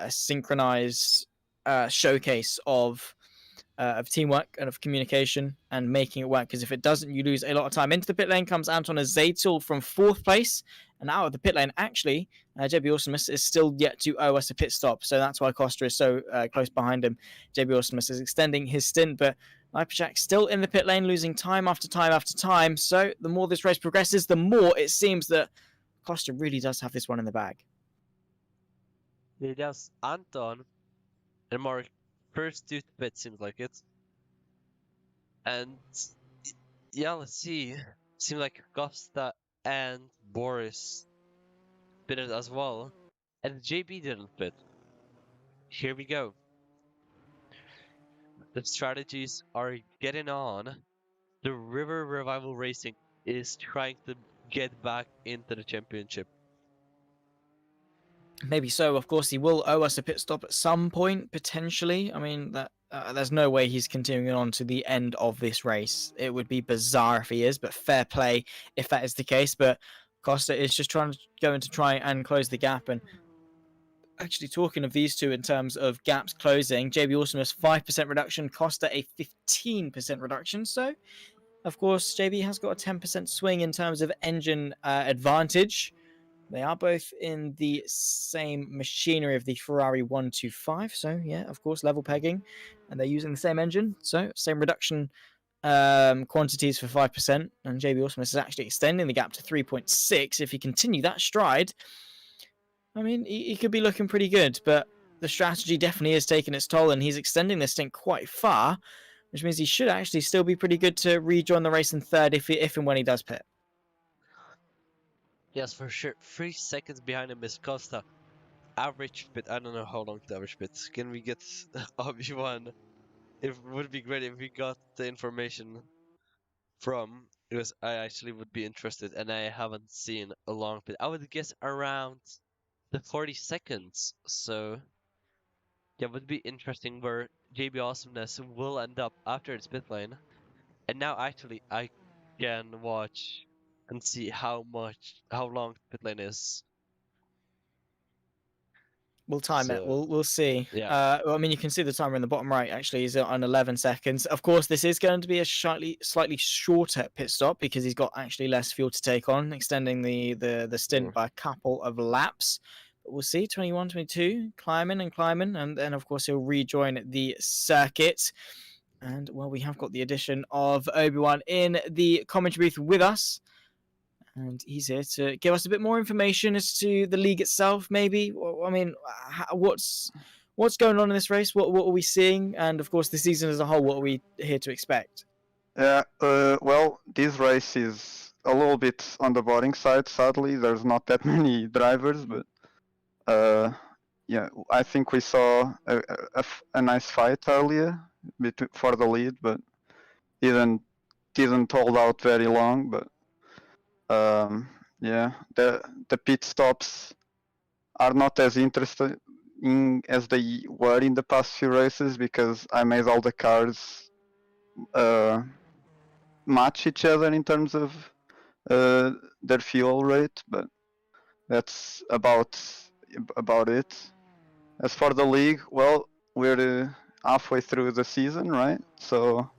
synchronized showcase of teamwork and of communication and making it work. Because if it doesn't, you lose a lot of time. Into the pit lane comes Anton Zaitel from 4th place. And out of the pit lane, actually, JB Awesomeness is still yet to owe us a pit stop. So that's why Costa is so close behind him. JB Awesomeness is extending his stint, but Lipajak still in the pit lane, losing time after time after time. So the more this race progresses, the more it seems that Costa really does have this one in the bag. He does. Anton and Mark first 2 to pit, seems like it. And yeah, let's see. Seems like Costa and Boris pitted as well, and JB didn't pit. Here we go. The strategies are getting on. The River Revival Racing is trying to get back into the championship. Maybe so. Of course, he will owe us a pit stop at some point, potentially. I mean, that there's no way he's continuing on to the end of this race. It would be bizarre if he is, but fair play if that is the case. But Costa is just trying to try and close the gap. And actually, talking of these two in terms of gaps closing, JB Awesomeness 5% reduction, Costa a 15% reduction. So, of course, JB has got a 10% swing in terms of engine advantage. They are both in the same machinery of the Ferrari 125. So, yeah, of course, level pegging. And they're using the same engine. So, same reduction quantities for 5%. And JB Awesomeness is actually extending the gap to 3.6. If you continue that stride, I mean, he could be looking pretty good. But the strategy definitely is taking its toll. And he's extending this stint quite far, which means he should actually still be pretty good to rejoin the race in 3rd if and when he does pit. Yes, for sure. 3 seconds behind him is Costa. Average pit. I don't know how long the average pit. Can we get Obi-Wan? It would be great if we got the information from, because I actually would be interested, and I haven't seen a long pit. I would guess around the 40 seconds. So yeah, it would be interesting where JB Awesomeness will end up after its pit lane. And now actually I can watch and see how long pit lane is. We'll time it. So We'll see. yeah. Well, I mean, you can see the timer in the bottom right. Actually, he's on 11 seconds. Of course, this is going to be a slightly shorter pit stop because he's got actually less fuel to take on, extending the stint by a couple of laps. But we'll see. 21, 22, climbing, and then of course he'll rejoin the circuit. And well, we have got the addition of Obi-Wan in the commentary booth with us. And he's here to give us a bit more information as to the league itself, maybe. I mean, what's going on in this race? What are we seeing? And of course, the season as a whole, what are we here to expect? Yeah, well, this race is a little bit on the boring side, sadly. There's not that many drivers, but yeah, I think we saw a nice fight earlier for the lead, but didn't hold out very long. But yeah, the pit stops are not as interesting as they were in the past few races because I made all the cars match each other in terms of their fuel rate, but that's about it. As for the league, well, we're halfway through the season, right? So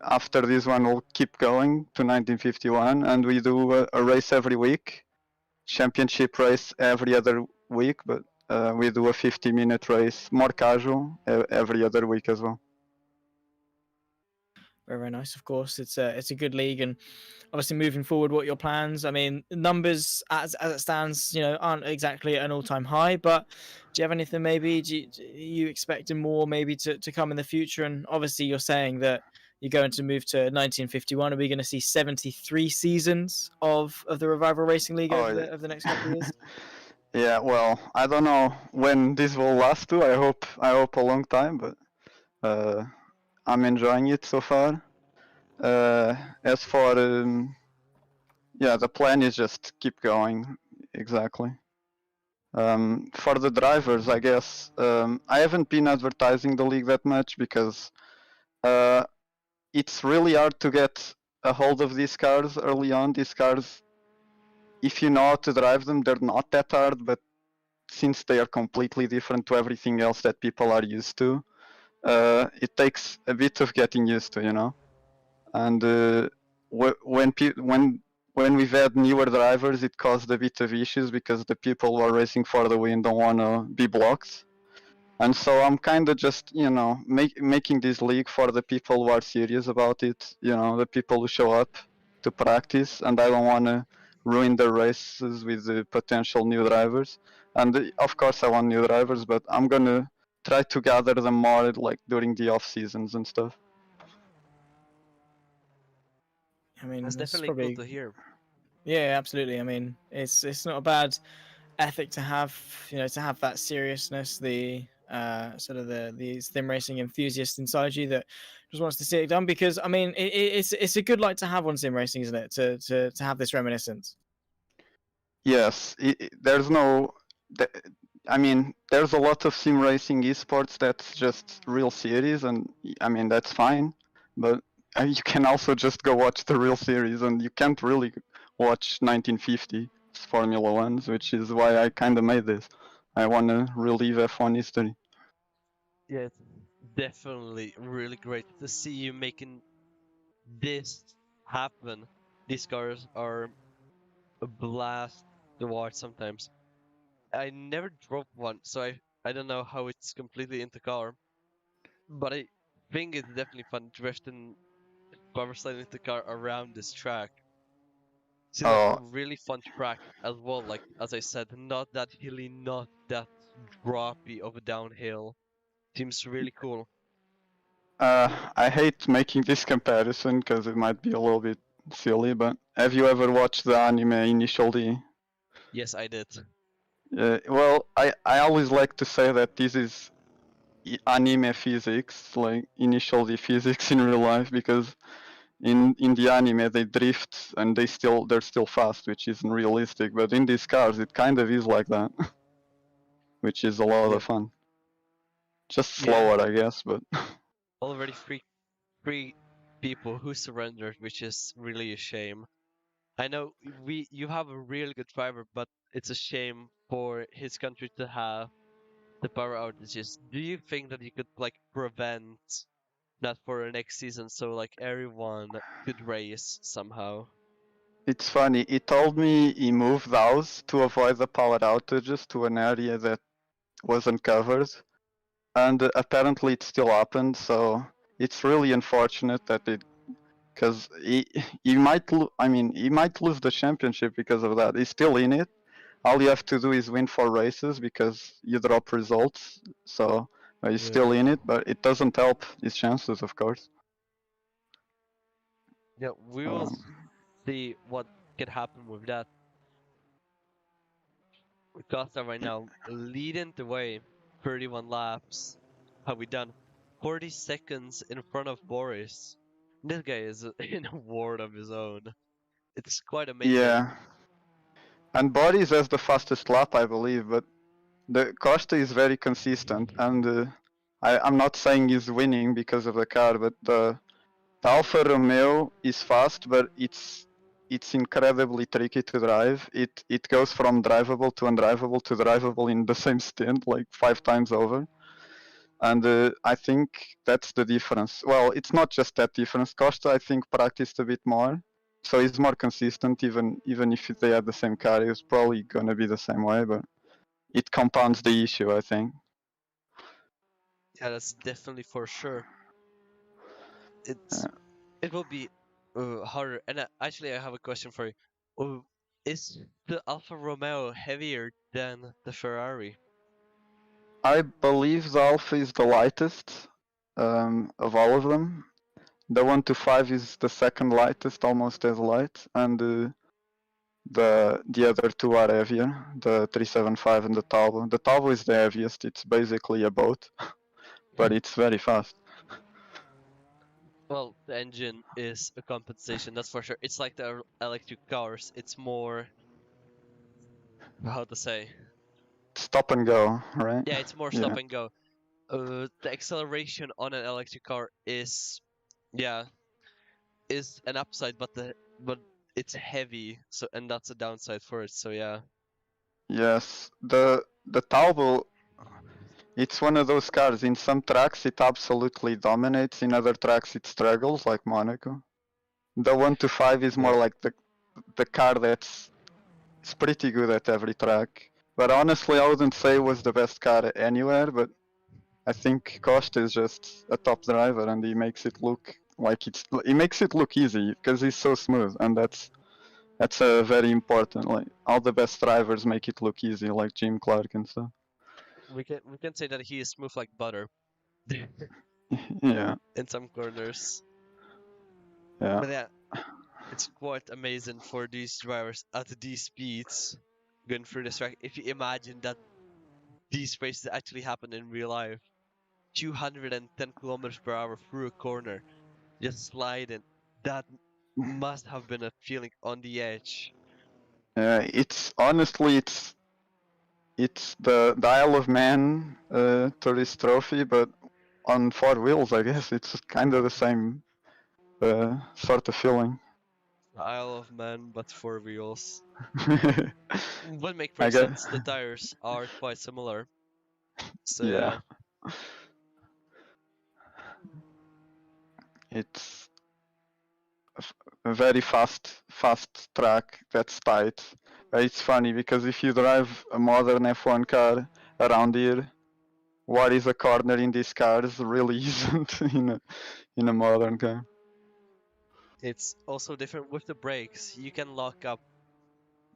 after this one, we'll keep going to 1951, and we do a race every week, championship race every other week, but we do a 50-minute race, more casual, every other week as well. Very, very nice. Of course, it's a good league, and obviously moving forward, what are your plans? I mean, numbers as it stands, aren't exactly at an all-time high, but do you have anything maybe? Are you expecting more maybe to come in the future? And obviously, you're saying that you're going to move to 1951. Are we going to see 73 seasons of the Revival Racing League over the next couple of years? Yeah, well, I don't know when this will last to. I hope a long time, but I'm enjoying it so far. As for yeah, the plan is just keep going. Exactly. For the drivers, I guess I haven't been advertising the league that much because it's really hard to get a hold of these cars early on. These cars, if you know how to drive them, they're not that hard, but since they are completely different to everything else that people are used to, it takes a bit of getting used to, And when we've had newer drivers, it caused a bit of issues because the people who are racing for the win don't want to be blocked. And so I'm kind of just, making this league for the people who are serious about it, the people who show up to practice, and I don't want to ruin the races with the potential new drivers. And of course I want new drivers, but I'm going to try to gather them more like during the off seasons and stuff. I mean, That's definitely probably cool to hear. Yeah, absolutely. I mean, it's not a bad ethic to have, to have that seriousness, the sort of the sim racing enthusiast inside you that just wants to see it done. Because I mean, it's a good light to have on sim racing, isn't it? To have this reminiscence. Yes, there's no. I mean, there's a lot of sim racing esports that's just real series, and I mean that's fine, but you can also just go watch the real series, and you can't really watch 1950's Formula Ones, which is why I kind of made this. I want to relive F1 history. Yeah, it's definitely really great to see you making this happen. These cars are a blast to watch sometimes. I never drove one, so I don't know how it's completely into car, but I think it's definitely fun drifting power sliding the car around this track. Seems like a really fun track as well. Like as I said, not that hilly, not that droppy of a downhill. Seems really cool. I hate making this comparison because it might be a little bit silly, but have you ever watched the anime Initial D? Yes, I did. Well, I always like to say that this is anime physics, like Initial D physics in real life, because in the anime they drift and they're still fast, which isn't realistic. But in these cars, it kind of is like that, which is a lot of fun. Just slower, I guess, but Already three people who surrendered, which is really a shame. I know you have a really good driver, but it's a shame for his country to have the power outages. Do you think that you could like prevent that for next season so like everyone could race somehow? It's funny. He told me he moved house to avoid the power outages to an area that wasn't covered, and apparently it still happened. So it's really unfortunate that it, because he might he might lose the championship because of that. He's still in it. All you have to do is win 4 races because you drop results. So he's still in it, but it doesn't help his chances, of course. Yeah, we will Um, see what could happen with that. Costa right now leading the way, 31 laps. How we done? 40 seconds in front of Boris. This guy is in a world of his own. It's quite amazing. yeah, and Boris has the fastest lap, I believe, but the Costa is very consistent, and I'm not saying he's winning because of the car, but the Alfa Romeo is fast, but it's incredibly tricky to drive. It goes from drivable to undrivable to drivable in the same stint, like 5 times over. And I think that's the difference. Well, it's not just that difference. Costa, I think, practiced a bit more, so he's more consistent. Even if they had the same car, it's probably gonna be the same way, but it compounds the issue, I think. Yeah, that's definitely for sure. It will be harder. And actually, I have a question for you. Is the Alfa Romeo heavier than the Ferrari? I believe the Alpha is the lightest of all of them. The 125 is the second lightest, almost as light, and the other two are heavier. The 375 and the Talbot. The Talbot is the heaviest. It's basically a boat, but it's very fast. Well, the engine is a compensation, that's for sure. It's like the electric cars. It's more, how to say? Stop and go, right? Yeah, it's more stop and go. The acceleration on an electric car is, yeah, is an upside, but it's heavy, so and that's a downside for it. So yeah. Yes, the Talbot. It's one of those cars. In some tracks, it absolutely dominates. In other tracks, it struggles, like Monaco. The 125 is more like the car that's it's pretty good at every track. But honestly, I wouldn't say it was the best car anywhere. But I think Costa is just a top driver, and he makes it look like he makes it look easy because he's so smooth, and that's a very important. Like all the best drivers make it look easy, like Jim Clark and stuff. We can say that he is smooth like butter Yeah, in some corners. yeah. But yeah, it's quite amazing for these drivers at these speeds going through this track. If you imagine that these races actually happen in real life, 210 kilometers per hour through a corner, just sliding, that must have been a feeling on the edge. It's honestly it's the Isle of Man tourist trophy, but on 4 wheels. I guess it's kind of the same sort of feeling. Isle of Man, but 4 wheels. Would make I great guess. sense. The tires are quite similar. So Yeah. yeah. It's a very fast track that's tight. It's funny because if you drive a modern F1 car around here, what is a corner in these cars really isn't in a modern car. It's also different with the brakes. You can lock up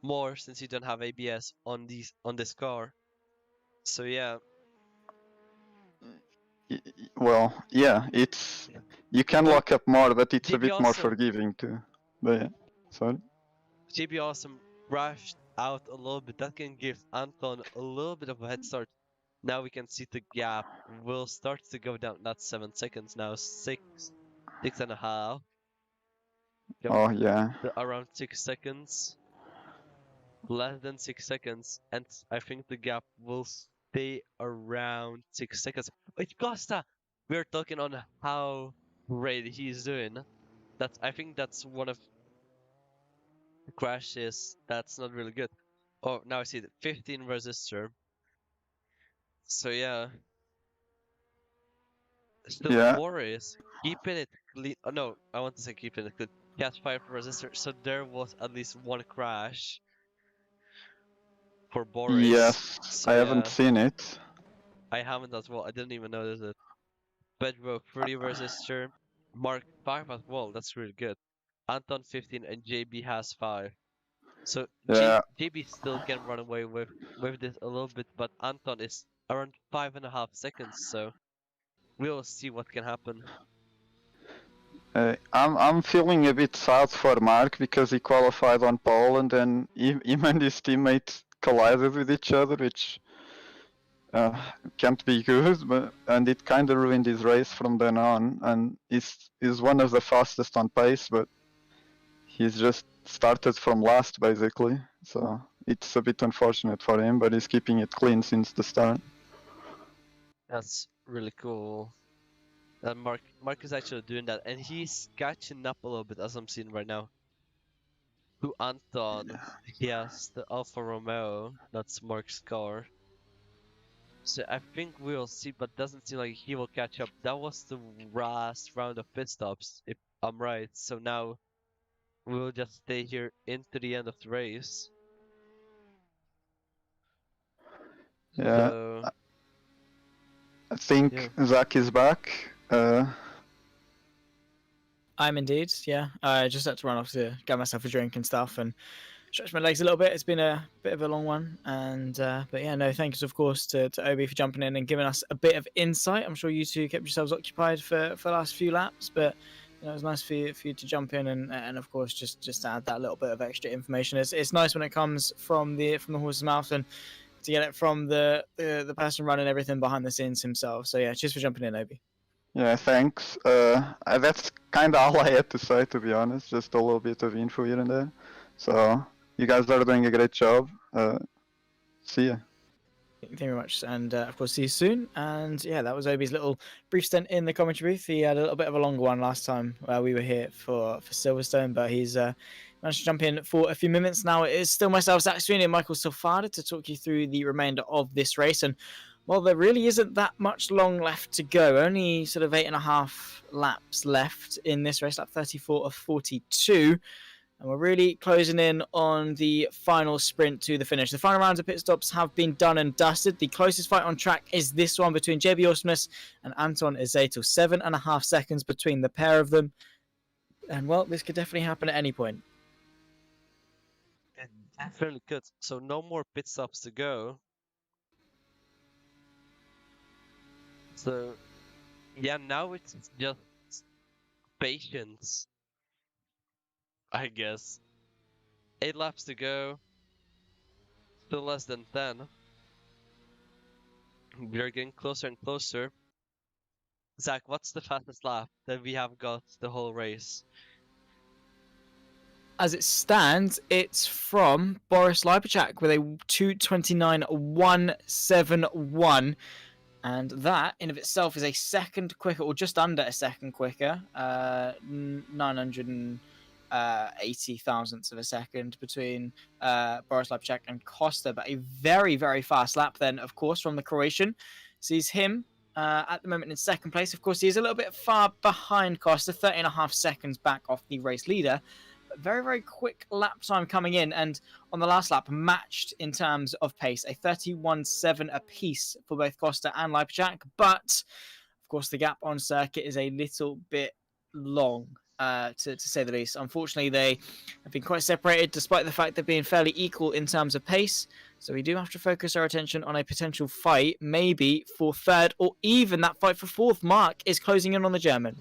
more since you don't have ABS on this car. So yeah. Well, yeah, it's you can Well, lock up more, but it's a JB bit more Awesome. forgiving too. But yeah, sorry. JB Awesome rushed out a little bit. That can give Anton a little bit of a head start. Now we can see the gap will start to go down. Not 7 seconds now, 6.5. Yep. Oh yeah. Around 6 seconds. Less than 6 seconds, and I think the gap will stay around 6 seconds. It's Costa. We're talking on how great he's doing. I think that's one of the crashes that's not really good. Oh, now I see the 15 resistor. So yeah, still Yeah, Boris keeping it clean. Oh, no, I want to say keeping it clean. He has 5 resistor, so there was at least one crash for Boris. yes, So I haven't yeah, seen it. I haven't as well. I didn't even notice it. Bedrock 30 resistor, Mark 5 as well. That's really good. Anton 15 and JB has 5. So Yeah, JB still can run away with this a little bit, but Anton is around 5.5 seconds. So we'll see what can happen. I'm feeling a bit sad for Mark because he qualified on pole and then him and his teammate collided with each other, which can't be good. And it kind of ruined his race from then on. And he's one of the fastest on pace, but he's just started from last basically. So it's a bit unfortunate for him, but he's keeping it clean since the start. That's really cool. And Mark is actually doing that, and he's catching up a little bit as I'm seeing right now. To Anton, he has the Alfa Romeo. That's Mark's car. So I think we'll see, but doesn't seem like he will catch up. That was the last round of pit stops, if I'm right. So now we'll just stay here into the end of the race. Yeah, So I think yeah. Zach is back. I'm indeed, yeah. I just had to run off to get myself a drink and stuff and stretch my legs a little bit. It's been a bit of a long one, and but yeah, no, thanks of course to Obi for jumping in and giving us a bit of insight. I'm sure you two kept yourselves occupied for the last few laps, but you know, it was nice for you to jump in and of course just add that little bit of extra information. It's nice when it comes from the horse's mouth and to get it from the person running everything behind the scenes himself. So yeah, cheers for jumping in, Obi. Yeah, thanks. That's kind of all I had to say, to be honest. Just a little bit of info here and there. So you guys are doing a great job. See ya. Thank you very much, and of course, see you soon. And yeah, that was Obi's little brief stint in the commentary booth. He had a little bit of a longer one last time we were here for Silverstone, but he's managed to jump in for a few minutes now. It is still myself, Zach Sweeney, and Michael Sifalda to talk you through the remainder of this race. And well, there really isn't that much long left to go. Only sort of 8.5 laps left in this race, lap 34 of 42. And we're really closing in on the final sprint to the finish. The final rounds of pit stops have been done and dusted. The closest fight on track is this one between JB Awesomeness and Anton Izetil. 7.5 seconds between the pair of them. And well, this could definitely happen at any point. Fairly good. So no more pit stops to go. So yeah, now it's just patience, I guess. 8 laps to go. Still less than 10. We're getting closer and closer. Zach, what's the fastest lap that we have got the whole race? As it stands, it's from Boris Lipachak with a 2:29.171. And that, in of itself, is a second quicker, or just under a second quicker, 980 thousandths of a second between Boris Lipachak and Costa. But a very, very fast lap then, of course, from the Croatian. Sees him at the moment in second place. Of course, he is a little bit far behind Costa, 30.5 seconds back off the race leader. Very, very quick lap time coming in, and on the last lap, matched in terms of pace, a 31.7 apiece for both Costa and Lipachak. But, of course, the gap on circuit is a little bit long, to say the least. Unfortunately, they have been quite separated, despite the fact they're being fairly equal in terms of pace. So we do have to focus our attention on a potential fight, maybe for third, or even that fight for fourth. Mark is closing in on the German.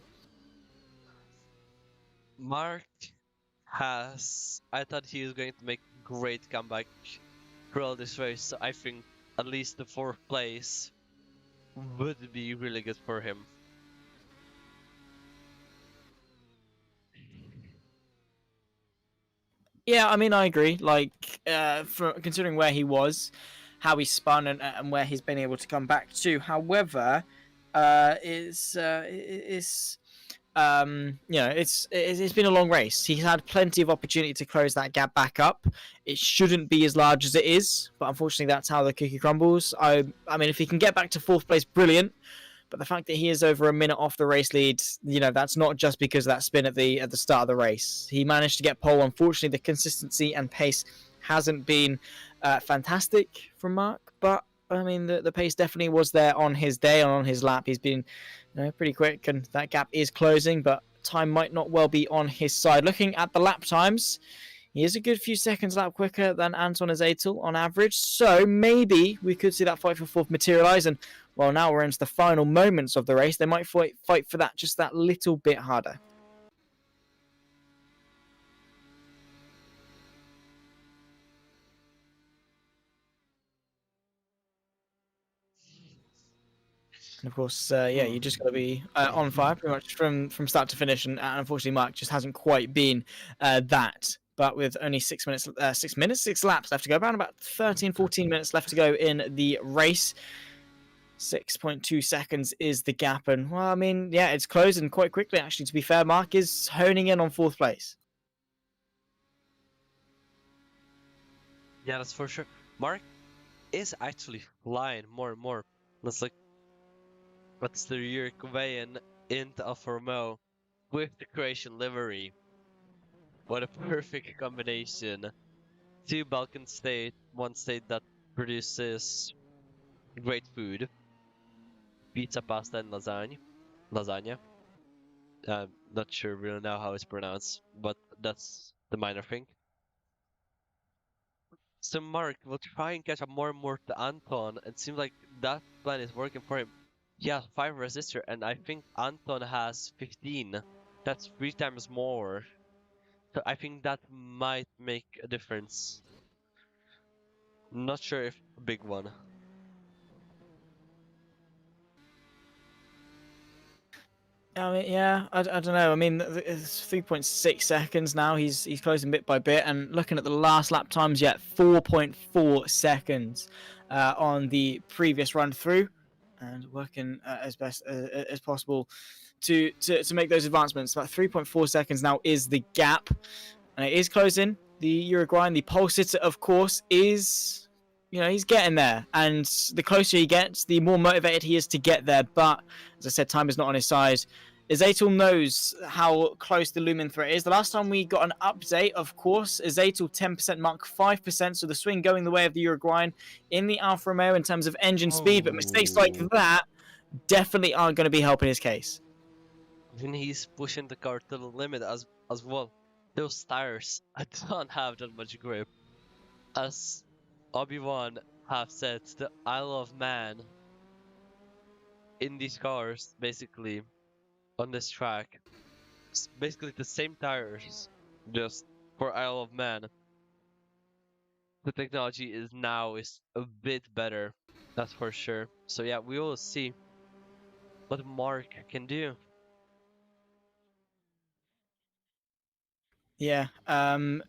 Mark I thought he was going to make great comeback throughout this race, so I think at least the 4th place would be really good for him. Yeah, I mean, I agree. Like, considering where he was, how he spun, and where he's been able to come back to. However, is you know, it's been a long race. He's had plenty of opportunity to close that gap back up. It shouldn't be as large as it is, but unfortunately, that's how the cookie crumbles. I mean, if he can get back to fourth place, brilliant. But the fact that he is over a minute off the race lead, you know, that's not just because of that spin at the start of the race. He managed to get pole. Unfortunately, the consistency and pace hasn't been fantastic from Mark, but I mean, the pace definitely was there on his day and on his lap. He's been, you know, pretty quick, and that gap is closing, but time might not well be on his side. Looking at the lap times, he is a good few seconds lap quicker than Anton Azatel on average, so maybe we could see that fight for fourth materialize. And well, now we're into the final moments of the race. They might fight for that just that little bit harder. And of course, yeah, you just got to be on fire pretty much from start to finish. And unfortunately, Mark just hasn't quite been that. But with only 6 minutes, 6 laps left to go, around about 13, 14 minutes left to go in the race. 6.2 seconds is the gap. And, well, I mean, yeah, it's closing quite quickly, actually, to be fair. Mark is honing in on fourth place. Yeah, that's for sure. Mark is actually flying more and more. Let's look. What's the Uruguayan into Alfa Romeo with the Croatian livery? What a perfect combination. Two Balkan state, one state that produces great food. Pizza, pasta, and lasagna. Not sure really now how it's pronounced, but that's the minor thing. So Mark will try and catch up more and more to Anton. It seems like that plan is working for him. He has 5 resistor, and I think Anton has 15. That's 3 times more. So I think that might make a difference. Not sure if a big one. I mean, yeah, I don't know. I mean, it's 3.6 seconds now. He's closing bit by bit, and looking at the last lap times, yet 4.4 seconds on the previous run through, and working as best as possible to make those advancements. About 3.4 seconds now is the gap, and it is closing. The Uruguayan, the pole sitter, of course, is, you know, he's getting there, and the closer he gets, the more motivated he is to get there. But as I said, time is not on his side. Azatel knows how close the Lumen threat is. The last time we got an update, of course, Azatel 10%, Mark 5%, so the swing going the way of the Uruguayan in the Alfa Romeo in terms of engine speed, but mistakes like that definitely aren't going to be helping his case. And he's pushing the car to the limit as well. Those tires, I don't have that much grip. As Obi-Wan have said, the Isle of Man in these cars, basically, on this track, it's basically the same tires, just for Isle of Man. The technology is a bit better, that's for sure. So yeah, we will see what Mark can do. Yeah, yeah.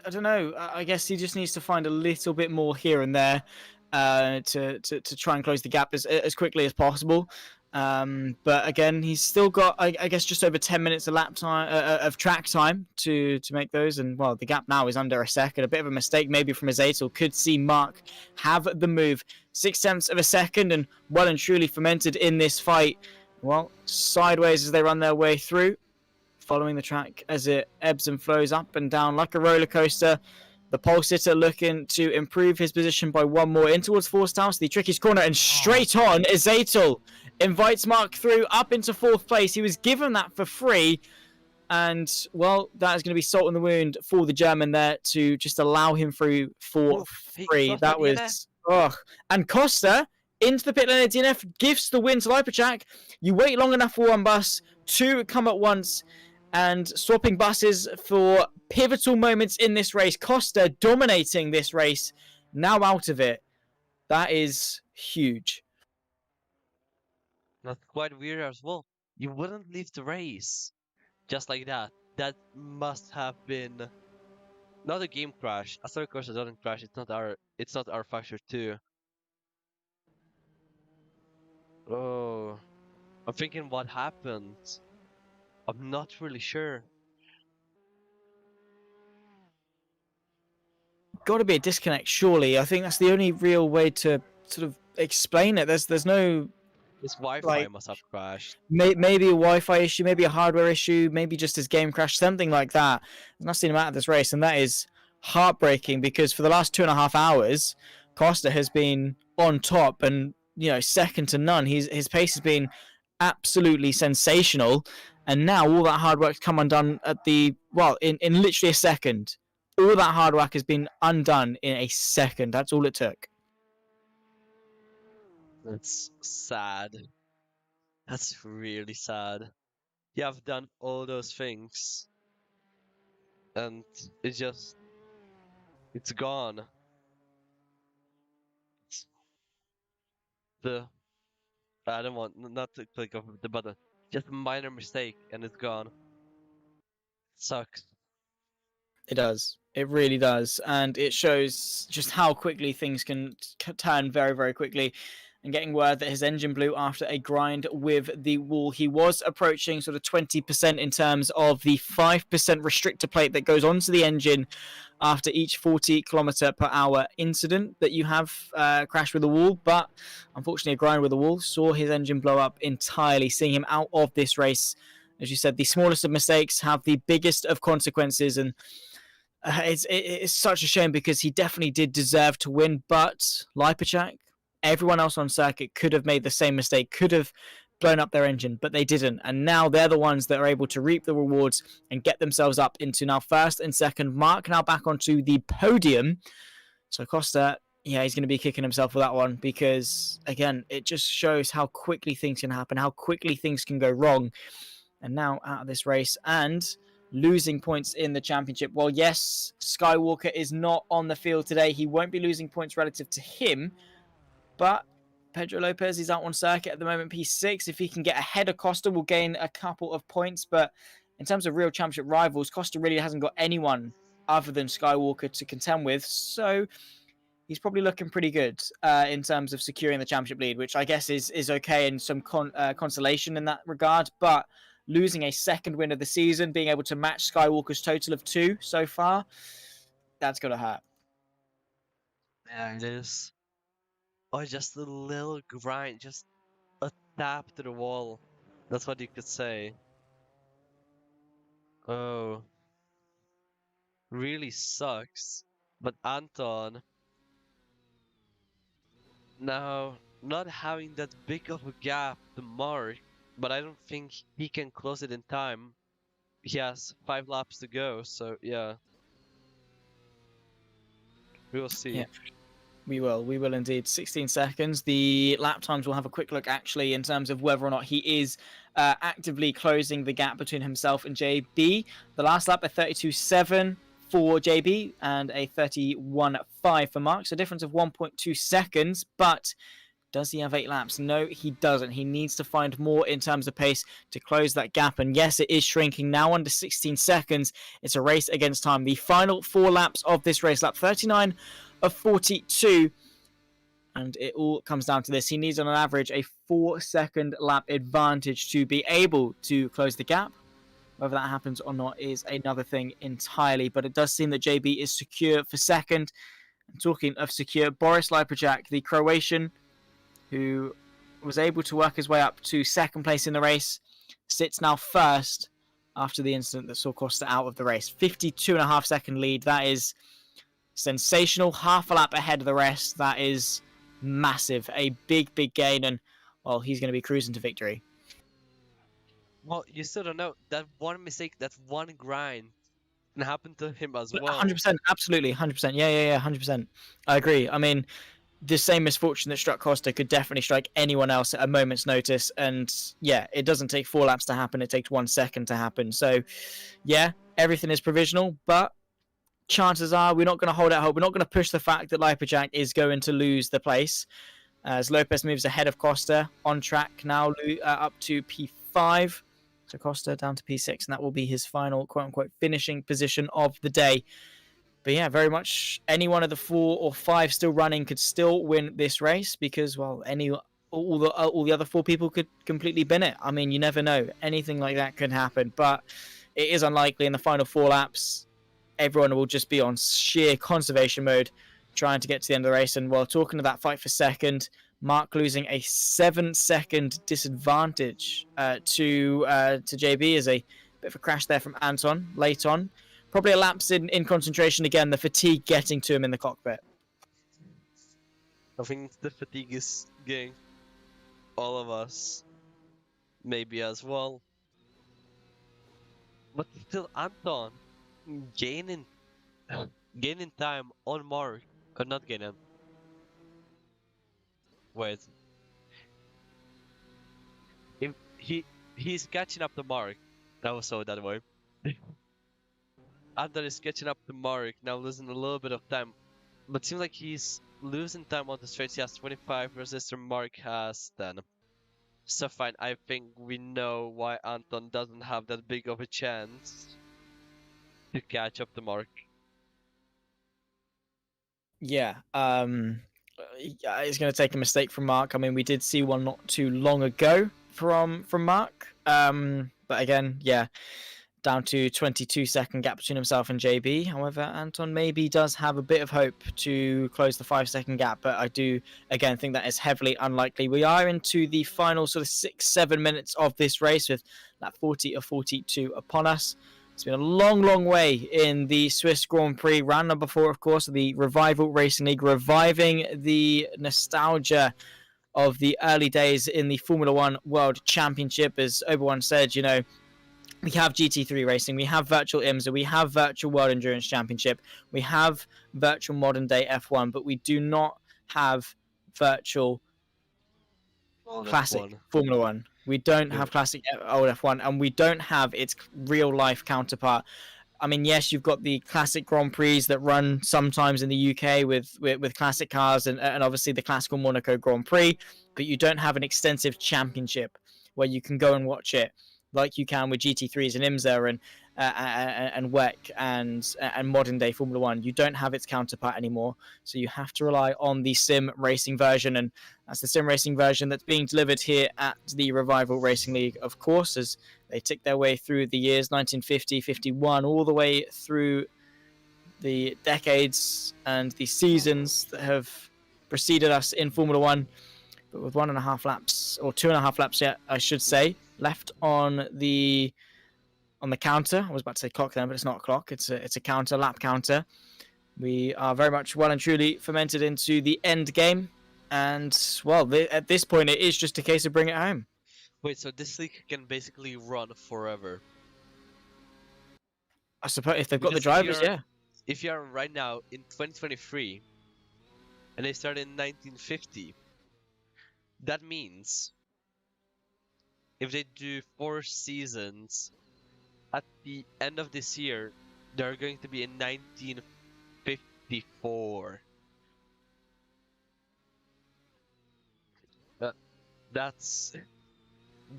I don't know. I guess he just needs to find a little bit more here and there to try and close the gap as quickly as possible. But again, he's still got, I guess, just over 10 minutes of lap time of track time to make those. And well, the gap now is under a second. A bit of a mistake maybe from Azatel. Could see Mark have the move. 0.6 of a second, and well and truly fermented in this fight. Well, sideways as they run their way through, following the track as it ebbs and flows up and down like a roller coaster. The pole sitter looking to improve his position by 1 more in towards Force House, the trickiest corner, and straight on, Azatel invites Mark through up into 4th place. He was given that for free, and well, that is going to be salt in the wound for the German there to just allow him through for free. That was, and Costa into the pit lane. DNF gives the win to Lipacek. You wait long enough for one bus, 2 come at once, and swapping buses for pivotal moments in this race. Costa dominating this race, now out of it. That is huge. That's quite weird as well. You wouldn't leave the race just like that. That must have been not a game crash. A third course doesn't crash. It's not our factor 2. Oh. I'm thinking what happened. I'm not really sure. Got to be a disconnect, surely. I think that's the only real way to sort of explain it. There's no His Wi-Fi like must have crashed. maybe a Wi-Fi issue, maybe a hardware issue, maybe just his game crash, something like that. I've not seen him out of this race, and that is heartbreaking because for the last 2.5 hours, Costa has been on top and second to none. His pace has been absolutely sensational, and now all that hard work's come undone in literally a second. All that hard work has been undone in a second. That's all it took. That's sad. That's really sad. You have done all those things, and it's gone. The I don't want not to click off the button. Just a minor mistake, and it's gone. Sucks. It does. It really does. And it shows just how quickly things can turn very, very quickly. And getting word that his engine blew after a grind with the wall. He was approaching sort of 20% in terms of the 5% restrictor plate that goes onto the engine after each 40 km/h incident that you have crashed with the wall. But unfortunately, a grind with the wall saw his engine blow up entirely, seeing him out of this race. As you said, the smallest of mistakes have the biggest of consequences, and it's such a shame because he definitely did deserve to win. But Lipacek, everyone else on circuit could have made the same mistake, could have blown up their engine, but they didn't. And now they're the ones that are able to reap the rewards and get themselves up into now first and second. Mark now back onto the podium. So Costa, yeah, he's going to be kicking himself for that one because, again, it just shows how quickly things can happen, how quickly things can go wrong. And now out of this race and losing points in the championship. Well, yes, Skywalker is not on the field today. He won't be losing points relative to him, but Pedro Lopez is out on circuit at the moment, P6. If he can get ahead of Costa, will gain a couple of points. But in terms of real championship rivals, Costa really hasn't got anyone other than Skywalker to contend with. So he's probably looking pretty good in terms of securing the championship lead, which I guess is okay and some consolation in that regard. But losing a second win of the season, being able to match Skywalker's total of 2 so far, that's going to hurt. Yeah, it is. Oh, just a little grind, just a tap to the wall. That's what you could say. Oh. Really sucks. But Anton, now not having that big of a gap to Mark, but I don't think he can close it in time. He has 5 laps to go, so yeah. We'll see. Yeah. We will indeed. 16 seconds. The lap times, we'll have a quick look actually in terms of whether or not he is actively closing the gap between himself and JB. The last lap, a 32.7 for JB and a 31.5 for Mark. So a difference of 1.2 seconds, but does he have 8 laps? No, he doesn't. He needs to find more in terms of pace to close that gap. And yes, it is shrinking now under 16 seconds. It's a race against time. The final 4 laps of this race, lap 39 of 42. And it all comes down to this. He needs on an average a 4-second lap advantage to be able to close the gap. Whether that happens or not is another thing entirely. But it does seem that JB is secure for second. And talking of secure, Boris Lipacek, the Croatian, who was able to work his way up to second place in the race, sits now first after the incident that saw Costa out of the race. 52.5 second lead. That is sensational. Half a lap ahead of the rest. That is massive. A big, big gain. And, well, he's going to be cruising to victory. Well, you still don't know. That one mistake, that one grind can happen to him as well. 100%. Absolutely. 100%. Yeah. 100%. I agree. I mean, the same misfortune that struck Costa could definitely strike anyone else at a moment's notice. And yeah, it doesn't take 4 laps to happen. It takes 1 second to happen. So yeah, everything is provisional, but chances are we're not going to hold out hope. We're not going to push the fact that Lipacek is going to lose the place as Lopez moves ahead of Costa on track now up to P5. So Costa down to P6, and that will be his final quote-unquote finishing position of the day. But yeah, very much any one of the 4 or 5 still running could still win this race because, well, any all the other four people could completely bin it. I mean, you never know. Anything like that could happen, but it is unlikely in the final 4 laps. Everyone will just be on sheer conservation mode, trying to get to the end of the race. And while talking to that fight for second, Mark losing a 7-second disadvantage to JB is a bit of a crash there from Anton late on. Probably a lapse in concentration again, the fatigue getting to him in the cockpit. I think the fatigue is getting all of us, maybe as well. But still, Anton gaining time on Mark, or not gaining. Wait, if he's catching up to Mark, that was so that way. Anton is catching up to Mark now, losing a little bit of time, but seems like he's losing time on the straights. He has 25 resistor, Mark has 10. So fine, I think we know why Anton doesn't have that big of a chance to catch up to Mark. Yeah, it's going to take a mistake from Mark. I mean, we did see one not too long ago from Mark. But again, yeah, down to 22-second gap between himself and JB. However, Anton maybe does have a bit of hope to close the 5-second gap, but I do, again, think that is heavily unlikely. We are into the final sort of 6-7 minutes of this race with that 40 or 42 upon us. It's been a long, long way in the Swiss Grand Prix, round number 4, of course, of the Revival Racing League, reviving the nostalgia of the early days in the Formula One World Championship. As Obi-Wan said, you know, we have GT3 racing, we have virtual IMSA, we have virtual World Endurance Championship, we have virtual modern day F1, but we do not have virtual classic Formula One. We don't have classic old F1, and we don't have its real life counterpart. I mean, yes, you've got the classic Grand Prix that run sometimes in the UK with classic cars, and obviously the classical Monaco Grand Prix, but you don't have an extensive championship where you can go and watch it like you can with GT3s and IMSA and WEC and modern day Formula One. You don't have its counterpart anymore, so you have to rely on the sim racing version, and that's the sim racing version that's being delivered here at the Revival Racing League, of course, as they tick their way through the years 1950, 51, all the way through the decades and the seasons that have preceded us in Formula One, but with 1.5 laps, or 2.5 laps yet, I should say, left on the counter. I was about to say clock then, but it's not a clock. It's a counter, lap counter. We are very much well and truly fermented into the end game, and well, at this point, it is just a case of bring it home. Wait, so this league can basically run forever? I suppose if they've got the Because drivers, yeah. If you are right now in 2023, and they start in 1950, that means if they do 4 seasons, at the end of this year, they're going to be in 1954. That's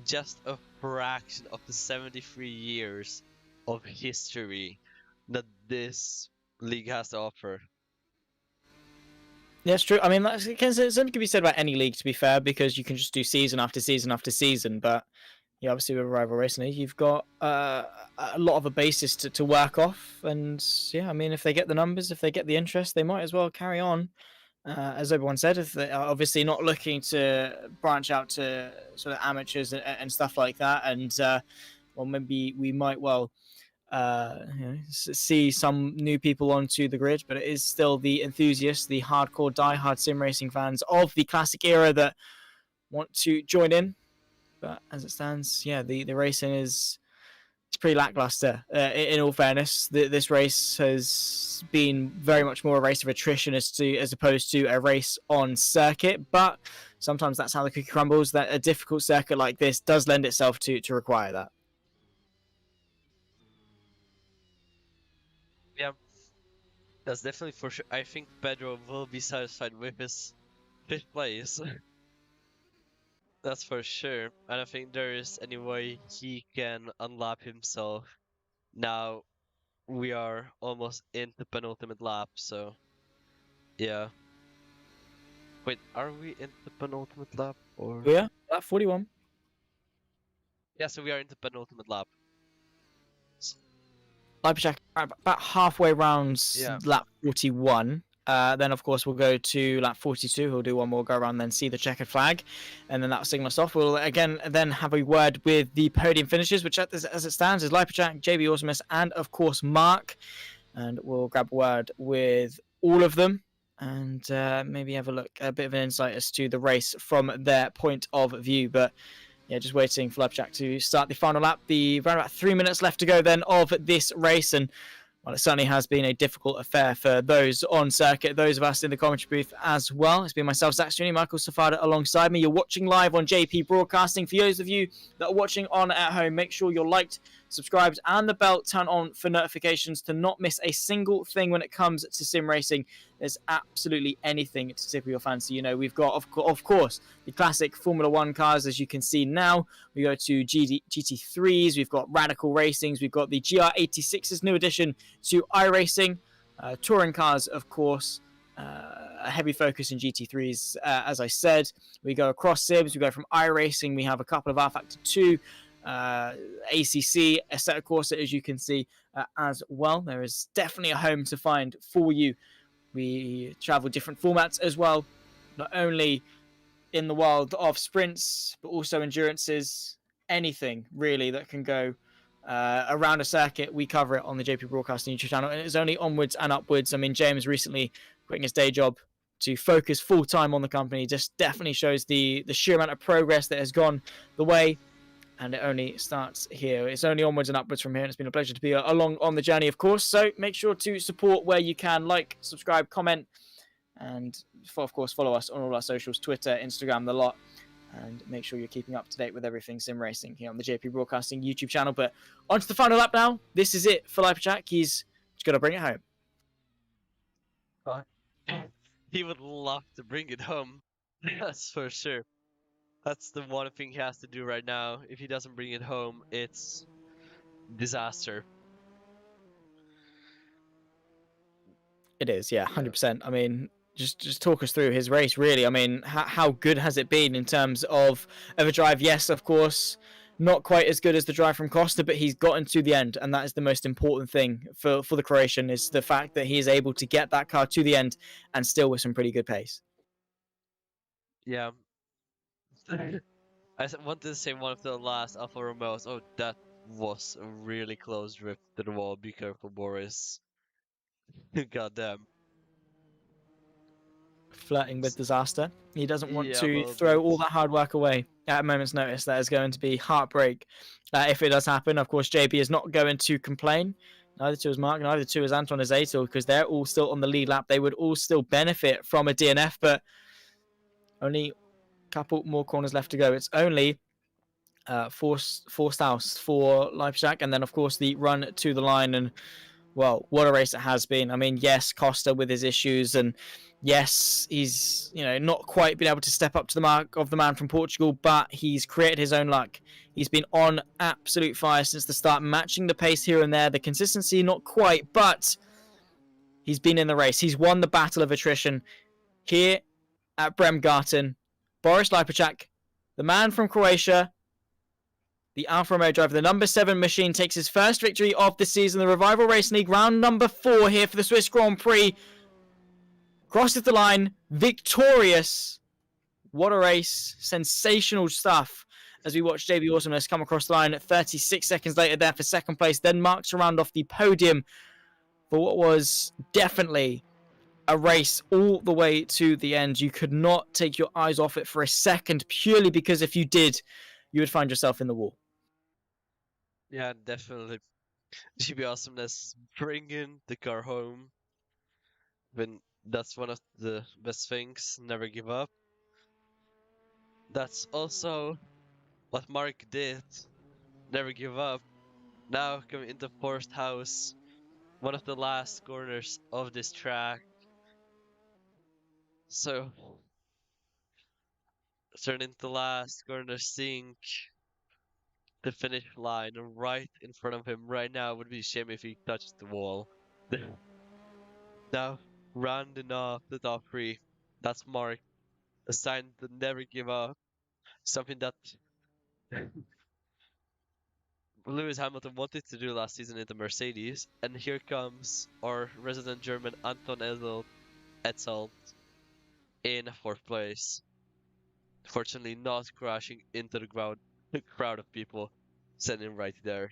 just a fraction of the 73 years of history that this league has to offer. Yeah, it's true. I mean, something can be said about any league, to be fair, because you can just do season after season after season. But yeah, obviously with Rival Racing League, you've got a lot of a basis to work off. And yeah, I mean, if they get the numbers, if they get the interest, they might as well carry on. As everyone said, if they are obviously not looking to branch out to sort of amateurs and stuff like that, and well, maybe we might well see some new people onto the grid, but it is still the enthusiasts, the hardcore, diehard sim racing fans of the classic era that want to join in. But as it stands, yeah, the racing it's pretty lackluster. In all fairness, this race has been very much more a race of attrition as opposed to a race on circuit. But sometimes that's how the cookie crumbles. That a difficult circuit like this does lend itself to require that. Yeah, that's definitely for sure. I think Pedro will be satisfied with his 5th place. That's for sure. I don't think there is any way he can unlap himself. Now we are almost in the penultimate lap, so yeah. Wait, are we in the penultimate lap or? We are at 41. Yeah, so we are in the penultimate lap. Leipzig about halfway round Yeah. lap 41. Then, of course, we'll go to lap 42. We'll do one more go around, then see the checkered flag, and then that'll signal us off. We'll again then have a word with the podium finishers, which as it stands is Leipzig, JB Awesomeness, and of course Mark. And we'll grab a word with all of them and maybe have a bit of an insight as to the race from their point of view. But yeah, just waiting for Leipzig to start the final lap. Around about 3 minutes left to go then of this race, and well, it certainly has been a difficult affair for those on circuit, those of us in the commentary booth as well. It's been myself, Zach Sweeney, Michael Sifalda alongside me. You're watching live on JP Broadcasting. For those of you that are watching on at home, make sure you're liked, subscribed, and the bell turned on for notifications to not miss a single thing when it comes to sim racing. There's absolutely anything to tickle your fancy. You know, we've got, of course, the classic Formula 1 cars, as you can see now. We go to GT3s, we've got Radical Racings, we've got the GR86's new addition to iRacing. Touring cars, of course, a heavy focus in GT3s, as I said. We go across Sibs, we go from iRacing, we have a couple of R-Factor 2, ACC, Assetto Corsa, as you can see, as well. There is definitely a home to find for you. We travel different formats as well, not only in the world of sprints, but also endurances, anything really that can go around a circuit. We cover it on the JP Broadcasting YouTube channel, and it's only onwards and upwards. I mean, James recently quitting his day job to focus full-time on the company just definitely shows the sheer amount of progress that has gone the way. And it only starts here. It's only onwards and upwards from here. And it's been a pleasure to be along on the journey, of course. So make sure to support where you can. Like, subscribe, comment. And, of course, follow us on all our socials. Twitter, Instagram, the lot. And make sure you're keeping up to date with everything sim racing here on the JP Broadcasting YouTube channel. But on to the final lap now. This is it for Leipzig. He's got to bring it home. He would love to bring it home. That's for sure. That's the one thing he has to do right now. If he doesn't bring it home, it's disaster. It is, yeah, 100%. I mean, just talk us through his race, really. I mean, how good has it been in terms of a drive? Yes, of course, not quite as good as the drive from Costa, but he's gotten to the end, and that is the most important thing for the Croatian, is the fact that he is able to get that car to the end and still with some pretty good pace. Yeah. I wanted to say one of the last Alfa Romeos. Oh, that was a really close drift to the wall. Be careful, Boris. Goddamn. Flirting with disaster. He doesn't want Yeah, to well, throw but- all that hard work away at a moment's notice. That is going to be heartbreak if it does happen. Of course, JP is not going to complain. Neither to is Mark, neither to is Anton Azatel, because they're all still on the lead lap. They would all still benefit from a DNF, but only a couple more corners left to go. It's only forced house for Leipzig, and then, of course, the run to the line. And, well, what a race it has been. I mean, yes, Costa with his issues, and yes, he's not quite been able to step up to the mark of the man from Portugal, but he's created his own luck. He's been on absolute fire since the start, matching the pace here and there. The consistency, not quite, but he's been in the race. He's won the battle of attrition here at Bremgarten. Boris Leipzig, the man from Croatia, the Alfa Romeo driver, the number 7 machine, takes his first victory of the season. The Revival Racing League round number 4 here for the Swiss Grand Prix. Crosses the line, victorious. What a race. Sensational stuff as we watch JB Awesomeness come across the line at 36 seconds later there for second place. Then marks around off the podium for what was definitely a race all the way to the end. You could not take your eyes off it for a second, purely because if you did, you would find yourself in the wall. Yeah, definitely. GB Awesomeness bringing the car home. When that's one of the best things. Never give up. That's also what Mark did. Never give up. Now coming into Forest House, one of the last corners of this track. So turning the last corner, seeing the finish line right in front of him right now. Would be a shame if he touched the wall. Now rounding off the top 3. That's Mark a sign to never give up. Something that Lewis Hamilton wanted to do last season in the Mercedes, and here comes our resident German Anton Etzel in 4th place. Fortunately, not crashing into the crowd of people standing right there.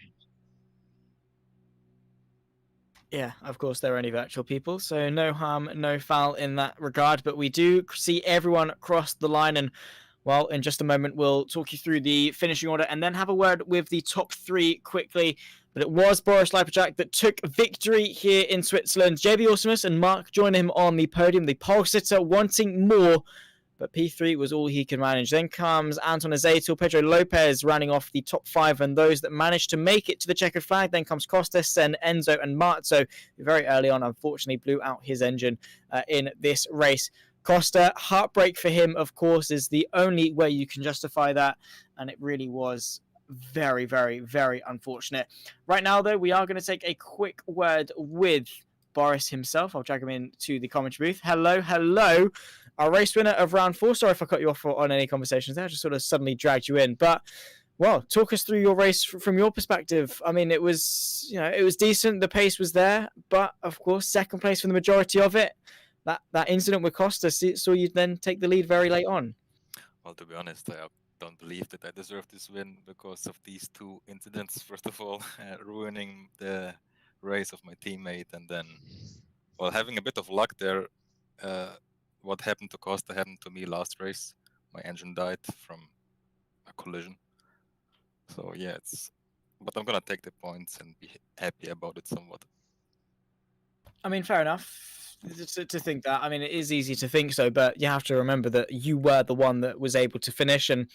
Yeah, of course, they're only virtual people, so no harm, no foul in that regard. But we do see everyone cross the line, and well, in just a moment, we'll talk you through the finishing order and then have a word with the top 3 quickly. But it was Boris Leiperjak that took victory here in Switzerland. JB Awesomeness and Mark joined him on the podium, the pole sitter wanting more, but P3 was all he could manage. Then comes Anton Azeitl, Pedro Lopez running off the top 5, and those that managed to make it to the checkered flag. Then comes Costas, then Enzo and Marzo, who very early on unfortunately blew out his engine in this race. Costa, heartbreak for him, of course, is the only way you can justify that, and it really was very, very, very unfortunate. Right now, though, we are going to take a quick word with Boris himself. I'll drag him into the commentary booth. Hello. Our race winner of round 4. Sorry if I cut you off on any conversations there. I just sort of suddenly dragged you in. But, well, talk us through your race from your perspective. I mean, it was decent. The pace was there. But, of course, 2nd place for the majority of it. That incident with Costa saw you then take the lead very late on. Well, to be honest, I don't believe that I deserve this win because of these 2 incidents. First of all, ruining the race of my teammate, and then, well, having a bit of luck there. What happened to Costa happened to me last race. My engine died from a collision. So yeah, but I'm gonna take the points and be happy about it somewhat. I mean, fair enough to think that. I mean, it is easy to think so, but you have to remember that you were the one that was able to finish, and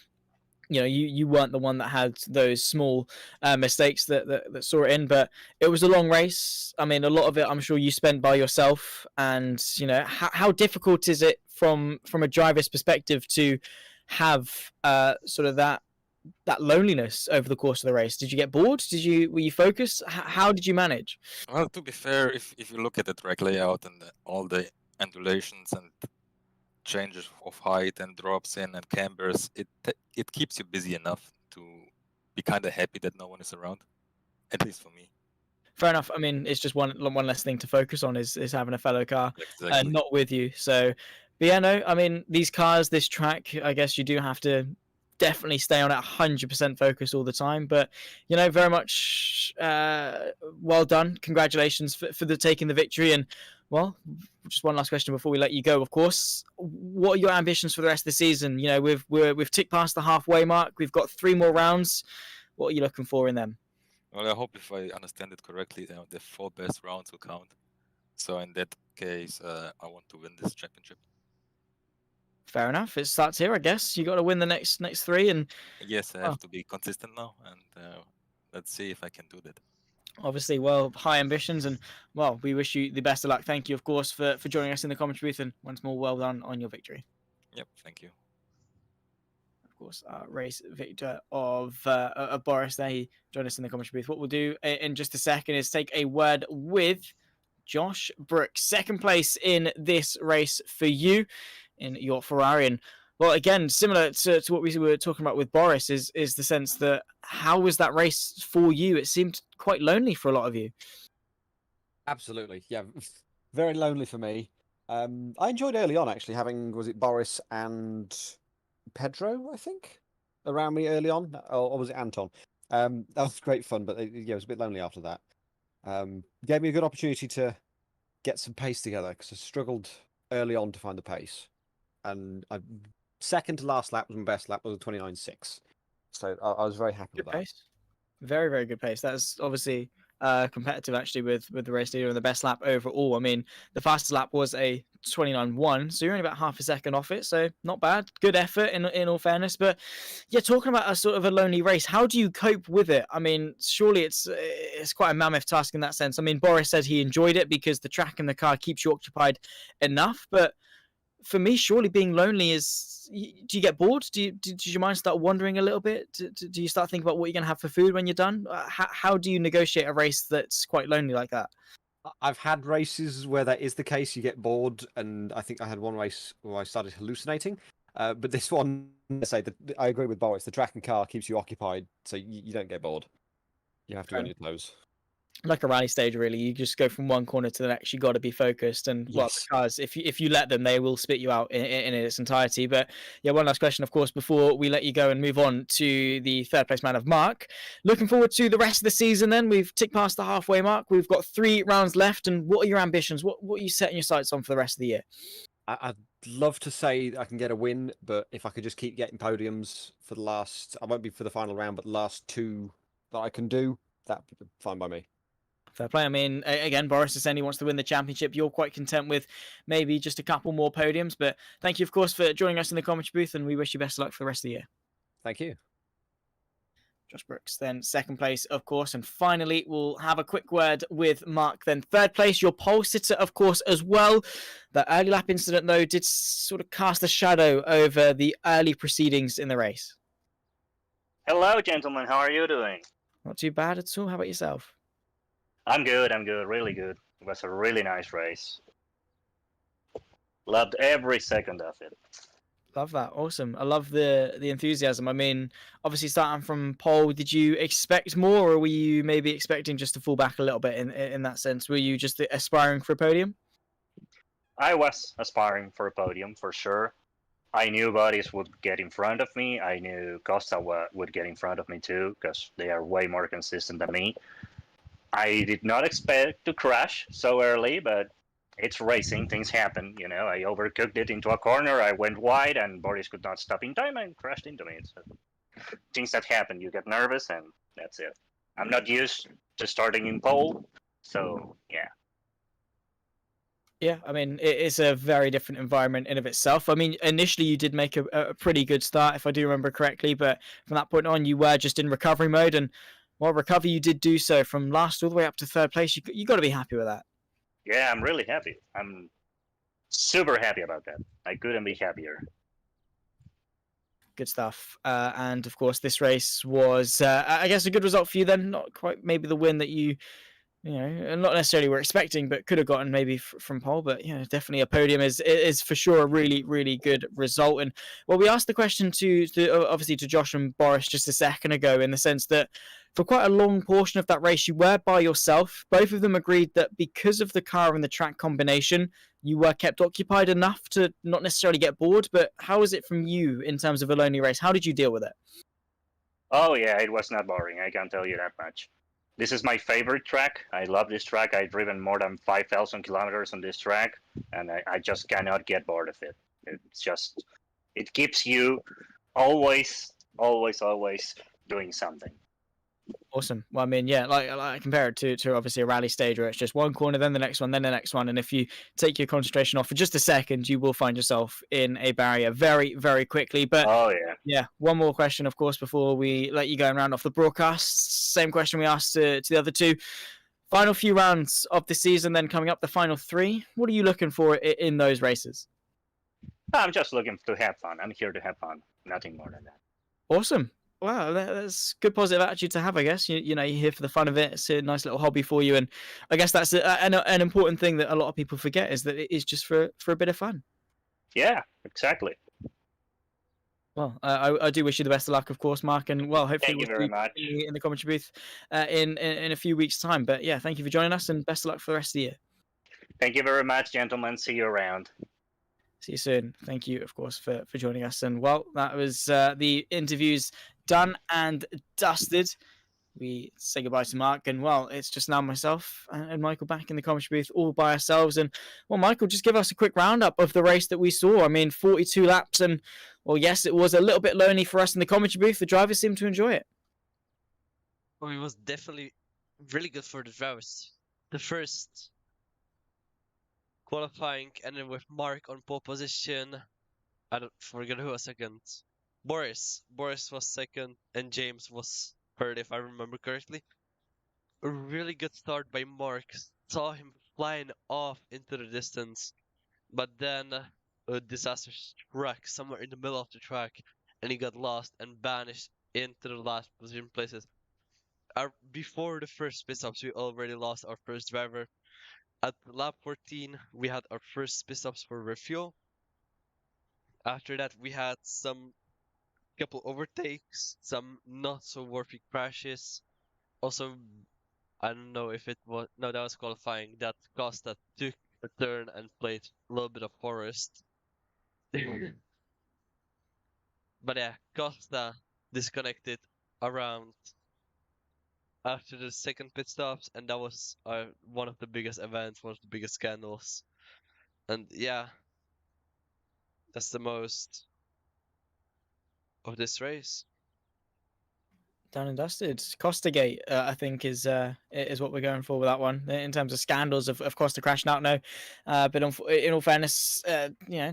you weren't the one that had those small mistakes that saw it in. But it was a long race. I mean, a lot of it I'm sure you spent by yourself, and how difficult is it from a driver's perspective to have sort of that loneliness over the course of the race? Did you get bored? Were you focused? How did you manage? Well, to be fair, if you look at the track layout and all the undulations and changes of height and drops in and cambers, it keeps you busy enough to be kind of happy that no one is around, at least for me. Fair enough. I mean, it's just one less thing to focus on is having a fellow car not with you. So, but yeah, no, I mean, these cars, this track, I guess you do have to definitely stay on at 100% focus all the time. But very much well done. Congratulations for taking the victory. And well, just one last question before we let you go. Of course, what are your ambitions for the rest of the season? We've ticked past the halfway mark. We've got 3 more rounds. What are you looking for in them? Well, I hope if I understand it correctly, the 4 best rounds will count. So in that case, I want to win this championship. Fair enough. It starts here, I guess. You got to win the next 3, and yes, I have to be consistent now, and let's see if I can do that. Obviously, well, high ambitions, and well, we wish you the best of luck. Thank you, of course, for joining us in the commentary booth, and once more, well done on your victory. Yep, thank you. Of course, race victor of Boris there. He joined us in the commentary booth. What we'll do in just a second is take a word with Josh Brooks. 2nd place in this race for you in your Ferrari. And well, again, similar to what we were talking about with Boris is the sense that how was that race for you? It seemed quite lonely for a lot of you. Absolutely, yeah, very lonely for me. I enjoyed early on actually having, was it Boris and Pedro, I think, around me early on, or was it Anton? That was great fun, but it was a bit lonely after that. Gave me a good opportunity to get some pace together because I struggled early on to find the pace, and second to last lap was my best lap, was a 29.6. So I was very happy with that. Pace. Very, very good pace. That's obviously competitive actually with the race leader and the best lap overall. I mean, the fastest lap was a 29.1, so you're only about half a second off it, so not bad. Good effort in all fairness. But yeah, talking about a sort of a lonely race, how do you cope with it? I mean, surely it's quite a mammoth task in that sense. I mean, Boris said he enjoyed it because the track and the car keeps you occupied enough, but for me, surely being lonely is, do you get bored? Does your mind start wandering a little bit? Do you start thinking about what you're going to have for food when you're done? How do you negotiate a race that's quite lonely like that? I've had races where that is the case. You get bored, and I think I had one race where I started hallucinating. But this one, I agree with Boris. The track and car keeps you occupied, so you don't get bored. You have to be on your toes. Like a rally stage, really. You just go from one corner to the next. You got to be focused, and well, the Yes. cars, if you let them, they will spit you out in its entirety. But yeah, one last question, of course, before we let you go and move on to the third place man of Mark. Looking forward to the rest of the season. Then we've ticked past the halfway mark. We've got 3 rounds left, and what are your ambitions? What are you setting your sights on for the rest of the year? I'd love to say I can get a win, but if I could just keep getting podiums for the last, I won't be for the final round, but the last 2 that I can do, that'd be fine by me. Fair play. I mean, again, Boris is saying he wants to win the championship. You're quite content with maybe just a couple more podiums. But thank you, of course, for joining us in the commentary booth, and we wish you best of luck for the rest of the year. Thank you. Josh Brooks, then second place, of course. And finally, we'll have a quick word with Mark. Then third place, your pole sitter, of course, as well. The early lap incident, though, did sort of cast a shadow over the early proceedings in the race. Hello, gentlemen. How are you doing? Not too bad at all. How about yourself? I'm good. Really good. It was a really nice race. Loved every second of it. Love that. Awesome. I love the enthusiasm. I mean, obviously starting from pole, did you expect more, or were you maybe expecting just to fall back a little bit in that sense? Were you just aspiring for a podium? I was aspiring for a podium for sure. I knew bodies would get in front of me. I knew Costa would get in front of me too, because they are way more consistent than me. I did not expect to crash so early, but it's racing. Things happen, you know. I overcooked it into a corner. I went wide, and Boris could not stop in time and crashed into me. So, things that happen. You get nervous, and that's it. I'm not used to starting in pole, so yeah. Yeah, I mean, it's a very different environment in of itself. I mean, initially you did make a pretty good start, if I do remember correctly, but from that point on, you were just in recovery mode, and while recovery, you did do so from last all the way up to third place. You got to be happy with that. Yeah, I'm really happy. I'm super happy about that. I couldn't be happier. Good stuff. And of course, this race was, I guess, a good result for you then. Not quite maybe the win that you know, not necessarily were expecting, but could have gotten maybe from pole. But yeah, definitely a podium is for sure a really, really good result. And well, we asked the question to obviously to Josh and Boris just a second ago, in the sense that for quite a long portion of that race, you were by yourself. Both of them agreed that because of the car and the track combination, you were kept occupied enough to not necessarily get bored. But how was it from you in terms of a lonely race? How did you deal with it? Oh yeah, it was not boring. I can tell you that much. This is my favorite track. I love this track. I've driven more than 5,000 kilometers on this track, and I just cannot get bored of it. It's just, it keeps you always doing something. Awesome. Well, I mean, yeah, like I compare it to obviously a rally stage where it's just one corner, then the next one, then the next one. And if you take your concentration off for just a second, you will find yourself in a barrier very, very quickly. But oh, yeah, one more question, of course, before we let you go and round off the broadcast. Same question we asked to the other two. Final few rounds of the season, then coming up the final 3. What are you looking for in those races? I'm just looking to have fun. I'm here to have fun. Nothing more than that. Awesome. Wow, that's good positive attitude to have, I guess. You know, you're here for the fun of it. It's a nice little hobby for you, and I guess that's an important thing that a lot of people forget, is that it is just for a bit of fun. Yeah, exactly. Well, I do wish you the best of luck, of course, Mark, and well, hopefully Thank you we'll very see much. you in the commentary booth in a few weeks' time. But yeah, thank you for joining us, and best of luck for the rest of the year. Thank you very much, gentlemen. See you around. See you soon. Thank you, of course, for joining us. And well, that was the interviews done and dusted. We say goodbye to Mark, and well, it's just now myself and Michael back in the commentary booth all by ourselves. And well, Michael, just give us a quick roundup of the race that we saw. I mean, 42 laps, and well, yes, it was a little bit lonely for us in the commentary booth. The drivers seemed to enjoy it. Well, it was definitely really good for the drivers. The first qualifying ended with Mark on pole position. I don't forget who was second. Boris was second, and James was third, if I remember correctly. A really good start by Mark. Saw him flying off into the distance, but then a disaster struck somewhere in the middle of the track, and he got lost and vanished into the last position places. Before the first pit stops, we already lost our first driver. At lap 14, we had our first pit stops for refuel. After that, we had some couple overtakes, some not so worthy crashes. Also, I don't know if it was no, that was qualifying. That Costa took a turn and played a little bit of forest. But yeah, Costa disconnected around after the second pit stops, and that was one of the biggest events, one of the biggest scandals. And yeah, that's the most of this race. Done and dusted. Costagate, I think, is what we're going for with that one in terms of scandals of Costa crashing out. No, but in all fairness,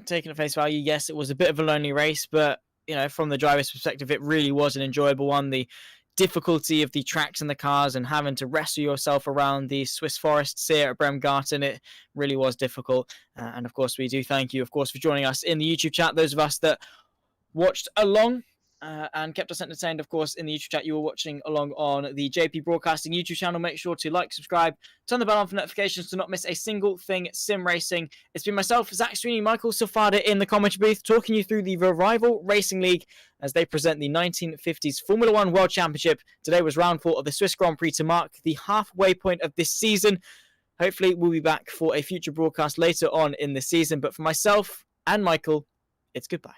taking at face value, yes, it was a bit of a lonely race, but from the driver's perspective, it really was an enjoyable one. The difficulty of the tracks and the cars and having to wrestle yourself around the Swiss forests here at Bremgarten, it really was difficult. And of course, we do thank you, of course, for joining us in the YouTube chat. Those of us that watched along and kept us entertained, of course, in the YouTube chat. You were watching along on the JP Broadcasting YouTube channel. Make sure to like, subscribe, turn the bell on for notifications to not miss a single thing sim racing. It's been myself, Zach Sweeney, Michael Sifalda in the commentary booth, talking you through the Rival Racing League as they present the 1950s Formula One World Championship. Today was round 4 of the Swiss Grand Prix to mark the halfway point of this season. Hopefully, we'll be back for a future broadcast later on in the season. But for myself and Michael, it's goodbye.